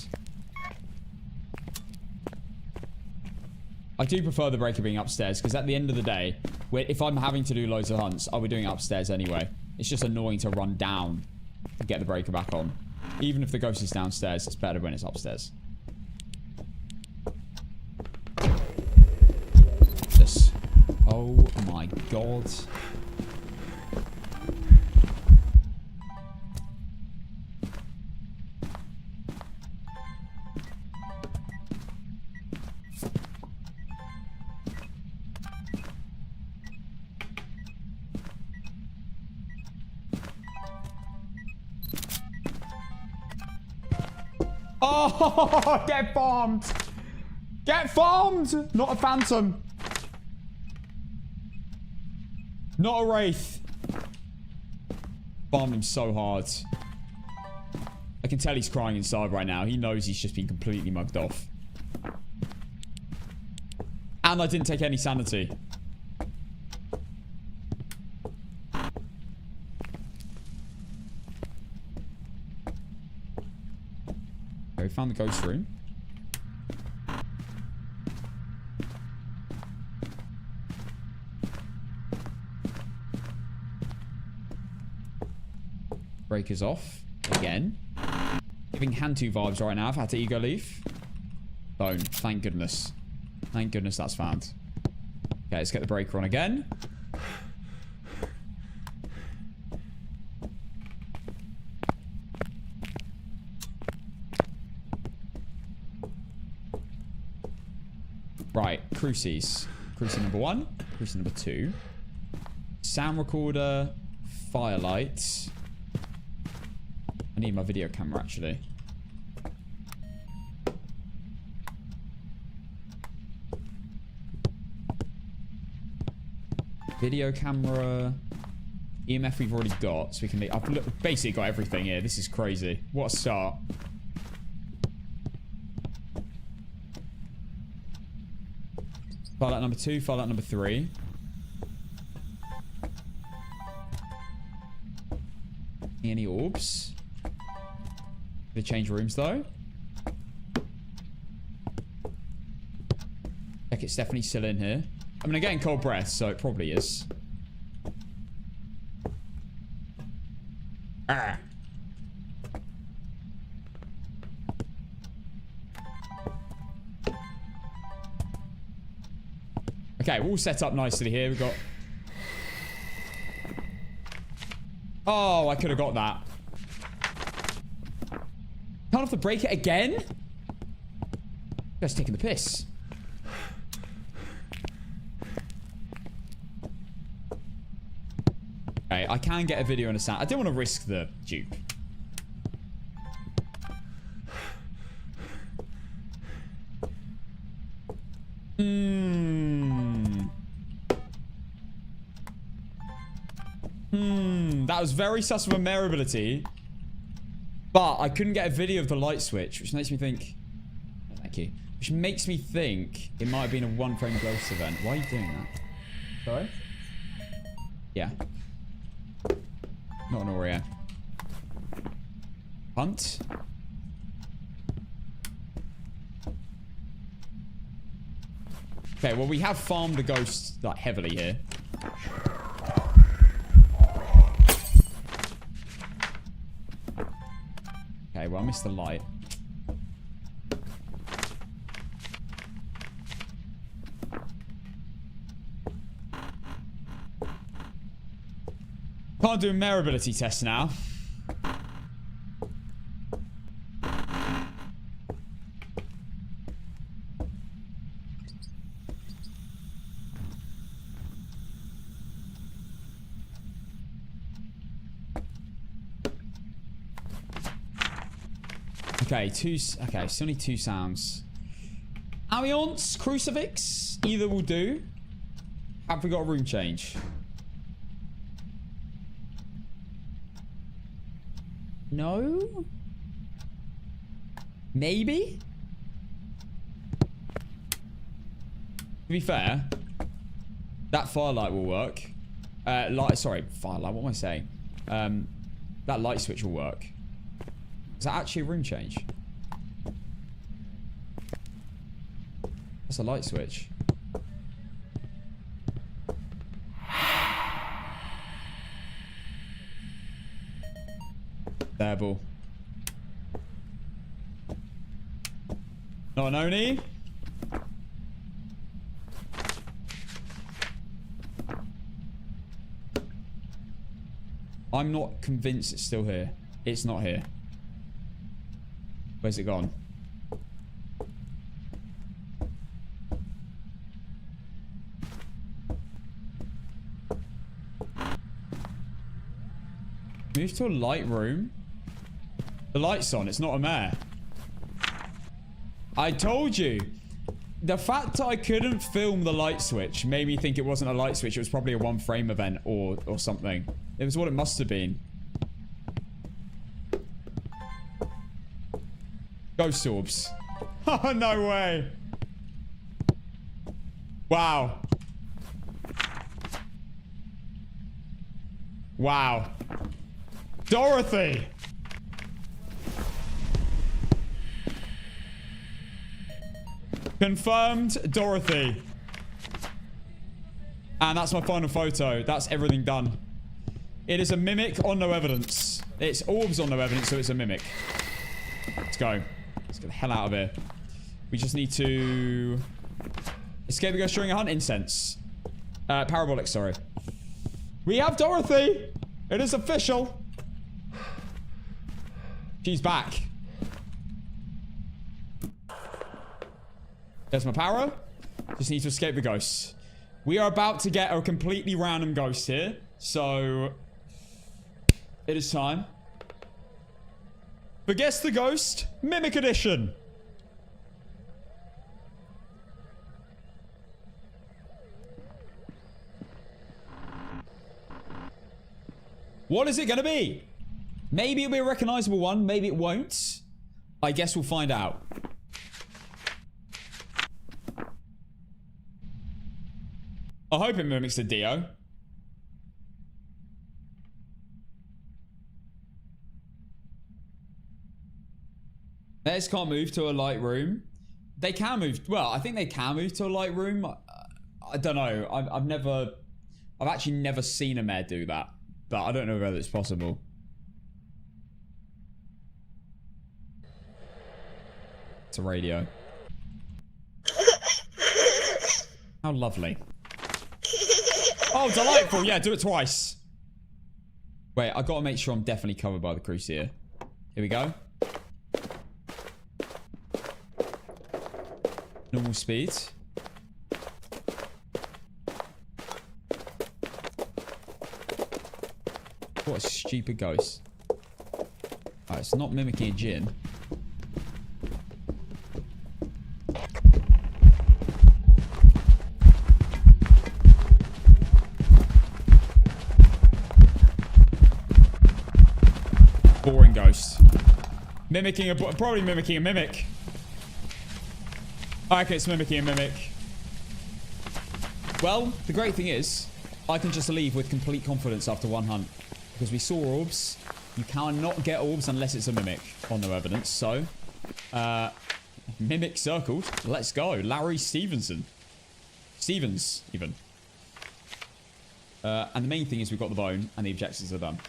I do prefer the breaker being upstairs, because at the end of the day, if I'm having to do loads of hunts, I'll be doing it upstairs anyway. It's just annoying to run down to get the breaker back on. Even if the ghost is downstairs, it's better when it's upstairs. This. Oh my god. Oh, get farmed. Get farmed. Not a phantom. Not a wraith. Farmed him so hard. I can tell he's crying inside right now. He knows he's just been completely mugged off. And I didn't take any sanity. We found the ghost room. Breakers off. Again. Giving Hantu vibes right now. I've had to ego leaf. Bone. Thank goodness. Thank goodness that's found. Okay, let's get the breaker on again. Right, crucies. Crucie number 1. Crucie number 2. Sound recorder. Firelight. I need my video camera, actually. Video camera. EMF we've already got, so we can... I've basically got everything here. This is crazy. What a start. Firelight number 2, firelight number 3. Any orbs? They change rooms though. Heck, it's definitely still in here. I mean, I'm getting cold breath, so it probably is. Ah. Okay, we're all set up nicely here. We've got... Oh, I could have got that. Can't have to break it again? Just taking the piss. Okay, I can get a video and a sound. I don't want to risk the dupe. That was very sus of a mare ability. But I couldn't get a video of the light switch, which makes me think... Thank you. Which makes me think it might have been a one-frame ghost event. Why are you doing that? Sorry? Yeah. Not an Oreo. Hunt. Okay, well, we have farmed the ghost, like, heavily here. Okay, well, I missed the light. Can't do a mare ability test now. Okay, okay, still need 2 sounds. Ambiance, crucifix, either will do. Have we got a room change? No? Maybe? To be fair, that firelight will work. Firelight, what am I saying? That light switch will work. Is that actually a room change? That's a light switch. Devil. Not an Oni. I'm not convinced it's still here. It's not here. Where's it gone? Move to a light room. The light's on. It's not a mare. I told you. The fact that I couldn't film the light switch made me think it wasn't a light switch. It was probably a 1-frame event or something. It was what it must have been. Ghost orbs. Oh, no way. Wow. Wow. Dorothy. Confirmed Dorothy. And that's my final photo. That's everything done. It is a mimic on no evidence. It's orbs on no evidence, so it's a mimic. Let's go. Let's get the hell out of here. We just need to escape the ghost during a hunt. Incense. Parabolic, sorry. We have Dorothy. It is official. She's back. There's my power. Just need to escape the ghosts. We are about to get a completely random ghost here. So, it is time. But guess the ghost, Mimic Edition. What is it going to be? Maybe it'll be a recognizable one. Maybe it won't. I guess we'll find out. I hope it mimics the Dio. Nell'S can't move to a light room. They can move. Well, I think they can move to a light room. I don't know. I've actually never seen a mare do that. But I don't know whether it's possible. It's a radio. How lovely. Oh, delightful. Yeah, do it twice. Wait, I've got to make sure I'm definitely covered by the crucier. Here we go. Normal speed. What a stupid ghost. Alright, it's not mimicking a djinn. Boring ghost. Mimicking probably mimicking a mimic. Okay, it's mimicking a mimic. Well, the great thing is, I can just leave with complete confidence after one hunt. Because we saw orbs. You cannot get orbs unless it's a mimic. On no evidence. So, mimic circled. Let's go. Larry Stevenson. Stevens, even. And the main thing is we've got the bone and the objectives are done.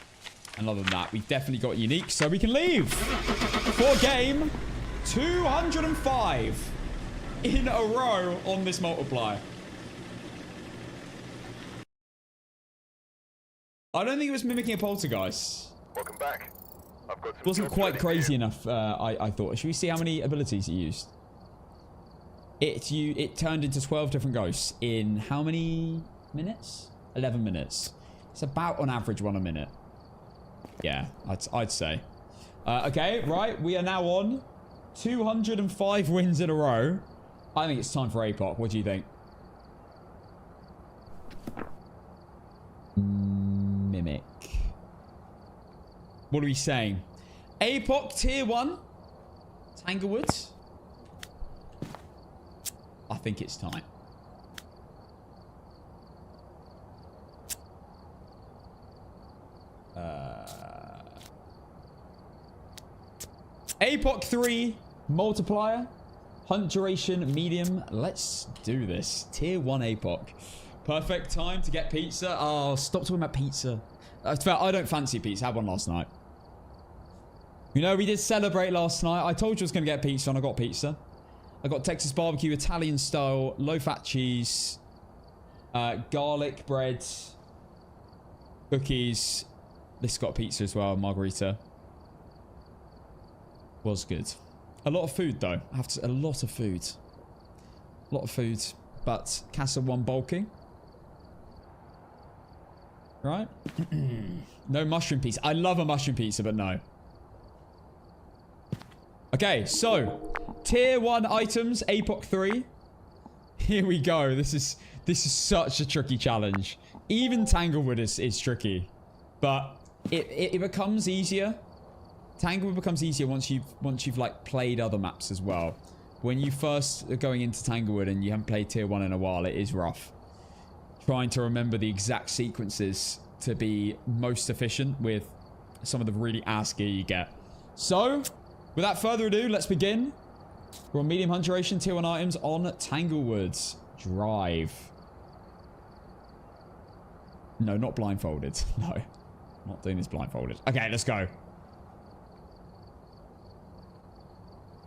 And other than that, we've definitely got unique, so we can leave. For game 205 in a row on this multiplier. I don't think it was mimicking a poltergeist. Welcome back. I've got some Wasn't jobs quite ready crazy for you. enough, I thought. Should we see how many abilities it used? It turned into 12 different ghosts in how many minutes? 11 minutes. It's about on average 1 a minute. Yeah, I'd say. Okay, right. We are now on 205 wins in a row. I think it's time for Apoc. What do you think? Mimic. What are we saying? Apoc tier 1. Tanglewood. I think it's time. Apoc 3 multiplier. Hunt duration medium. Let's do this. Tier 1 Apoc. Perfect time to get pizza. Oh, stop talking about pizza. That's fair. I don't fancy pizza. I had one last night. You know, we did celebrate last night. I told you I was going to get pizza and I got pizza. I got Texas barbecue, Italian style, low-fat cheese, garlic bread, cookies. This got pizza as well, margarita. Was good. A lot of food, though. I have to, a lot of food. A lot of food. But Casa 1 bulking. Right? No mushroom pizza. I love a mushroom pizza, but no. Okay, so tier 1 items, Apoc 3. Here we go. This is such a tricky challenge. Even Tanglewood is tricky, but it becomes easier. Tanglewood becomes easier once you've like played other maps as well. When you first are going into Tanglewood and you haven't played tier 1 in a while, it is rough. Trying to remember the exact sequences to be most efficient with some of the really ass gear you get. So, without further ado, let's begin. We're on medium hunt duration, tier 1 items on Tanglewood Drive. No, not blindfolded. No, not doing this blindfolded. Okay, let's go.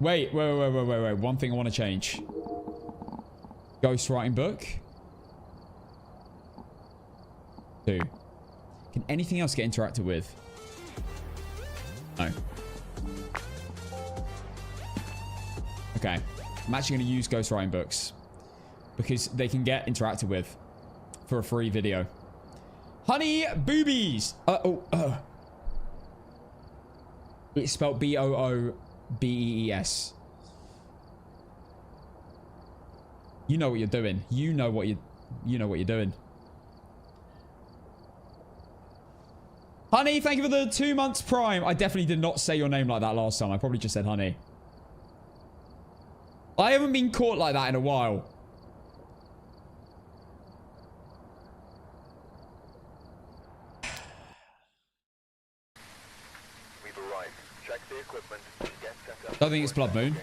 Wait. One thing I want to change. Ghostwriting book. 2. Can anything else get interacted with? No. Okay. I'm actually going to use ghostwriting books because they can get interacted with for a free video. Honey boobies. It's spelled B-O-O-B-E-E-S. You know what you're doing. You know what you're doing. Honey, thank you for the 2 months prime. I definitely did not say your name like that last time. I probably just said honey. I haven't been caught like that in a while. We've arrived. Check the equipment. Get set up. Don't think it's Blood Moon.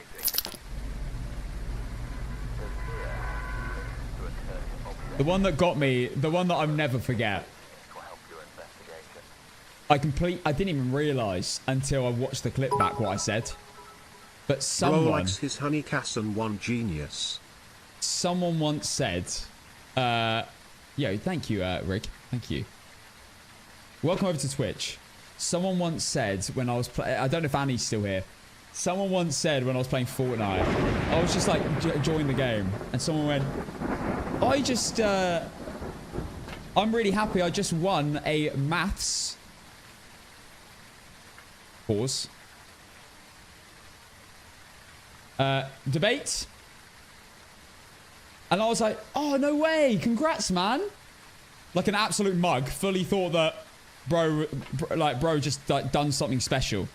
The one that got me, the one that I'll never forget. I didn't even realize until I watched the clip back what I said. But someone likes his honey Casson 1 genius. Someone once said, yo, thank you, Rick. Thank you. Welcome over to Twitch. Someone once said when I was playing, I don't know if Annie's still here. Someone once said when I was playing Fortnite, I was just like enjoying the game, and someone went, I'm really happy I just won a maths pause debate, and I was like, oh no way, congrats man, like an absolute mug. Fully thought that bro just like done something special.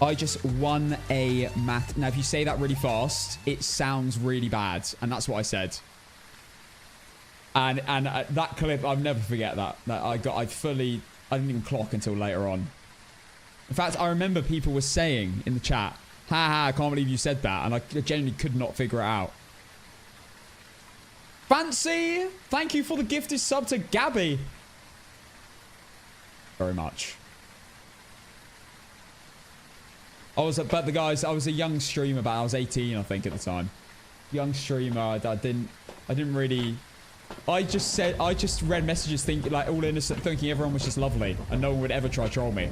I just won a math. Now if you say that really fast, it sounds really bad, and that's what I said. And that clip, I'll never forget that. I didn't even clock until later on. In fact, I remember people were saying in the chat, haha, I can't believe you said that. And I genuinely could not figure it out. Fancy! Thank you for the gifted sub to Gabby. Very much. But the guys, I was a young streamer, but I was 18, I think, at the time. Young streamer, I didn't really... I just read messages thinking, like, all innocent, thinking everyone was just lovely and no one would ever try to troll me.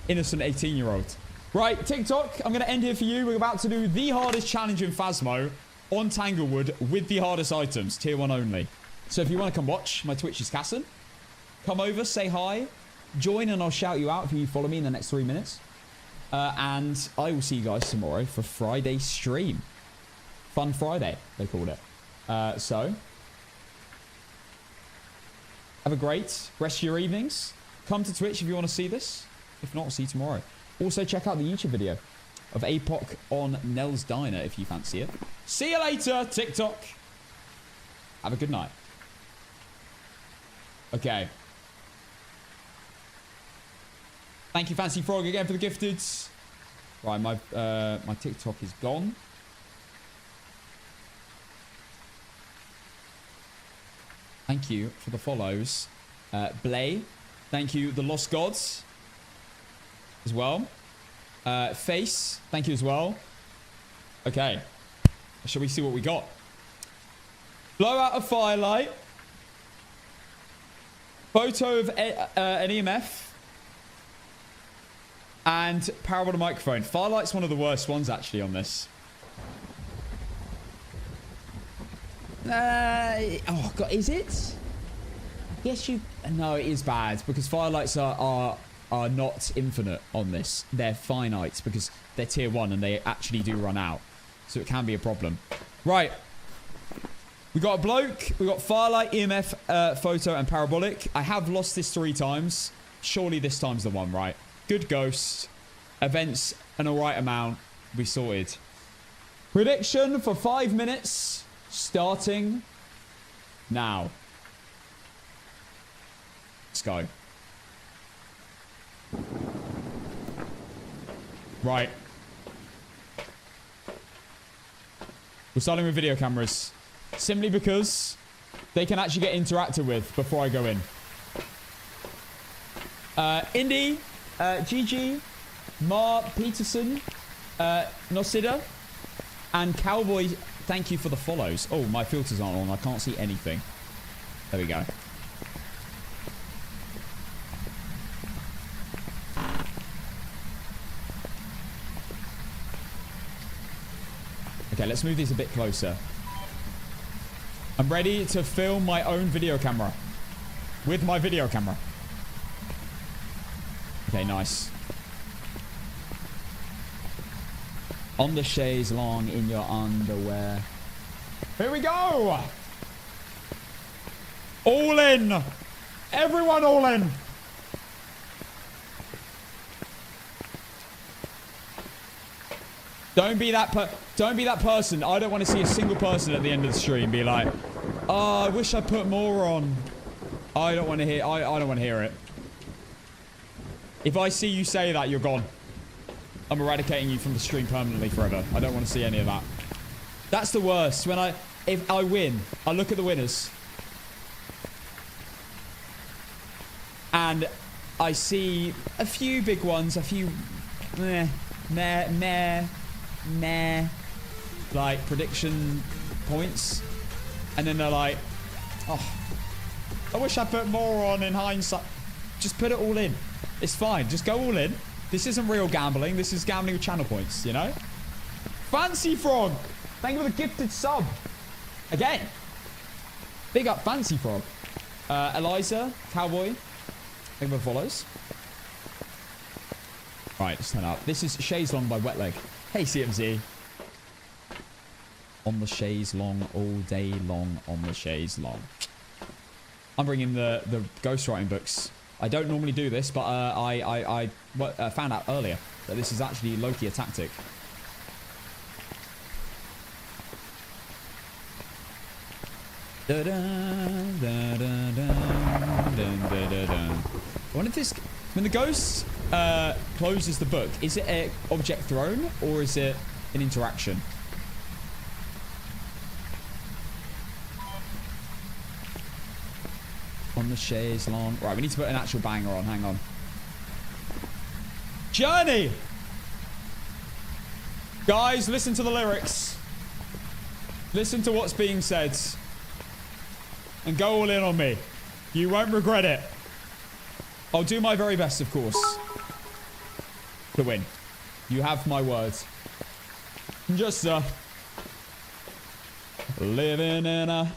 Innocent 18-year-old. Right, TikTok, I'm going to end here for you. We're about to do the hardest challenge in Phasmo on Tanglewood with the hardest items, tier 1 only. So if you want to come watch, my Twitch is Casson. Come over, say hi, join, and I'll shout you out if you follow me in the next 3 minutes. And I will see you guys tomorrow for Friday stream. Fun Friday, they called it. So, have a great rest of your evenings. Come to Twitch if you want to see this. If not, I'll see you tomorrow. Also, check out the YouTube video of Apoc on Nell's Diner if you fancy it. See you later, TikTok. Have a good night. Okay. Thank you, Fancy Frog, again for the gifted. Right, my TikTok is gone. Thank you for the follows. Blay. Thank you, The Lost Gods. As well. Face. Thank you as well. Okay. Shall we see what we got? Blowout of Firelight. Photo of an EMF. And parabolic microphone. Firelight's one of the worst ones, actually, on this. Oh, God, is it? Yes, you... No, it is bad, because firelights are not infinite on this. They're finite, because they're tier 1, and they actually do run out. So it can be a problem. Right. We got a bloke. We got Firelight, EMF, photo, and parabolic. I have lost this 3 times. Surely this time's the one, right? Good ghost. Events, an alright amount. We sorted. Prediction for 5 minutes. Starting now. Let's go. Right. We're starting with video cameras. Simply because they can actually get interacted with before I go in. Indy, GG, Mar Peterson, Nosida, and Cowboy, thank you for the follows. Oh, my filters aren't on. I can't see anything. There we go. Okay, let's move these a bit closer. I'm ready to film my own video camera. With my video camera. Okay, nice. On the chaise long in your underwear. Here we go! All in! Everyone all in! Don't be that person. I don't want to see a single person at the end of the stream be like, oh, I wish I put more on. I don't want to hear I don't want to hear it. If I see you say that, you're gone. I'm eradicating you from the stream permanently forever. I don't want to see any of that. That's the worst. If I win, I look at the winners. And I see a few big ones, a few like prediction points. And then they're like, oh, I wish I put more on in hindsight. Just put it all in. It's fine. Just go all in. This isn't real gambling. This is gambling with channel points, you know? Fancy Frog. Thank you for the gifted sub. Again. Big up Fancy Frog. Eliza, Cowboy. Thank you for the follows. Right, let's turn up. This is Chaise Long by Wet Leg. Hey, CMZ. On the chaise long, all day long, on the chaise long. I'm bringing the ghostwriting books. I don't normally do this, but I found out earlier that this is actually low-key a tactic. I wonder if this... When the ghost closes the book, is it an object thrown or is it an interaction? On the chaise long. Right, we need to put an actual banger on. Hang on. Journey! Guys, listen to the lyrics. Listen to what's being said. And go all in on me. You won't regret it. I'll do my very best, of course. To win. You have my words. Just, living in a...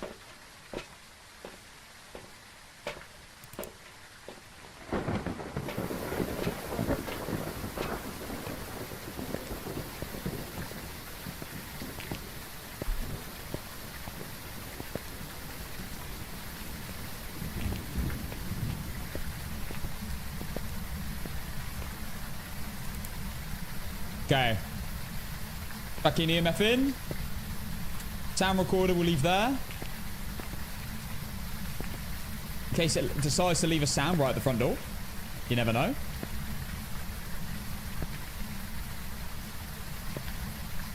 Okay. Back in EMF in. Sound recorder will leave there. In case it decides to leave a sound right at the front door. You never know.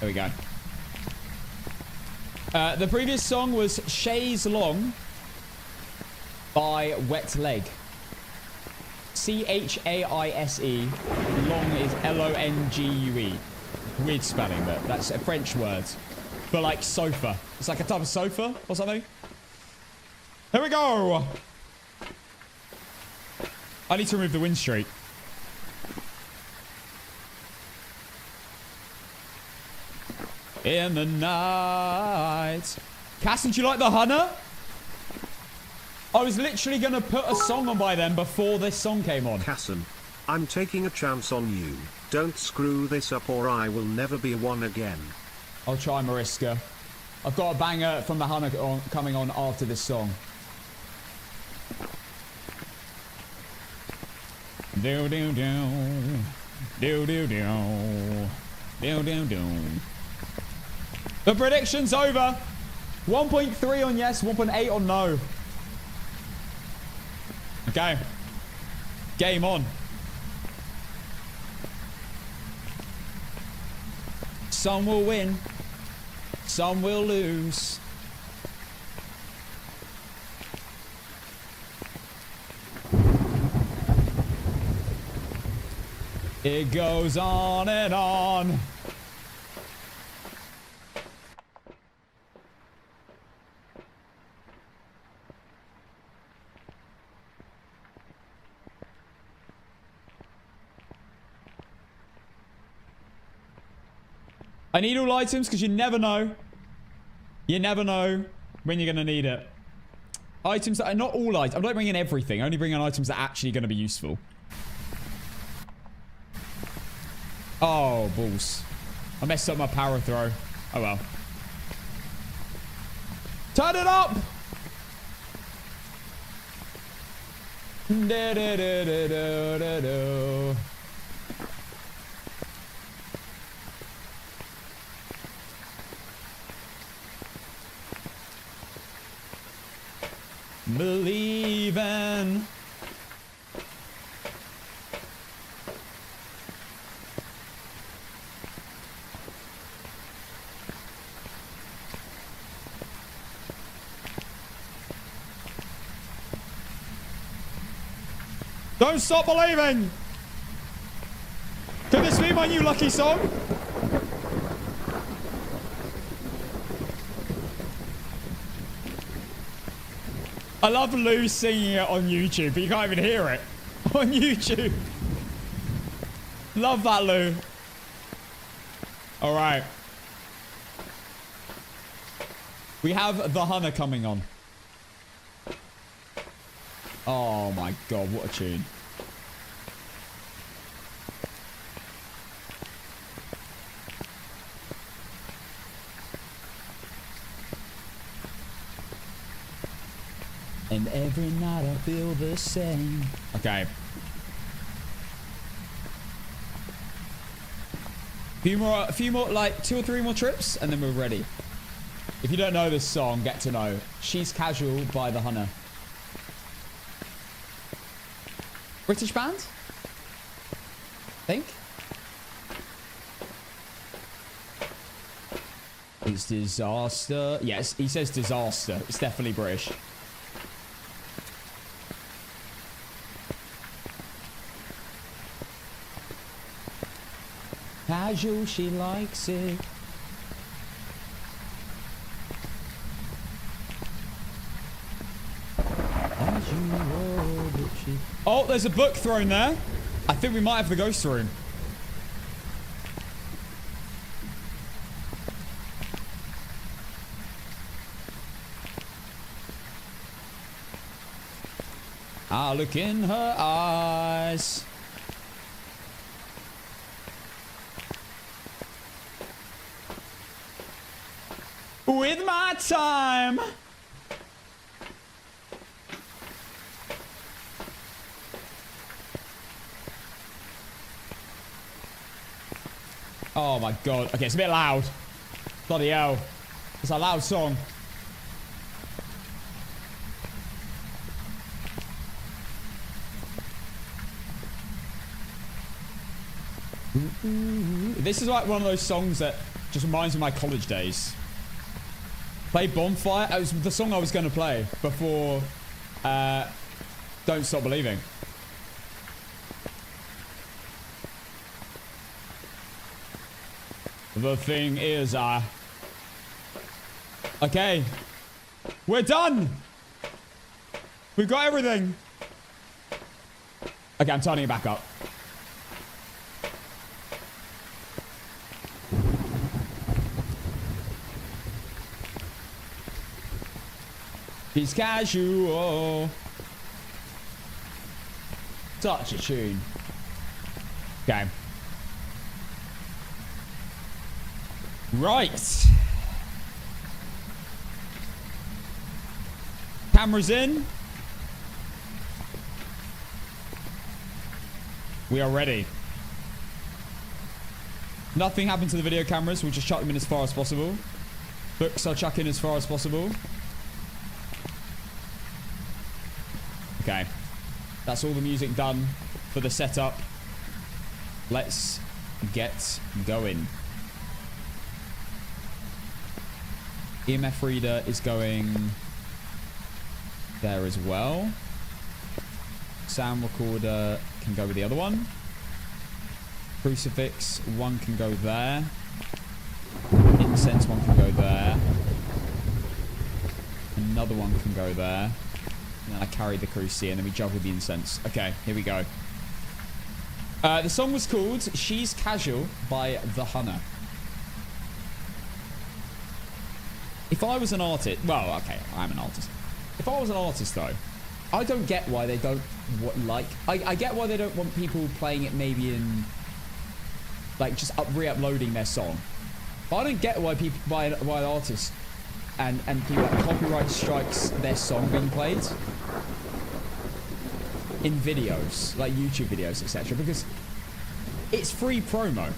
There we go. The previous song was Chaise Long by Wet Leg. C-H-A-I-S-E. Long is L-O-N-G-U-E. Weird spelling, but that's a French word for like sofa. It's like a type of sofa or something. Here we go. I need to remove the wind streak. In the night. Casson, do you like the Hunter? I was literally going to put a song on by them before this song came on. Casson, I'm taking a chance on you. Don't screw this up or I will never be one again. I'll try, Mariska. I've got a banger from the Hunter coming on after this song. Do do do. Do do do. Do do do. The prediction's over. 1.3 on yes, 1.8 on no. Okay. Game on. Some will win. Some will lose. It goes on and on. I need all items because you never know. You never know when you're going to need it. Items that are not all items. I'm not bringing everything. I only bring in items that are actually going to be useful. Oh, balls. I messed up my power throw. Oh, well. Turn it up! Da, da, da, da, da, da, da. Believing. Don't stop believing. Could this be my new lucky song? I love Lou singing it on YouTube, but you can't even hear it on YouTube. Love that, Lou. All right. We have the Hunter coming on. Oh my god, what a tune. And every night I feel the same. Okay. A few more, like 2 or 3 more trips, and then we're ready. If you don't know this song, get to know. She's Casual by the Hunter. British band? Think? It's Disaster. Yes, he says Disaster. It's definitely British. Casual, she likes it. Oh, there's a book thrown there. I think we might have the ghost room. I look in her eyes. With my time. Oh my god. Okay, it's a bit loud. Bloody hell. It's a loud song. This is like one of those songs that just reminds me of my college days. Play Bonfire. It was the song I was going to play before Don't Stop Believing. The thing is, okay. We're done. We've got everything. Okay, I'm turning it back up. He's casual. Such a tune. Okay. Right. Cameras in. We are ready. Nothing happened to the video cameras. We'll just chuck them in as far as possible. Books I'll chuck in as far as possible. Okay. That's all the music done for the setup. Let's get going. EMF reader is going there as well. Sound recorder can go with the other one. Crucifix, one can go there. Incense, one can go there. Another one can go there. And then I carry the crucifix and then we juggle the incense. Okay, here we go. The song was called She's Casual by The Hunter. If I was an artist... Well, okay, I'm an artist. If I was an artist, though, I don't get why they don't... I get why they don't want people playing it maybe in... Like, just re-uploading their song. But I don't get why people... Why artists and people like copyright strikes their song being played in videos, like YouTube videos, etc. Because it's free promo.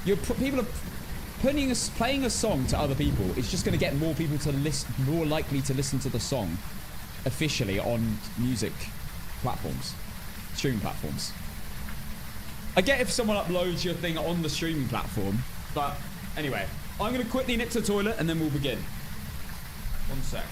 People are... Playing a song to other people is just going to get more people to listen, more likely to listen to the song officially on music platforms, streaming platforms. I get if someone uploads your thing on the streaming platform, but anyway, I'm going to quickly nip to the toilet and then we'll begin. One sec.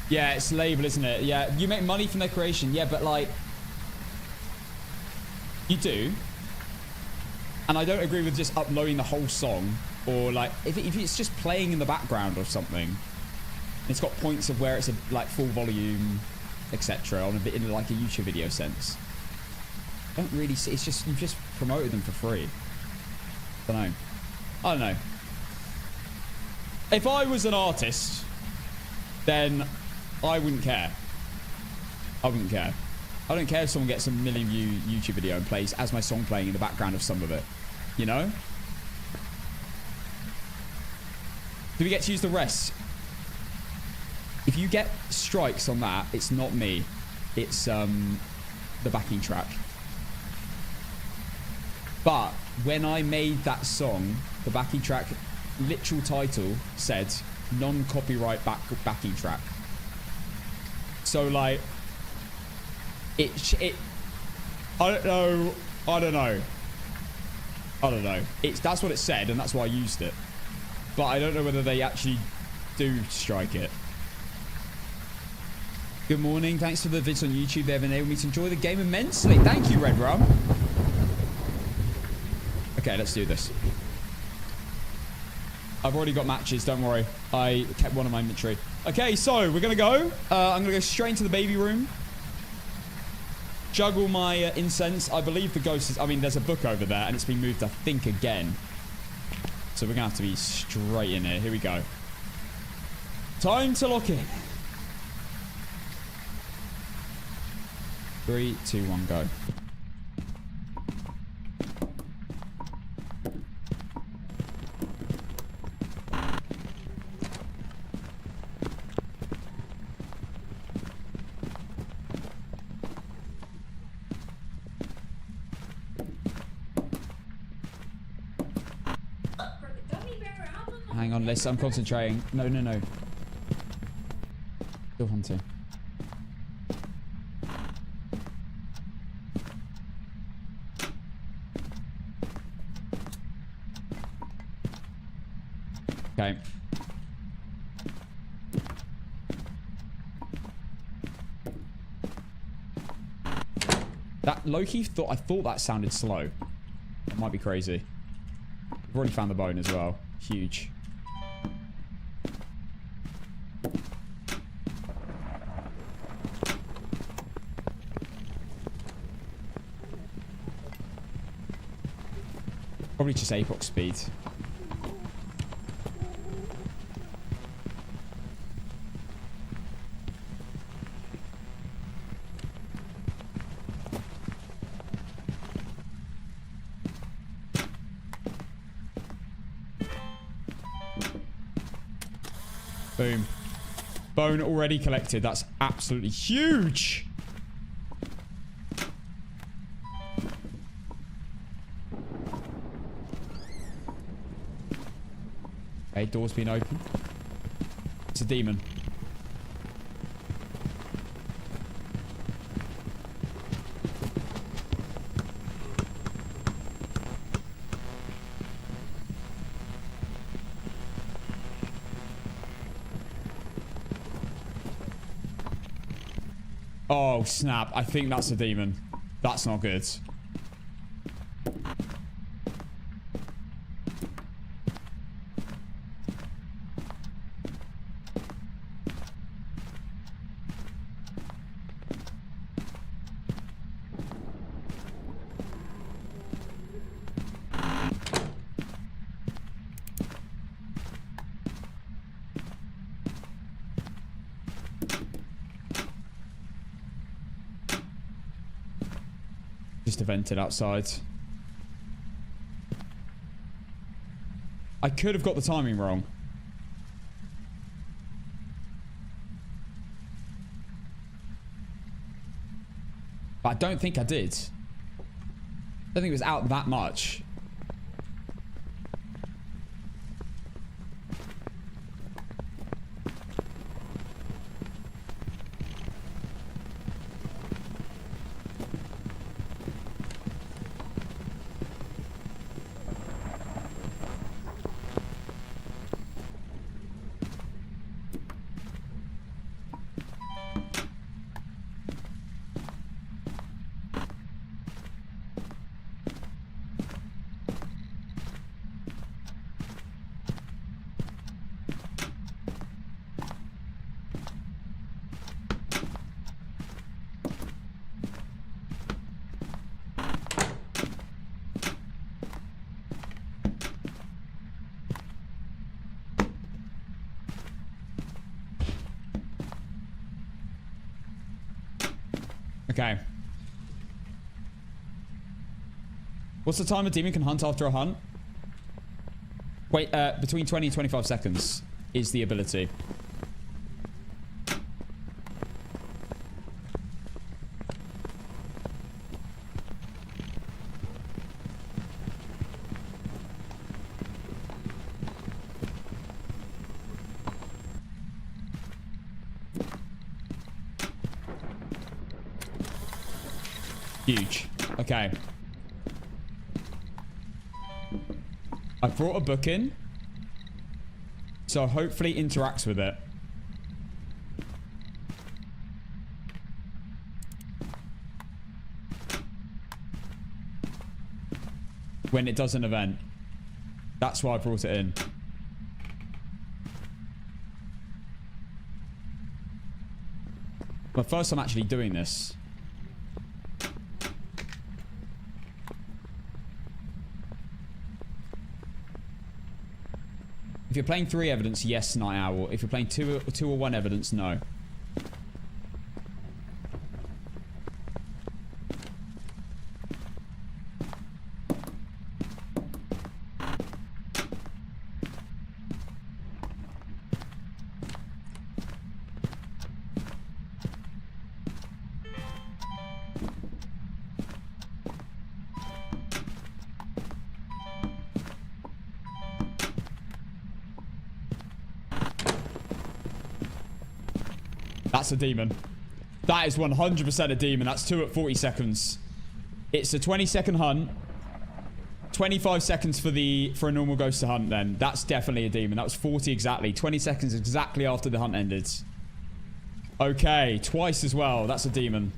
Yeah, it's label, isn't it? Yeah, you make money from their creation. Yeah, but like, you do. And I don't agree with just uploading the whole song, or like if it's just playing in the background or something. It's got points of where it's a like full volume, etc. On a bit in like a YouTube video sense. I don't really see. It's just you've just promoted them for free. I don't know. If I was an artist, then I wouldn't care. I wouldn't care. I don't care if someone gets a million view YouTube video and plays as my song playing in the background of some of it. You know? Do we get to use the rest? If you get strikes on that, it's not me. It's the backing track. But when I made that song, the backing track, literal title said non-copyright backing track. So like, I don't know. I don't know. That's what it said, and that's why I used it. But I don't know whether they actually do strike it. Good morning. Thanks for the vids on YouTube. They've enabled me to enjoy the game immensely. Thank you, Red Rum. Okay, let's do this. I've already got matches. Don't worry. I kept one in my inventory. Okay, so we're going to go. I'm going to go straight into the baby room. Juggle my incense. I believe the ghost is... I mean, there's a book over there, and it's been moved, I think, again. So we're going to have to be straight in here. Here we go. Time to lock in. 3, 2, 1, go. Hang on, I'm concentrating. No, no, no. Still hunting. Okay. That Loki I thought that sounded slow. That might be crazy. I've already found the bone as well. Huge. Probably just Apoc speed. Boom. Bone already collected. That's absolutely huge. Okay, door's been opened. It's a demon. Oh, snap. I think that's a demon. That's not good. Just vented outside. I could have got the timing wrong. But I don't think I did. I don't think it was out that much. Okay. What's the time a demon can hunt after a hunt? Wait, between 20 and 25 seconds is the ability. Huge. Okay. I brought a book in. So hopefully interacts with it. When it does an event. That's why I brought it in. My first time actually doing this. If you're playing 3 evidence, yes, Night Owl. If you're playing 2 or 1 evidence, no. That's a demon. That is 100% a demon. That's 2 at 40 seconds. It's a 20-second hunt. 25 seconds for a normal ghost to hunt then. That's definitely a demon. That was 40 exactly. 20 seconds exactly after the hunt ended. Okay, twice as well. That's a demon.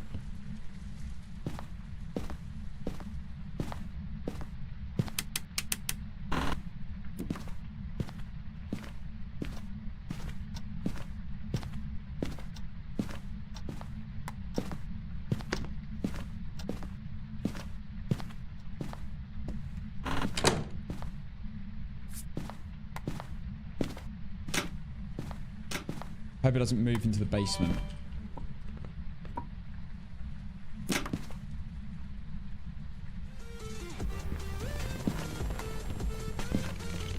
Hope it doesn't move into the basement.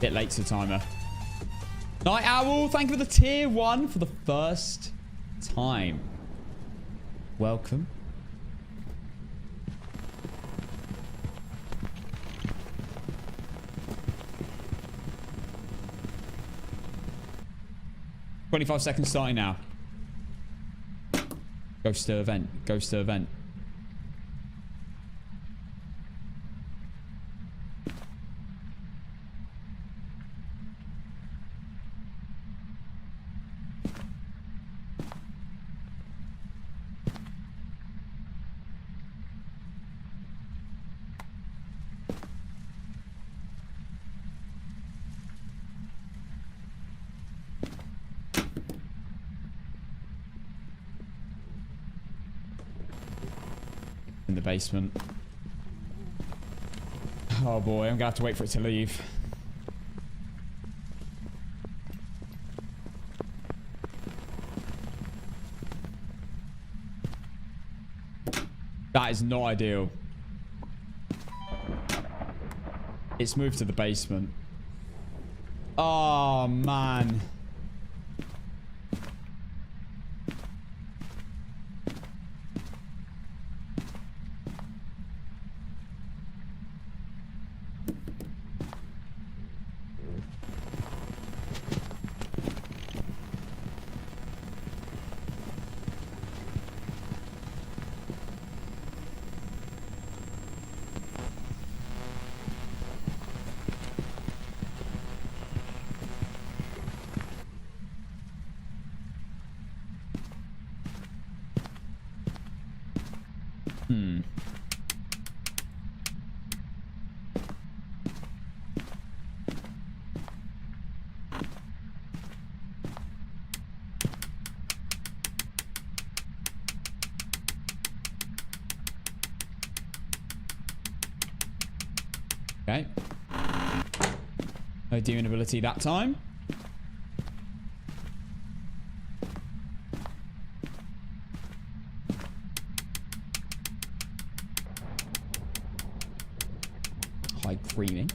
Bit late to the timer. Night Owl, thank you for the tier 1 for the first time. Welcome. $25 seconds starting now. Ghost to event. Ghost to event. In the basement. Oh boy, I'm gonna have to wait for it to leave. That is not ideal. It's moved to the basement. Oh man. Okay. No demon ability that time. High creaming.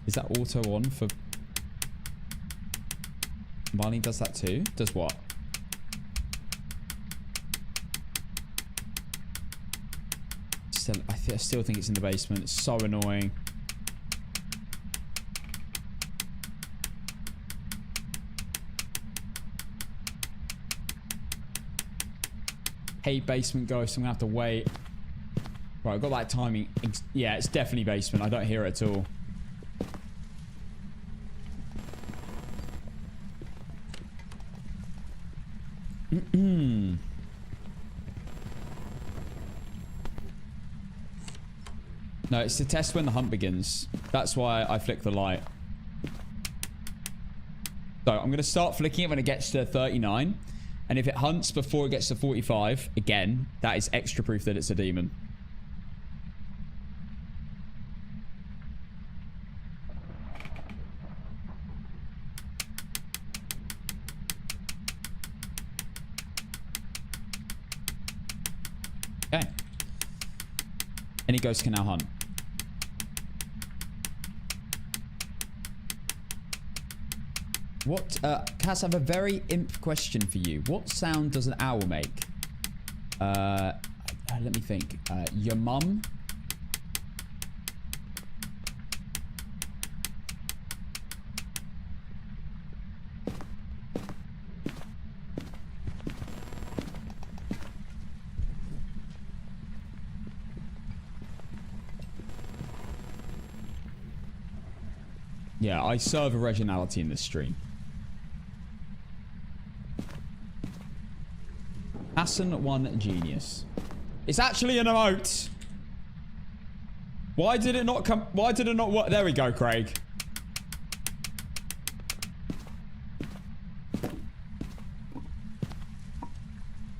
Is that auto on for... Marlene does that too? Does what? I still think it's in the basement. It's so annoying. Hate basement ghosts. I'm gonna have to wait. Right, I've got that timing. Yeah, it's definitely basement. I don't hear it at all. No, it's to test when the hunt begins. That's why I flick the light. So I'm going to start flicking it when it gets to 39. And if it hunts before it gets to 45, again, that is extra proof that it's a demon. Okay. Any ghost can now hunt. What, Cass, I have a very imp question for you. What sound does an owl make? Let me think. Your mum? Yeah, I serve originality in this stream. Hassan one genius. It's actually an emote. Why did it not come? Why did it not work? There we go, Craig.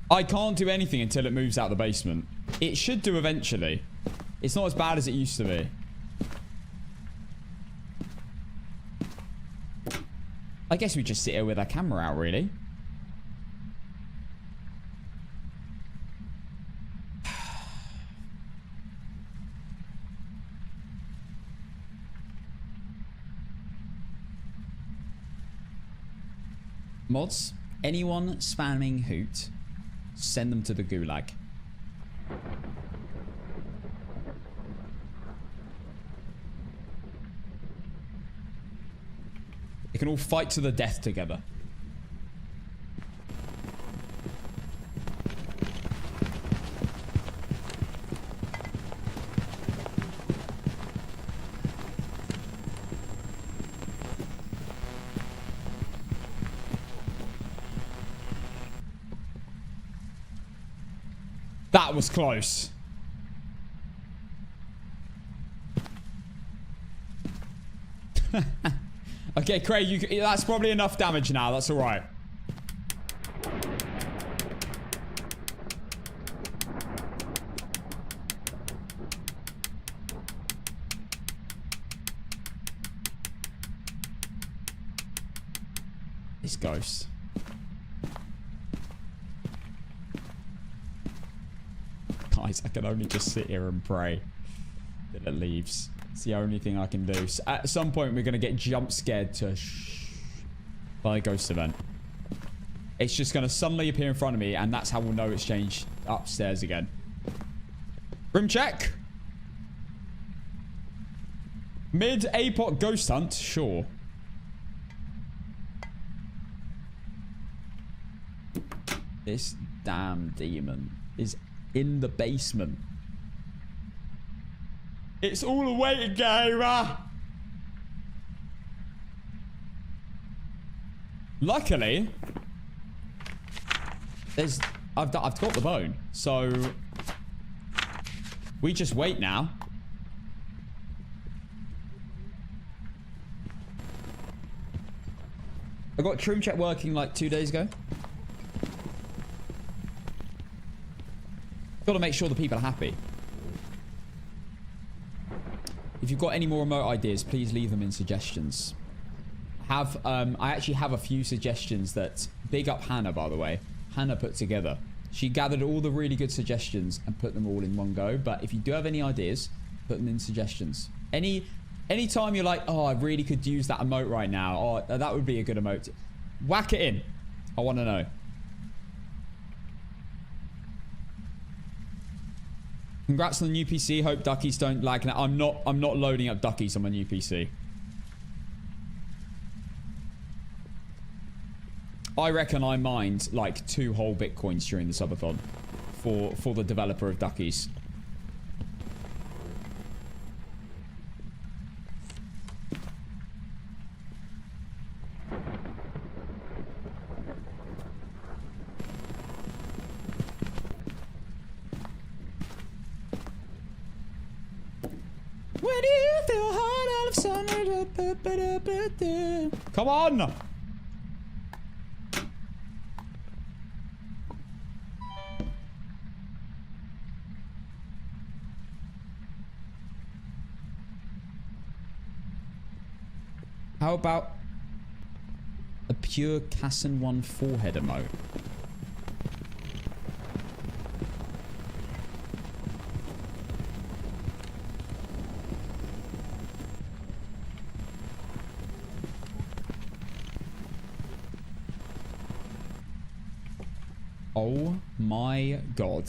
I can't do anything until it moves out the basement. It should do eventually. It's not as bad as it used to be. I guess we just sit here with our camera out, really. Mods, anyone spamming hoot, send them to the gulag. They can all fight to the death together. That was close. Okay, Craig, that's probably enough damage now. That's all right. This ghost. Guys, I can only just sit here and pray that it leaves. It's the only thing I can do. So at some point, we're going to get jump scared to by a ghost event. It's just going to suddenly appear in front of me, and that's how we'll know it's changed upstairs again. Room check. Mid Apoc ghost hunt, sure. This damn demon is in the basement. It's all a waiting game. Luckily, I've got the bone, so we just wait now. I got trim check working like 2 days ago. Got to make sure the people are happy. If you've got any more remote ideas, please leave them in suggestions. I actually have a few suggestions that... Big up Hannah, by the way. Hannah put together. She gathered all the really good suggestions and put them all in one go. But if you do have any ideas, put them in suggestions. Anytime you're like, oh, I really could use that emote right now. Oh, that would be a good emote. Whack it in. I want to know. Congrats on the new PC. Hope duckies don't lag. Now, I'm not loading up duckies on my new PC. I reckon I mined like 2 whole bitcoins during the subathon for the developer of duckies. Come on. How about a pure Casson 1 forehead emote? Oh my god.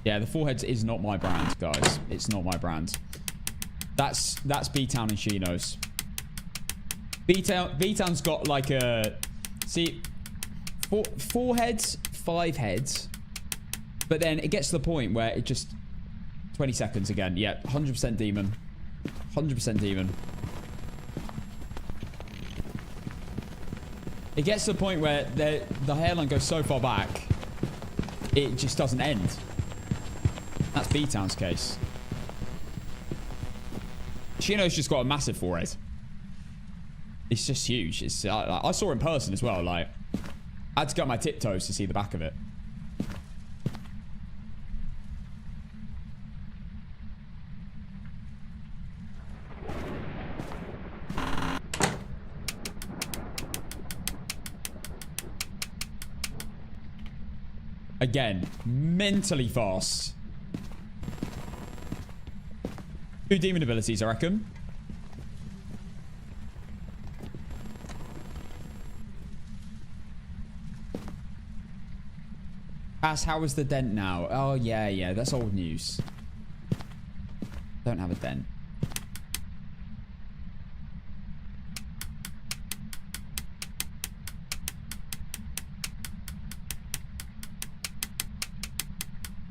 Yeah, the forehead is not my brand, guys. It's not my brand. That's B-Town and Shino's. B-Town's got like a... See, four heads, 5 heads. But then it gets to the point where it just... 20 seconds again. Yeah, 100% demon. 100% demon. It gets to the point where the hairline goes so far back, it just doesn't end. That's B-Town's case. Shino's just got a massive forehead. It's just huge. It's I saw it in person as well. Like, I had to go on my tiptoes to see the back of it. Again, mentally fast. 2 demon abilities, I reckon. How is the dent now? Oh, yeah, that's old news. Don't have a dent.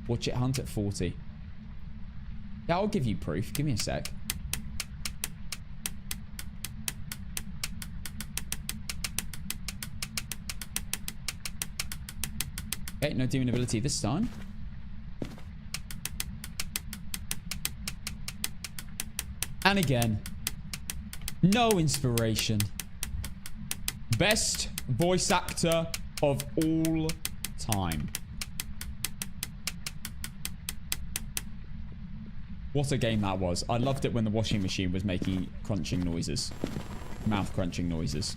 Watch it hunt at 40. Yeah, I'll give you proof. Give me a sec. Okay, no demon ability this time. And again, no inspiration. Best voice actor of all time. What a game that was. I loved it when the washing machine was making crunching noises. Mouth crunching noises.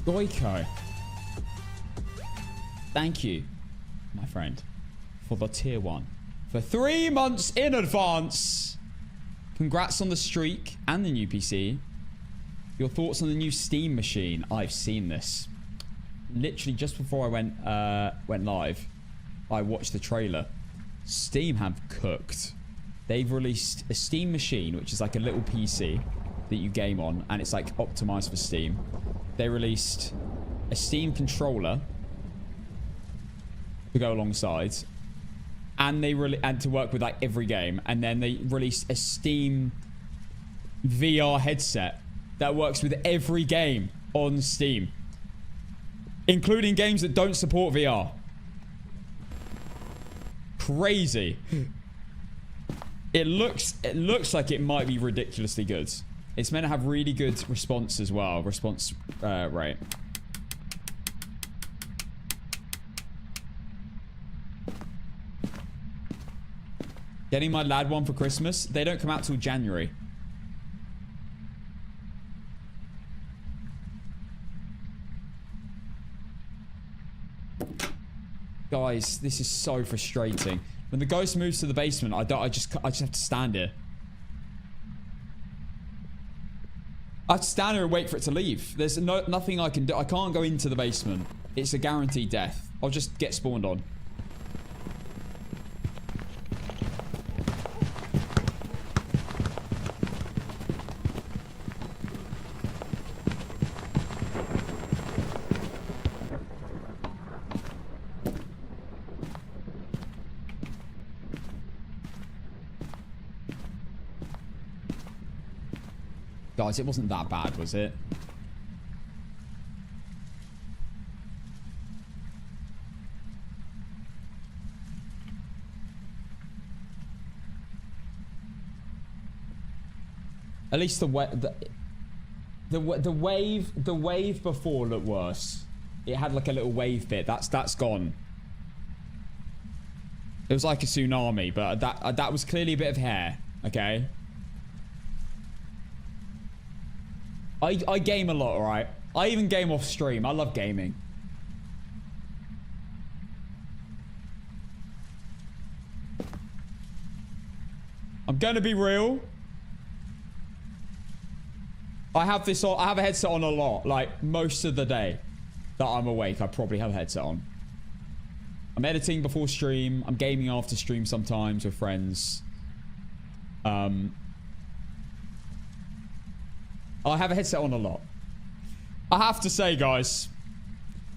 Goiko. Thank you, my friend, for the tier 1. For 3 months in advance. Congrats on the streak and the new PC. Your thoughts on the new Steam machine? I've seen this. Literally just before I went live, I watched the trailer. Steam have cooked. They've released a Steam machine, which is like a little PC that you game on, and it's like optimized for Steam. They released a Steam controller to go alongside, and and to work with like every game. And then they released a Steam VR headset that works with every game on Steam, including games that don't support VR. Crazy. It looks like it might be ridiculously good. It's meant to have really good response as well. Response rate. Getting my lad one for Christmas. They don't come out till January. Guys, this is so frustrating. When the ghost moves to the basement, I just have to stand here. I have to stand here and wait for it to leave. There's nothing I can do. I can't go into the basement. It's a guaranteed death. I'll just get spawned on. Guys, it wasn't that bad, was it? At least the wave before looked worse. It had like a little wave bit. That's gone. It was like a tsunami, but that was clearly a bit of hair. Okay. I game a lot, alright? I even game off stream. I love gaming. I'm gonna be real. I have this on. I have a headset on a lot. Like, most of the day that I'm awake, I probably have a headset on. I'm editing before stream. I'm gaming after stream sometimes with friends. I have a headset on a lot. I have to say, guys,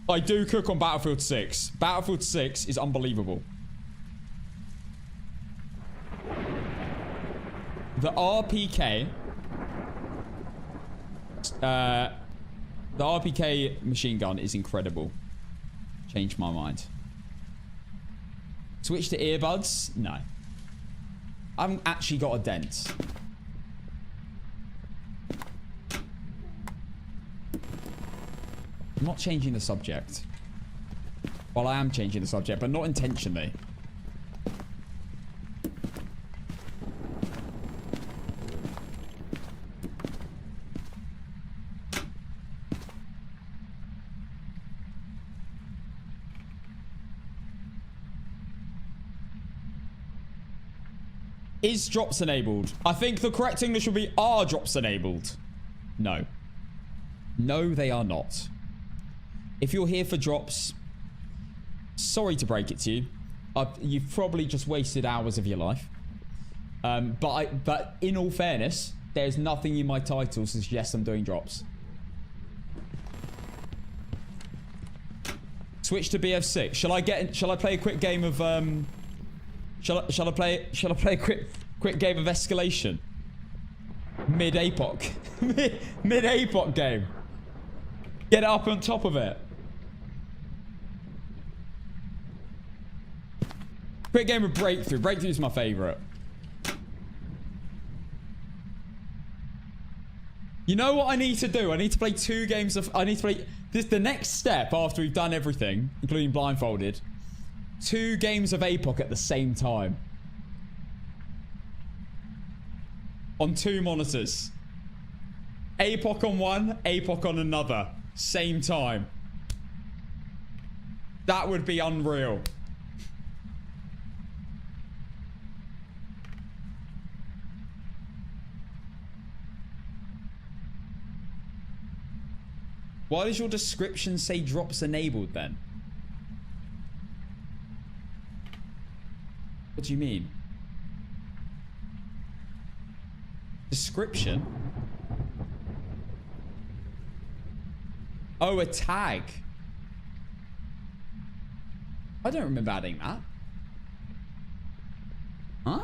I do cook on Battlefield 6. Battlefield 6 is unbelievable. The RPK... the RPK machine gun is incredible. Changed my mind. Switch to earbuds? No. I haven't actually got a dent. I'm not changing the subject. Well, I am changing the subject, but not intentionally. Is drops enabled? I think the correct English would be, are drops enabled? No. No, they are not. If you're here for drops, sorry to break it to you. You've probably just wasted hours of your life. But in all fairness, there's nothing in my title to suggest I'm doing drops. Switch to BF6. Shall I play a quick game of Shall I play a quick game of escalation? Mid Apoc. Mid Apoc game. Get up on top of it. Quick game of Breakthrough. Breakthrough is my favorite. You know what I need to do? I need to play 2 games of... I need to play... This the next step after we've done everything, including blindfolded. 2 games of Apoc at the same time. On 2 monitors. Apoc on one, Apoc on another. Same time. That would be unreal. Why does your description say drops enabled then? What do you mean? Description? Oh, a tag. I don't remember adding that. Huh?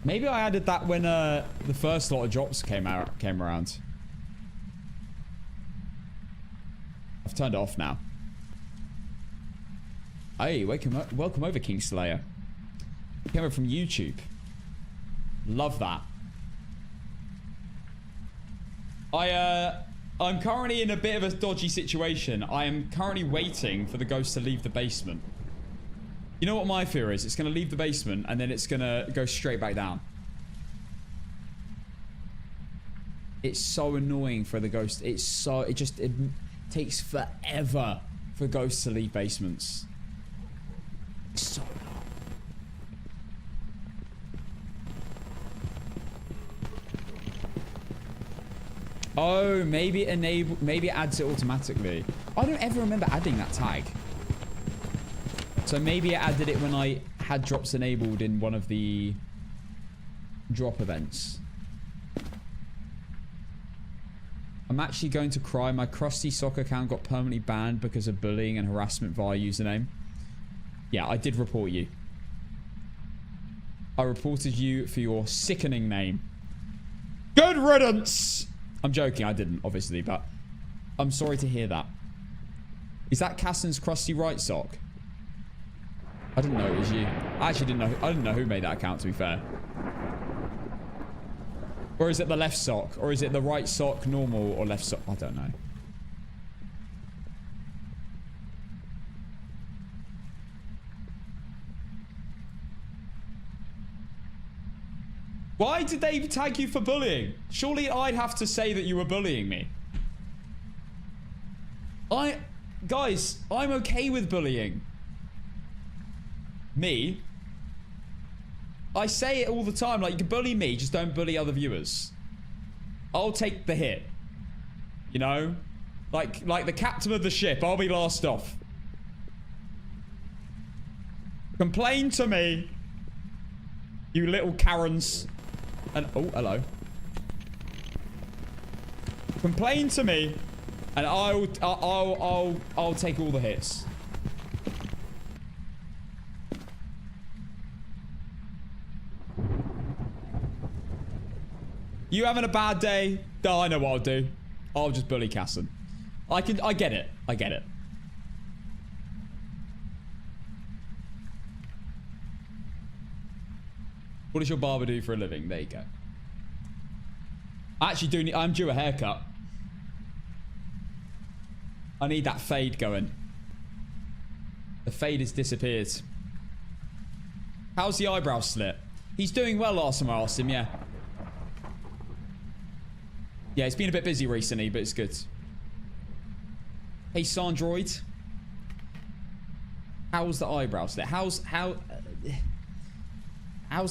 Maybe I added that when the first lot of drops came around. I've turned it off now. Hey, welcome over, Kingslayer. Came over from YouTube. Love that. I'm currently in a bit of a dodgy situation. I am currently waiting for the ghost to leave the basement. You know what my fear is? It's going to leave the basement and then it's going to go straight back down. It's so annoying for the ghost. It takes forever for ghosts to leave basements. It's so long. Oh, maybe it adds it automatically. I don't ever remember adding that tag. So maybe it added it when I had drops enabled in one of the drop events. I'm actually going to cry. My crusty soccer account got permanently banned because of bullying and harassment via username. Yeah, I did report you. I reported you for your sickening name. Good riddance! I'm joking, I didn't, obviously, but I'm sorry to hear that. Is that Cassen's crusty right sock? I didn't know it was you. I actually didn't know. I didn't know who made that account, to be fair. Or is it the left sock? Or is it the right sock, normal, or left sock? I don't know. Why did they tag you for bullying? Surely I'd have to say that you were bullying me. Guys, I'm okay with bullying. Me? I say it all the time, like, you can bully me, just don't bully other viewers. I'll take the hit. You know? Like the captain of the ship, I'll be last off. Complain to me, you little Karens. And oh, hello. Complain to me, and I'll take all the hits. You having a bad day? Oh, I know what I'll do. I'll just bully Casson. I get it. I get it. What does your barber do for a living? There you go. I actually I'm due a haircut. I need that fade going. The fade has disappeared. How's the eyebrow slit? He's doing well last time I asked him, yeah. Yeah, it's been a bit busy recently, but it's good. Hey, Sandroid. How's the eyebrow slit? How's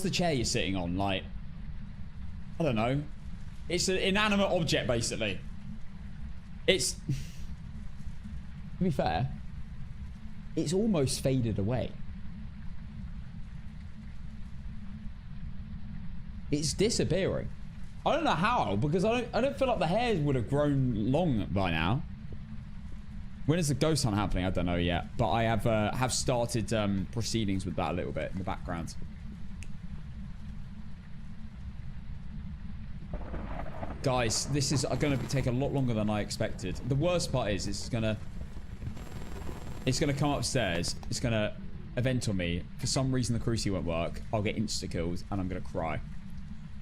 the chair you're sitting on? Like, I don't know. It's an inanimate object, basically. It's... To be fair, it's almost faded away. It's disappearing. I don't know how, because I don't feel like the hair would have grown long by now. When is the ghost hunt happening? I don't know yet, but I have started proceedings with that a little bit in the background. Guys, this is going to take a lot longer than I expected. The worst part is it's going to come upstairs. It's going to event on me. For some reason, the cruci won't work. I'll get insta-killed, and I'm going to cry.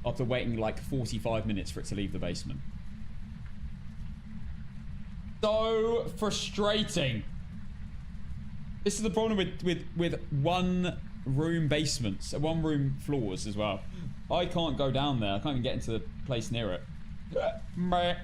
After waiting like 45 minutes for it to leave the basement. So frustrating. This is the problem with one-room basements. One-room floors as well. I can't go down there. I can't even get into the place near it. Meh.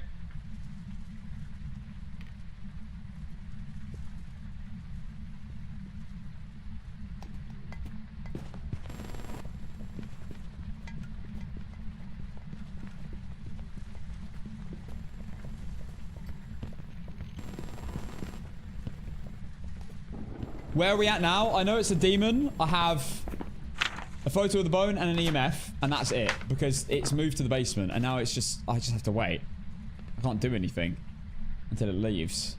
Where are we at now? I know it's a demon. I have a photo of the bone and an EMF, and that's it, because it's moved to the basement, and now it's just, I just have to wait. I can't do anything until it leaves.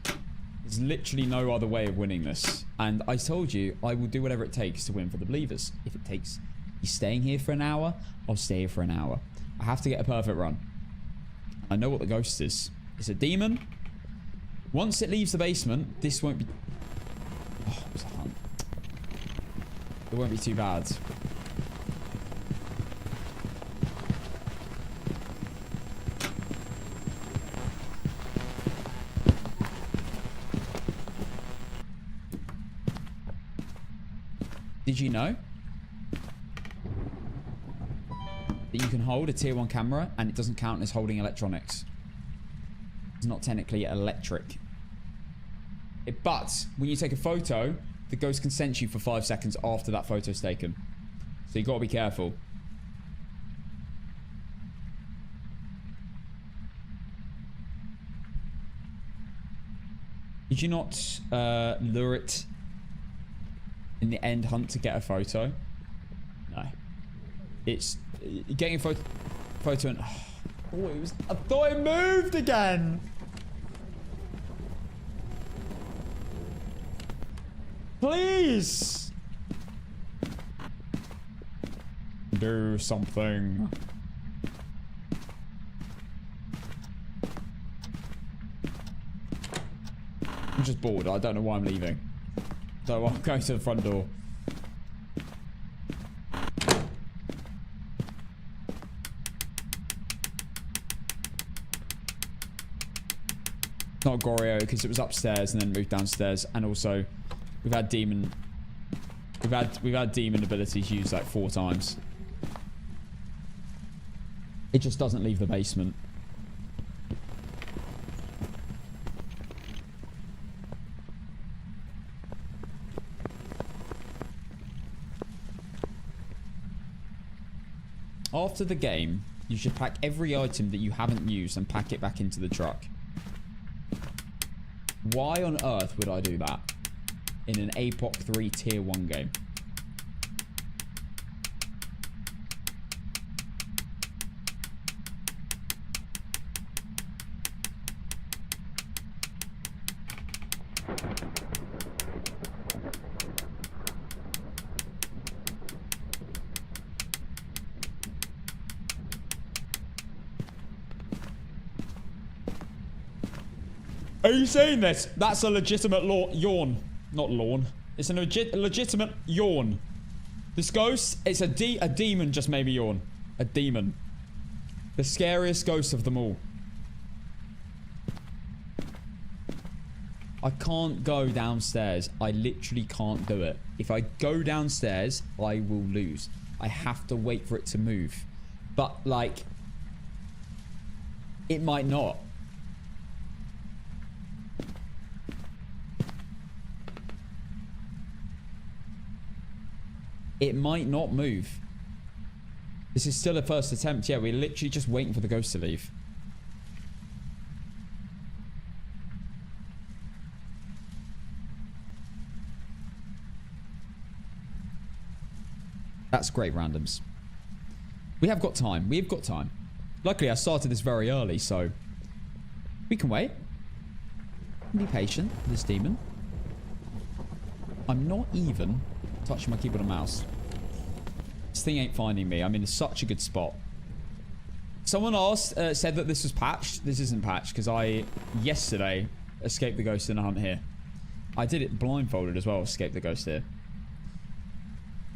There's literally no other way of winning this. And I told you, I will do whatever it takes to win for the believers. If it takes you staying here for an hour, I'll stay here for an hour. I have to get a perfect run. I know what the ghost is. It's a demon. Once it leaves the basement, this won't be... Oh, it was a hunt. It won't be too bad. Did you know that you can hold a tier 1 camera and it doesn't count as holding electronics? It's not technically electric. But when you take a photo, the ghost can sense you for 5 seconds after that photo's taken. So you got to be careful. Did you not lure it in the end hunt to get a photo? No. It's getting a photo and... Oh, it was... I thought it moved again! Please! Do something. I'm just bored. I don't know why I'm leaving. So I'm going to the front door. Not Goryo because it was upstairs and then moved downstairs, and also we've had demon abilities used like 4 times. It just doesn't leave the basement. After the game, you should pack every item that you haven't used and pack it back into the truck. Why on earth would I do that in an Apoc 3 tier 1 game? Are you saying this? That's a legitimate yawn. Not lawn. It's a legitimate yawn. This ghost, it's a demon just made me yawn. A demon. The scariest ghost of them all. I can't go downstairs. I literally can't do it. If I go downstairs, I will lose. I have to wait for it to move. But, like, it might not. It might not move. This is still a first attempt. Yeah, we're literally just waiting for the ghost to leave. That's great randoms. We have got time. We've got time. Luckily, I started this very early, so we can wait. Be patient with this demon. I'm not even touching my keyboard and mouse. This thing ain't finding me. I'm in such a good spot. Someone asked, said that this was patched. This isn't patched because I, yesterday, escaped the ghost in a hunt here. I did it blindfolded as well, escaped the ghost here.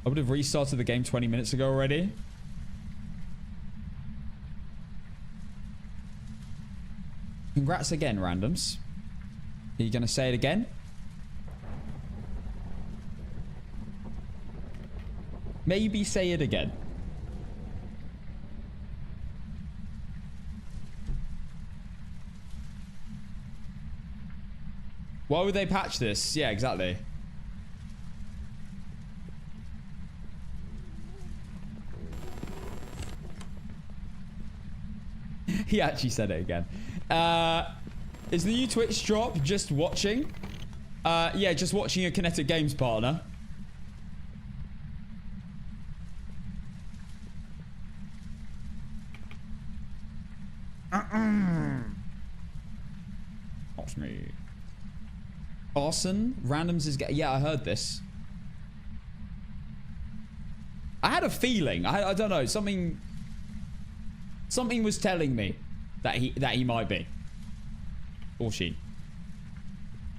I would have restarted the game 20 minutes ago already. Congrats again, randoms. Are you going to say it again? Maybe say it again. Why would they patch this? Yeah, exactly. He actually said it again. Is the new Twitch drop just watching? Yeah, just watching a Kinetic Games partner. Watch me. Arson, randoms is yeah, I heard this. I had a feeling. I don't know. Something was telling me that he might be. Or she.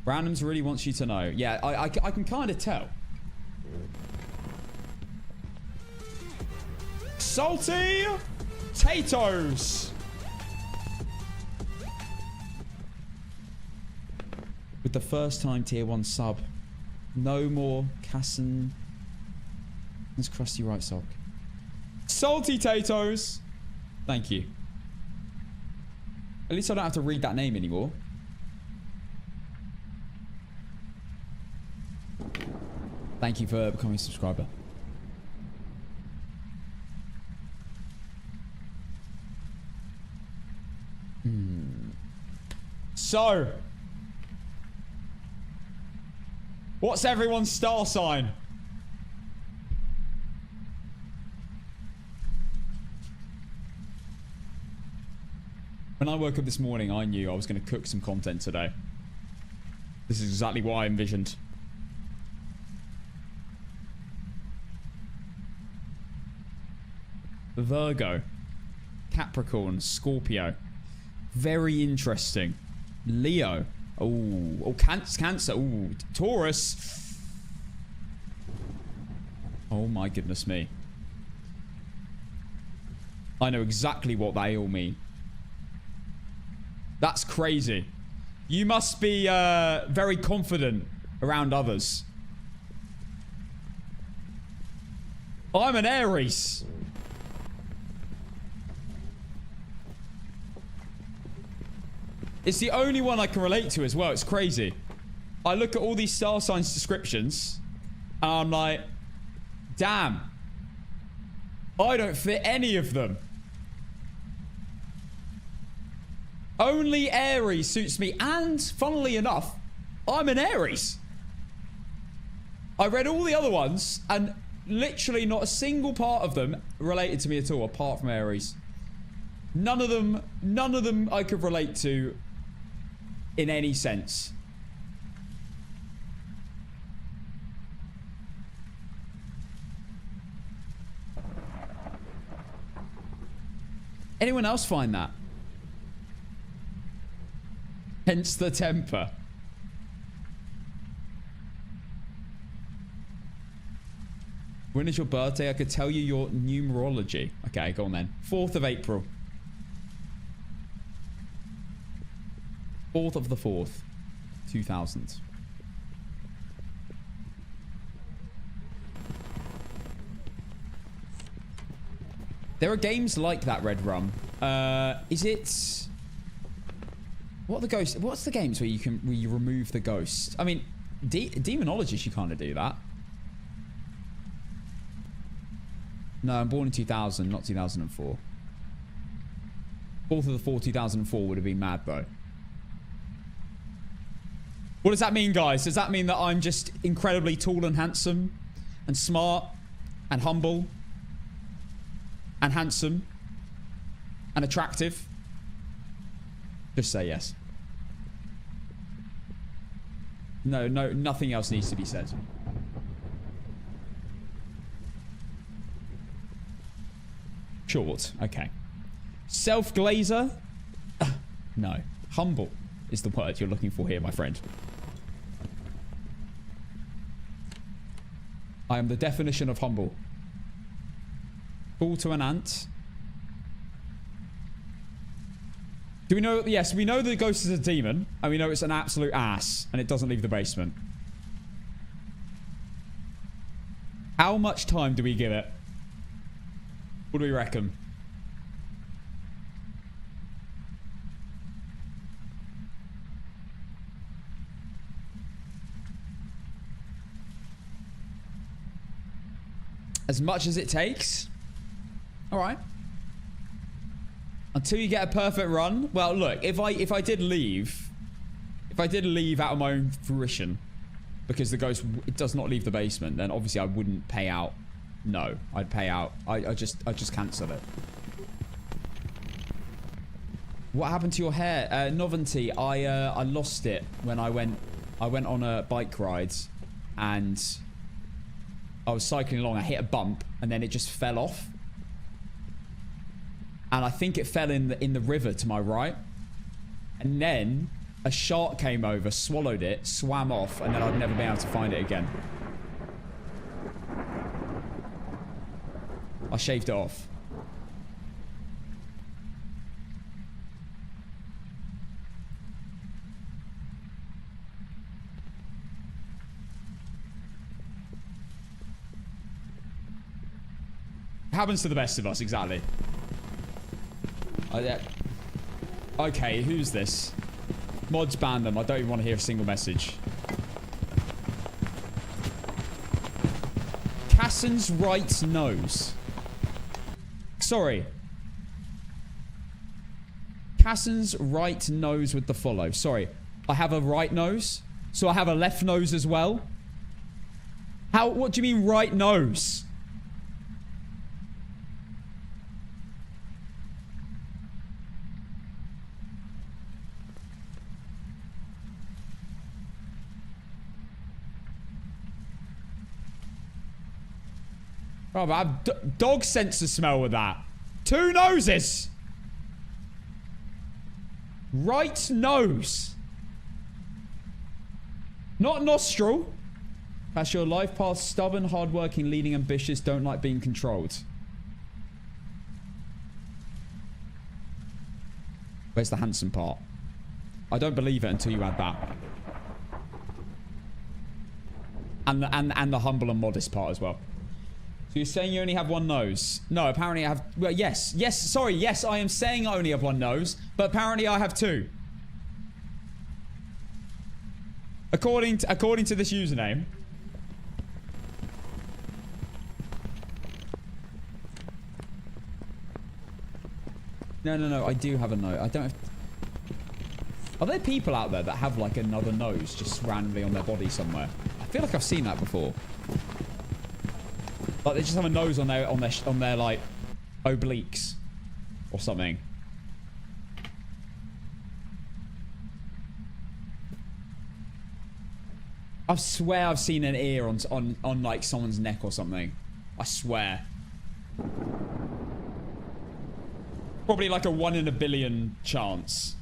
Randoms really wants you to know. Yeah, I can kind of tell. Salty potatoes. With the first time tier 1 sub. No more Casson It's crusty right sock. Salty Tatoes. Thank you. At least I don't have to read that name anymore. Thank you for becoming a subscriber. So, what's everyone's star sign? When I woke up this morning, I knew I was going to cook some content today. This is exactly what I envisioned. Virgo, Capricorn, Scorpio. Very interesting. Leo. Oh, Cancer. Oh, Taurus. Oh my goodness me. I know exactly what they all mean. That's crazy. You must be very confident around others. I'm an Aries. It's the only one I can relate to as well. It's crazy. I look at all these star signs descriptions and I'm like, damn. I don't fit any of them. Only Aries suits me. And funnily enough, I'm an Aries. I read all the other ones and literally not a single part of them related to me at all apart from Aries. None of them I could relate to in any sense. Anyone else find that? Hence the temper. When is your birthday? I could tell you your numerology. Okay, go on then. 4th of April. 4th of the 4th, 2000. There are games like that, Red Rum. Is it... What are the ghosts? What's the games where you remove the ghost? I mean, Demonologist, you kind of do that. No, I'm born in 2000, not 2004. 4th of the 4th, 2004 would have been mad, though. What does that mean, guys? Does that mean that I'm just incredibly tall and handsome and smart and humble and handsome and attractive? Just say yes. No, nothing else needs to be said. Short. Okay. Self-glazer? No. Humble is the word you're looking for here, my friend. I am the definition of humble. Cool to an ant. Do we know? Yes, we know the ghost is a demon. And we know it's an absolute ass. And it doesn't leave the basement. How much time do we give it? What do we reckon? As much as it takes. All right. Until you get a perfect run. Well, look, if I did leave out of my own fruition, because the ghost it does not leave the basement, then obviously I wouldn't pay out. No, I'd pay out. I just cancel it. What happened to your hair? Novelty. I lost it when I went on a bike ride, and I was cycling along. I hit a bump, and then it just fell off. And I think it fell in the river to my right. And then a shark came over, swallowed it, swam off, and then I've never been able to find it again. I shaved it off. Happens to the best of us, exactly. Yeah. Okay, who's this? Mods ban them. I don't even want to hear a single message. Cassen's right nose. Sorry. Cassen's right nose with the follow. Sorry. I have a right nose. So I have a left nose as well. How? What do you mean right nose? Oh, I have dog sense of smell with that. 2 noses. Right nose. Not nostril. That's your life path. Stubborn, hardworking, leading, ambitious. Don't like being controlled. Where's the handsome part? I don't believe it until you add that. And the humble and modest part as well. So you're saying you only have 1 nose? No, apparently I have... Well, yes. Yes, sorry. Yes, I am saying I only have 1 nose. But apparently I have 2. According to this username. No. I do have a nose. I don't have... Are there people out there that have, like, another nose just randomly on their body somewhere? I feel like I've seen that before. Like, they just have a nose on their like, obliques. Or something. I swear I've seen an ear on like, someone's neck or something. I swear. Probably like a 1 in a billion chance.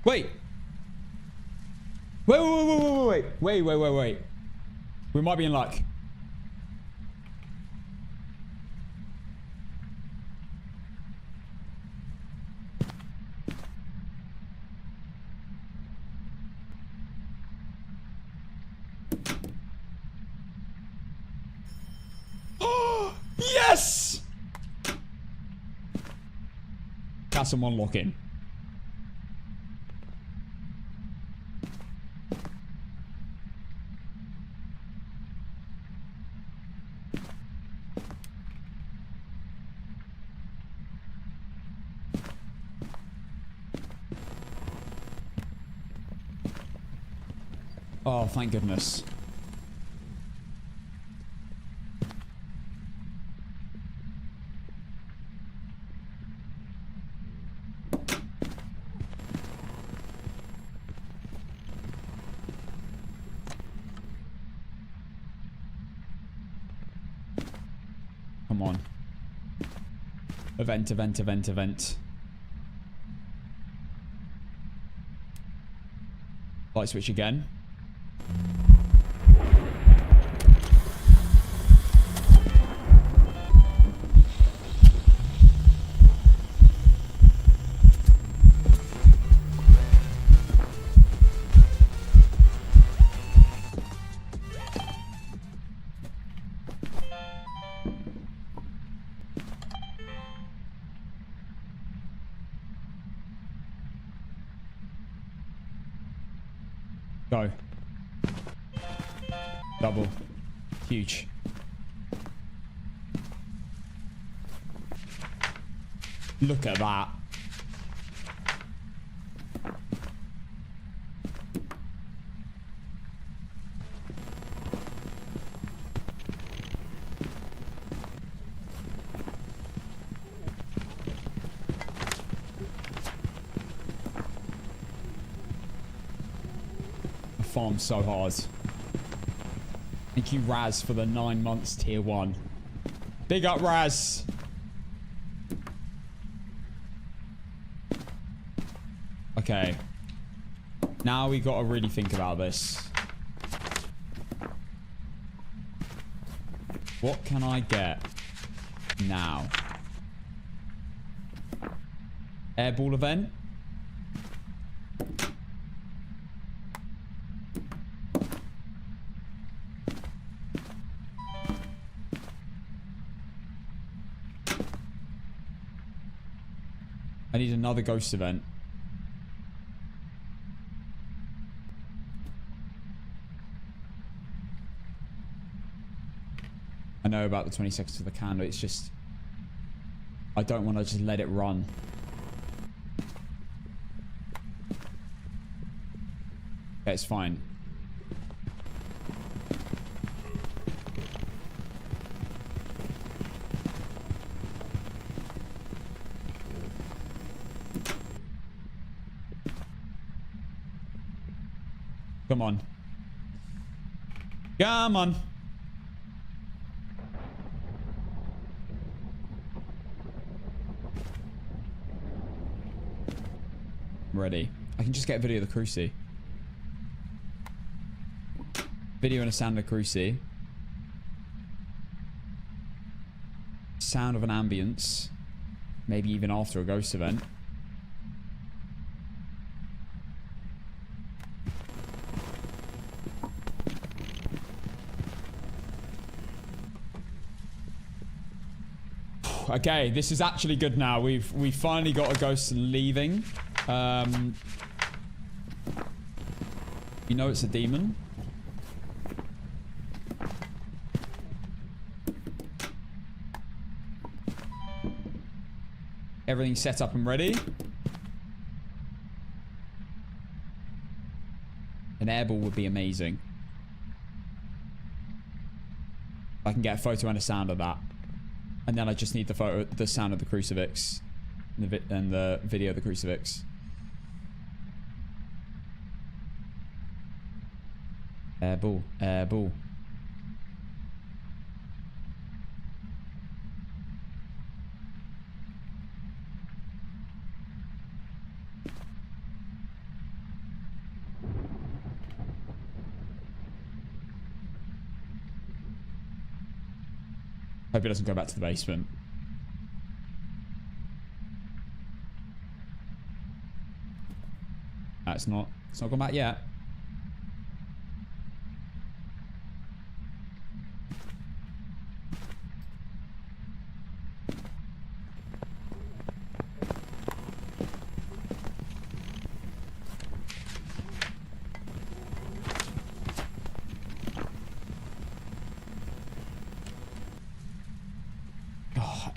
Wait. Wait. We might be in luck. Yes! Got someone lock in. Oh, thank goodness. Come on. Event. Light switch again. Go. Double. Huge. Look at that. Farm so hard. Thank you, Raz, for the 9 months tier 1. Big up, Raz. Okay. Now we gotta really think about this. What can I get now? Airball event? I need another ghost event. I know about the 20 seconds for the candle. It's just... I don't want to just let it run. Okay, it's fine. Come on. Come on. I'm ready. I can just get a video of the cruci. Video and a sound of the cruci. Sound of an ambience. Maybe even after a ghost event. Okay, this is actually good now. We finally got a ghost leaving. You know it's a demon. Everything's set up and ready. An airball would be amazing. I can get a photo and a sound of that. And then I just need the sound of the crucifix. And the video of the crucifix. Airball. Airball. Hope it doesn't go back to the basement. No, it's not. It's not gone back yet.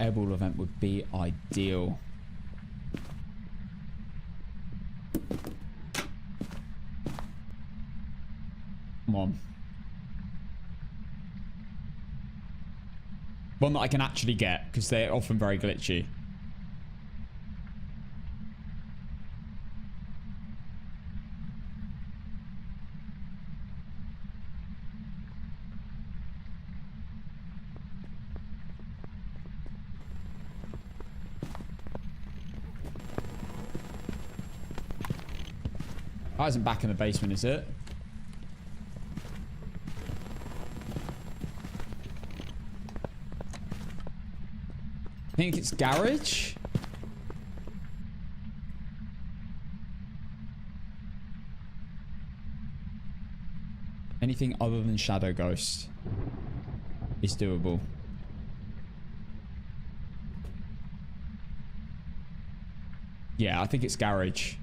Airball event would be ideal. Come on. One that I can actually get, because they're often very glitchy. That isn't back in the basement, is it? I think it's garage. Anything other than Shadow Ghost is doable. Yeah, I think it's garage.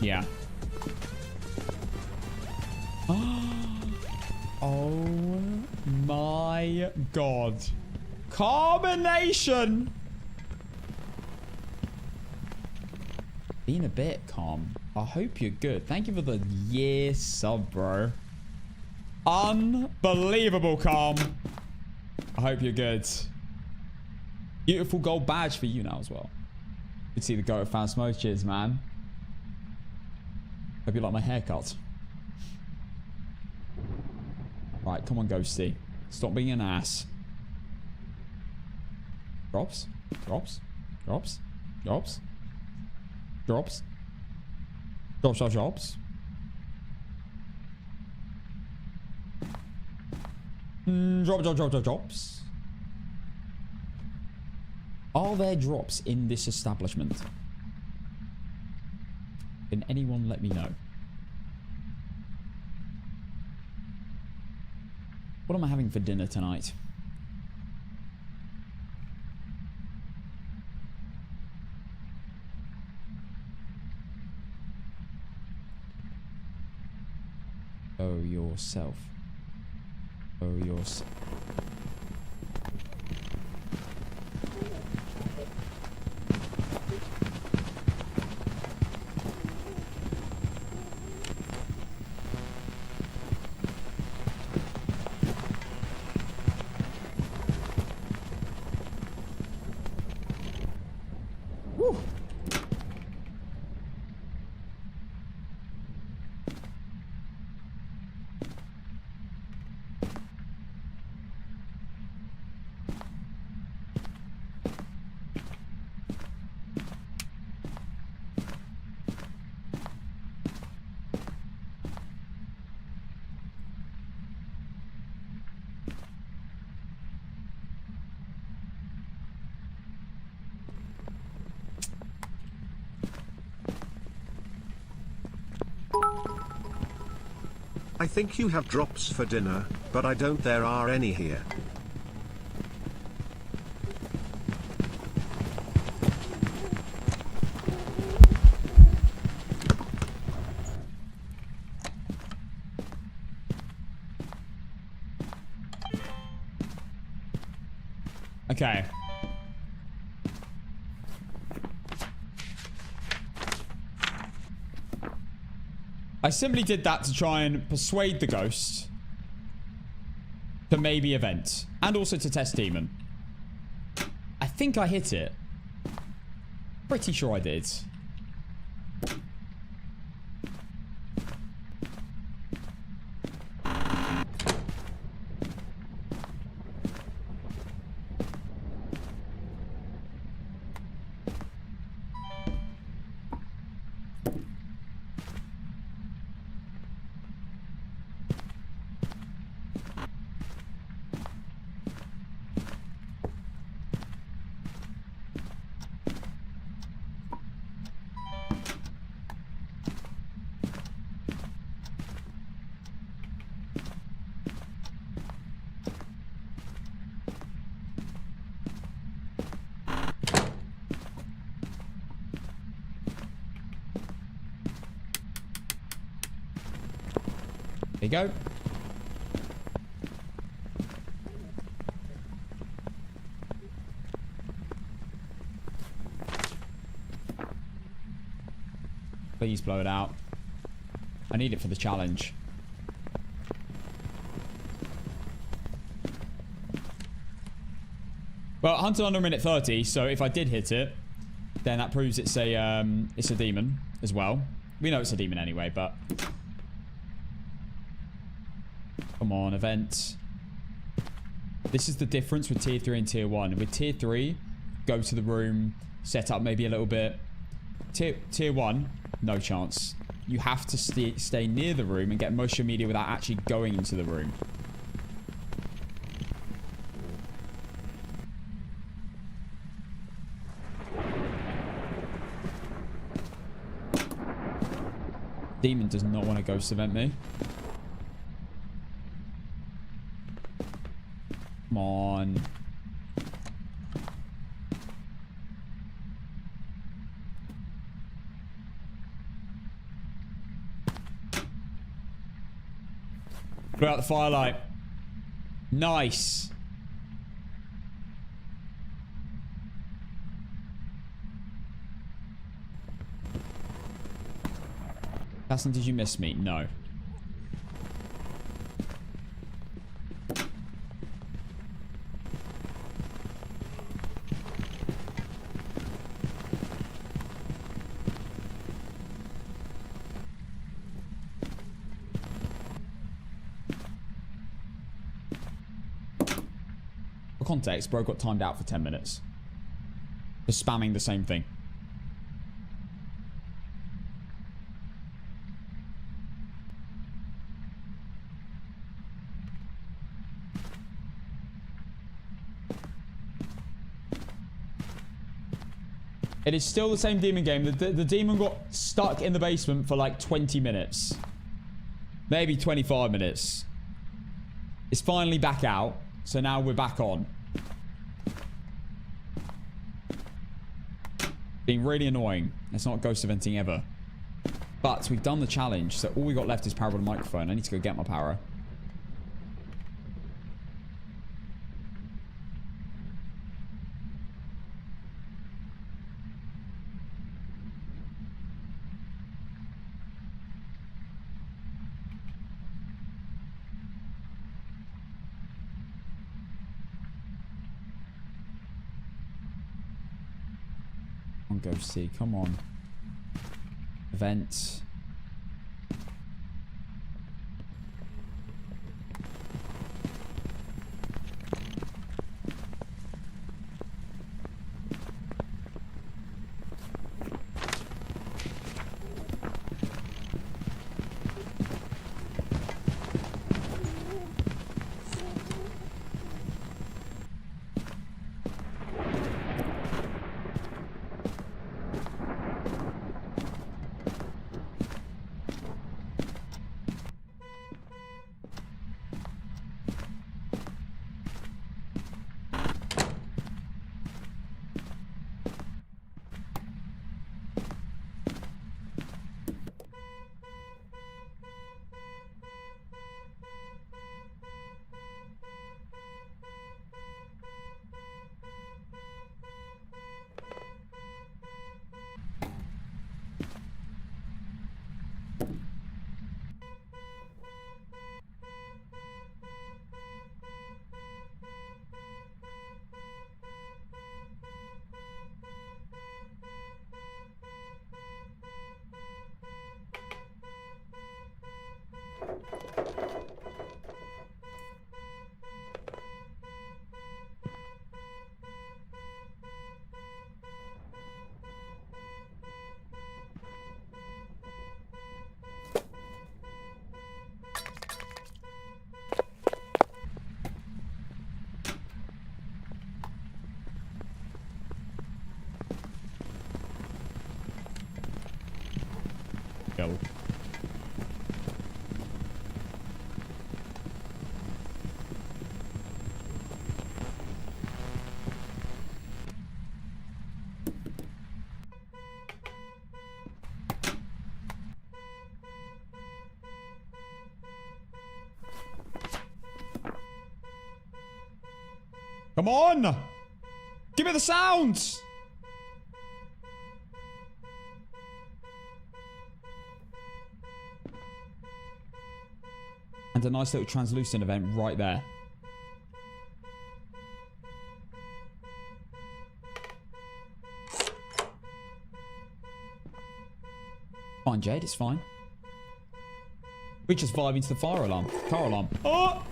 Yeah. Oh my god. Combination. Being a bit calm. I hope you're good. Thank you for the year sub, bro. Unbelievable calm. I hope you're good. Beautiful gold badge for you now as well. You can see the goat fan smoke. Cheers, man. Hope you like my haircut. Right, come on, Ghosty. Stop being an ass. Drops. Drops. Drops. Drops. Drops. Drops. Drops. Drops. Drops. Are there drops in this establishment? Can anyone let me know? What am I having for dinner tonight? Oh, yourself. Oh, yourself. Woo. I think you have drops for dinner, but I don't. There are any here. Okay. I simply did that to try and persuade the ghost to maybe event. And also to test demon. I think I hit it. Pretty sure I did. There you go. Please blow it out. I need it for the challenge. Well, hunted under a minute 30, so if I did hit it, then that proves it's a demon as well. We know it's a demon anyway, but come on, event. This is the difference with tier 3 and tier 1. With tier 3, go to the room, set up maybe a little bit. Tier 1, no chance. You have to stay near the room and get motion media without actually going into the room. Demon does not want to ghost event me. Come on. Put out the firelight. Nice. Hassan, did you miss me? No. For context, bro got timed out for 10 minutes. For spamming the same thing. It is still the same demon game. The demon got stuck in the basement for like 20 minutes. Maybe 25 minutes. It's finally back out. So now we're back on. Being really annoying. It's not ghost eventing ever. But we've done the challenge. So all we got left is power on the microphone. I need to go get my power. Go see. Come on. Event. Go. Come on! Give me the sounds! And a nice little translucent event right there. Fine, Jade, it's fine. We just vibe into the fire alarm. Car alarm. Oh!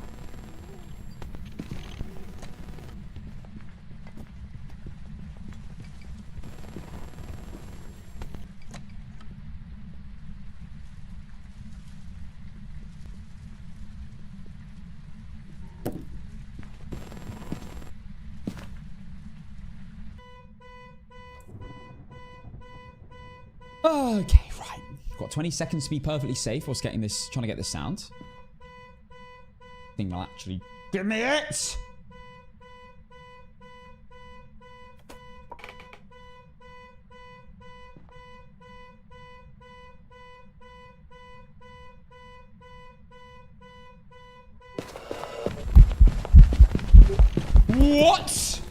Okay, right. Got 20 seconds to be perfectly safe whilst getting this, trying to get this sound. I think they'll actually give me it. What?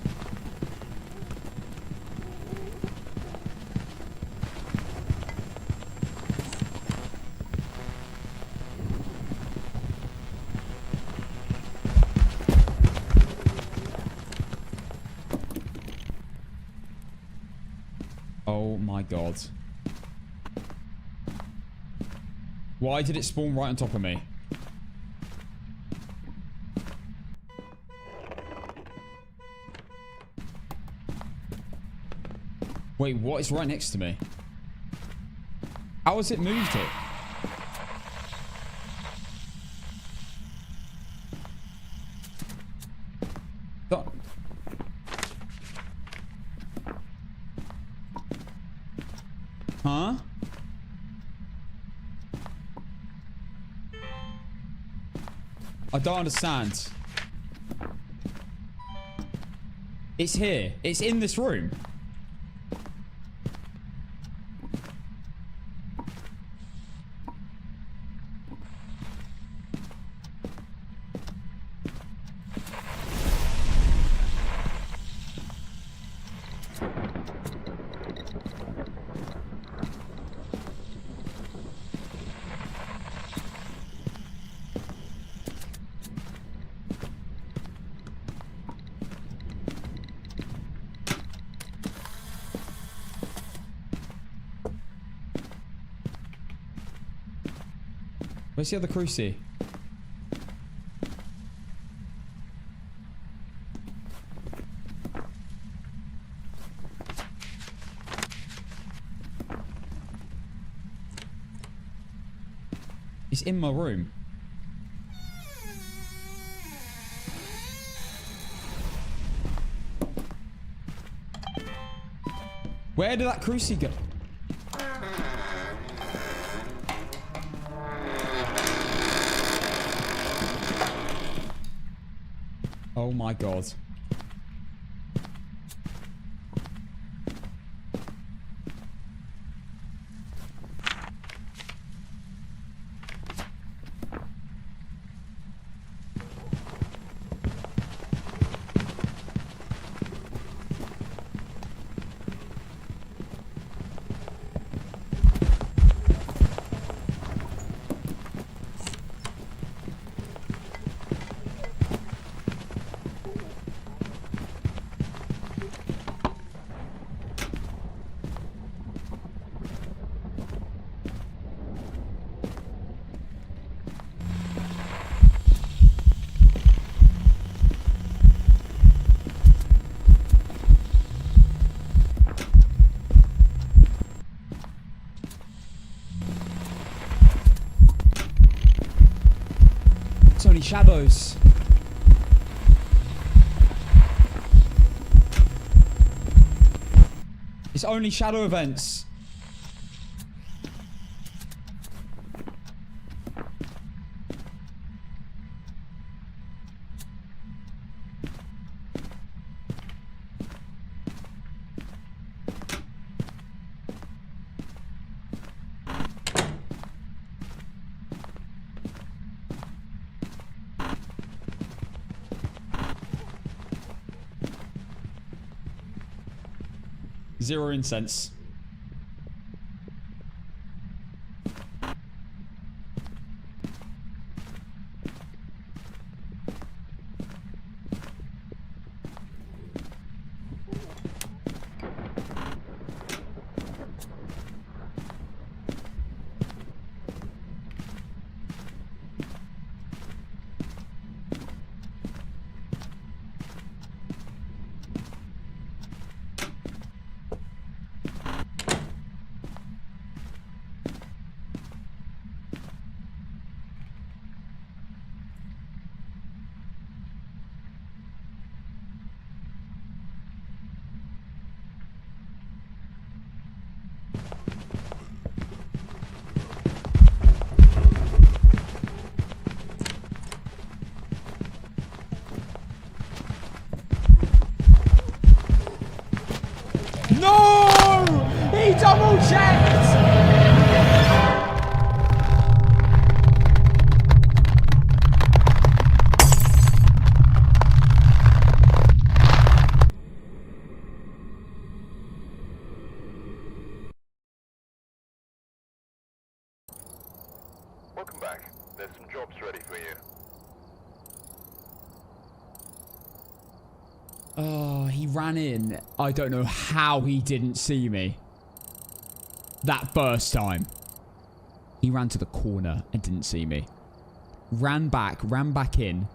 Oh my god. Why did it spawn right on top of me? Wait, what is right next to me? How has it moved it? Stop. Huh? I don't understand. It's here. It's in this room. Where's the other cruci? It's in my room. Where did that cruci go? Oh my god. It's only shadows. It's only shadow events. Zero incense. No! He double checked! Welcome back. There's some jobs ready for you. Oh, he ran in. I don't know how he didn't see me. That first time. He ran to the corner and didn't see me. Ran back in.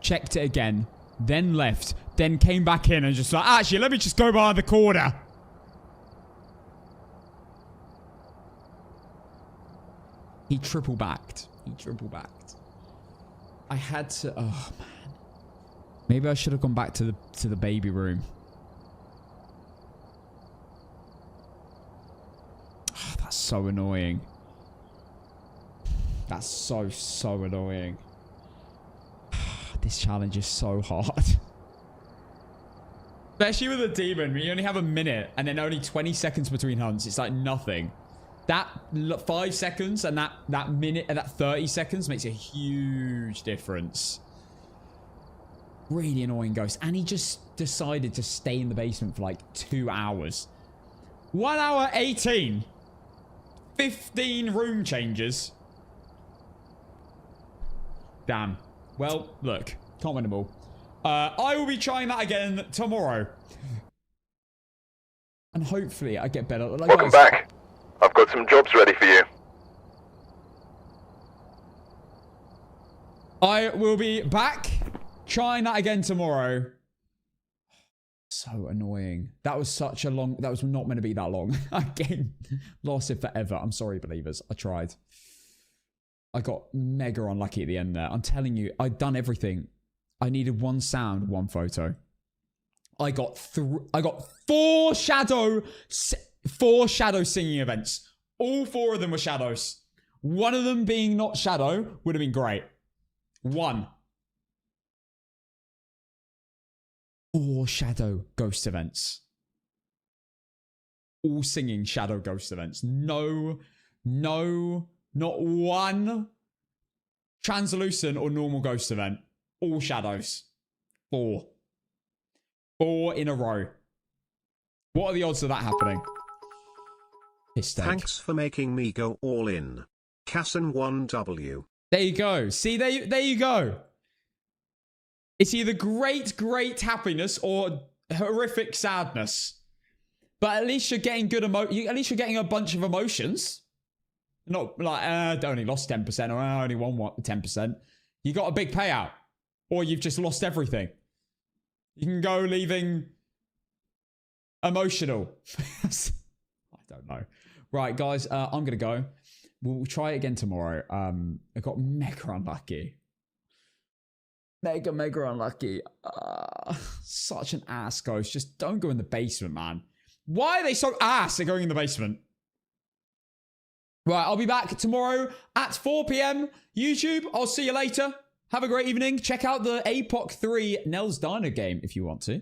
Checked it again. Then left. Then came back in and just like, actually, let me just go behind the corner. He triple backed. I had to... Oh, man. Maybe I should have gone back to the baby room. Oh, that's so annoying. That's so annoying. This challenge is so hard. Especially with a demon, when you only have a minute and then only 20 seconds between hunts. It's like nothing. That 5 seconds and that minute and that 30 seconds makes a huge difference. Really annoying ghost. And he just decided to stay in the basement for like 2 hours. 1 hour 18. 15 room changes. Damn. Well, look. Can't win them all. I will be trying that again tomorrow. And hopefully I get better. Like, Welcome back. I've got some jobs ready for you. I will be back trying that again tomorrow. So annoying. That was such a long... That was not meant to be that long. Again, lost it forever. I'm sorry, believers. I tried. I got mega unlucky at the end there. I'm telling you, I'd done everything. I needed one sound, one photo. I got 4 shadow singing events. All 4 of them were shadows. One of them being not shadow would have been great. 1. 4 shadow ghost events. All singing shadow ghost events. No, not one translucent or normal ghost event. All shadows. 4. 4 in a row. What are the odds of that happening? Thanks for making me go all in. Casson 1W. There you go. See, there you go. It's either great happiness or horrific sadness. But at least you're getting good at least you're getting a bunch of emotions. Not like, I only lost 10% or I only won 10%. You got a big payout. Or you've just lost everything. You can go leaving emotional. I don't know. Right, guys, I'm going to go. We'll try it again tomorrow. I got mega unlucky. Mega unlucky. Such an ass ghost. Just don't go in the basement, man. Why are they so ass at going in the basement? Right, I'll be back tomorrow at 4 p.m. YouTube. I'll see you later. Have a great evening. Check out the Apoc 3 Nell's Diner game if you want to.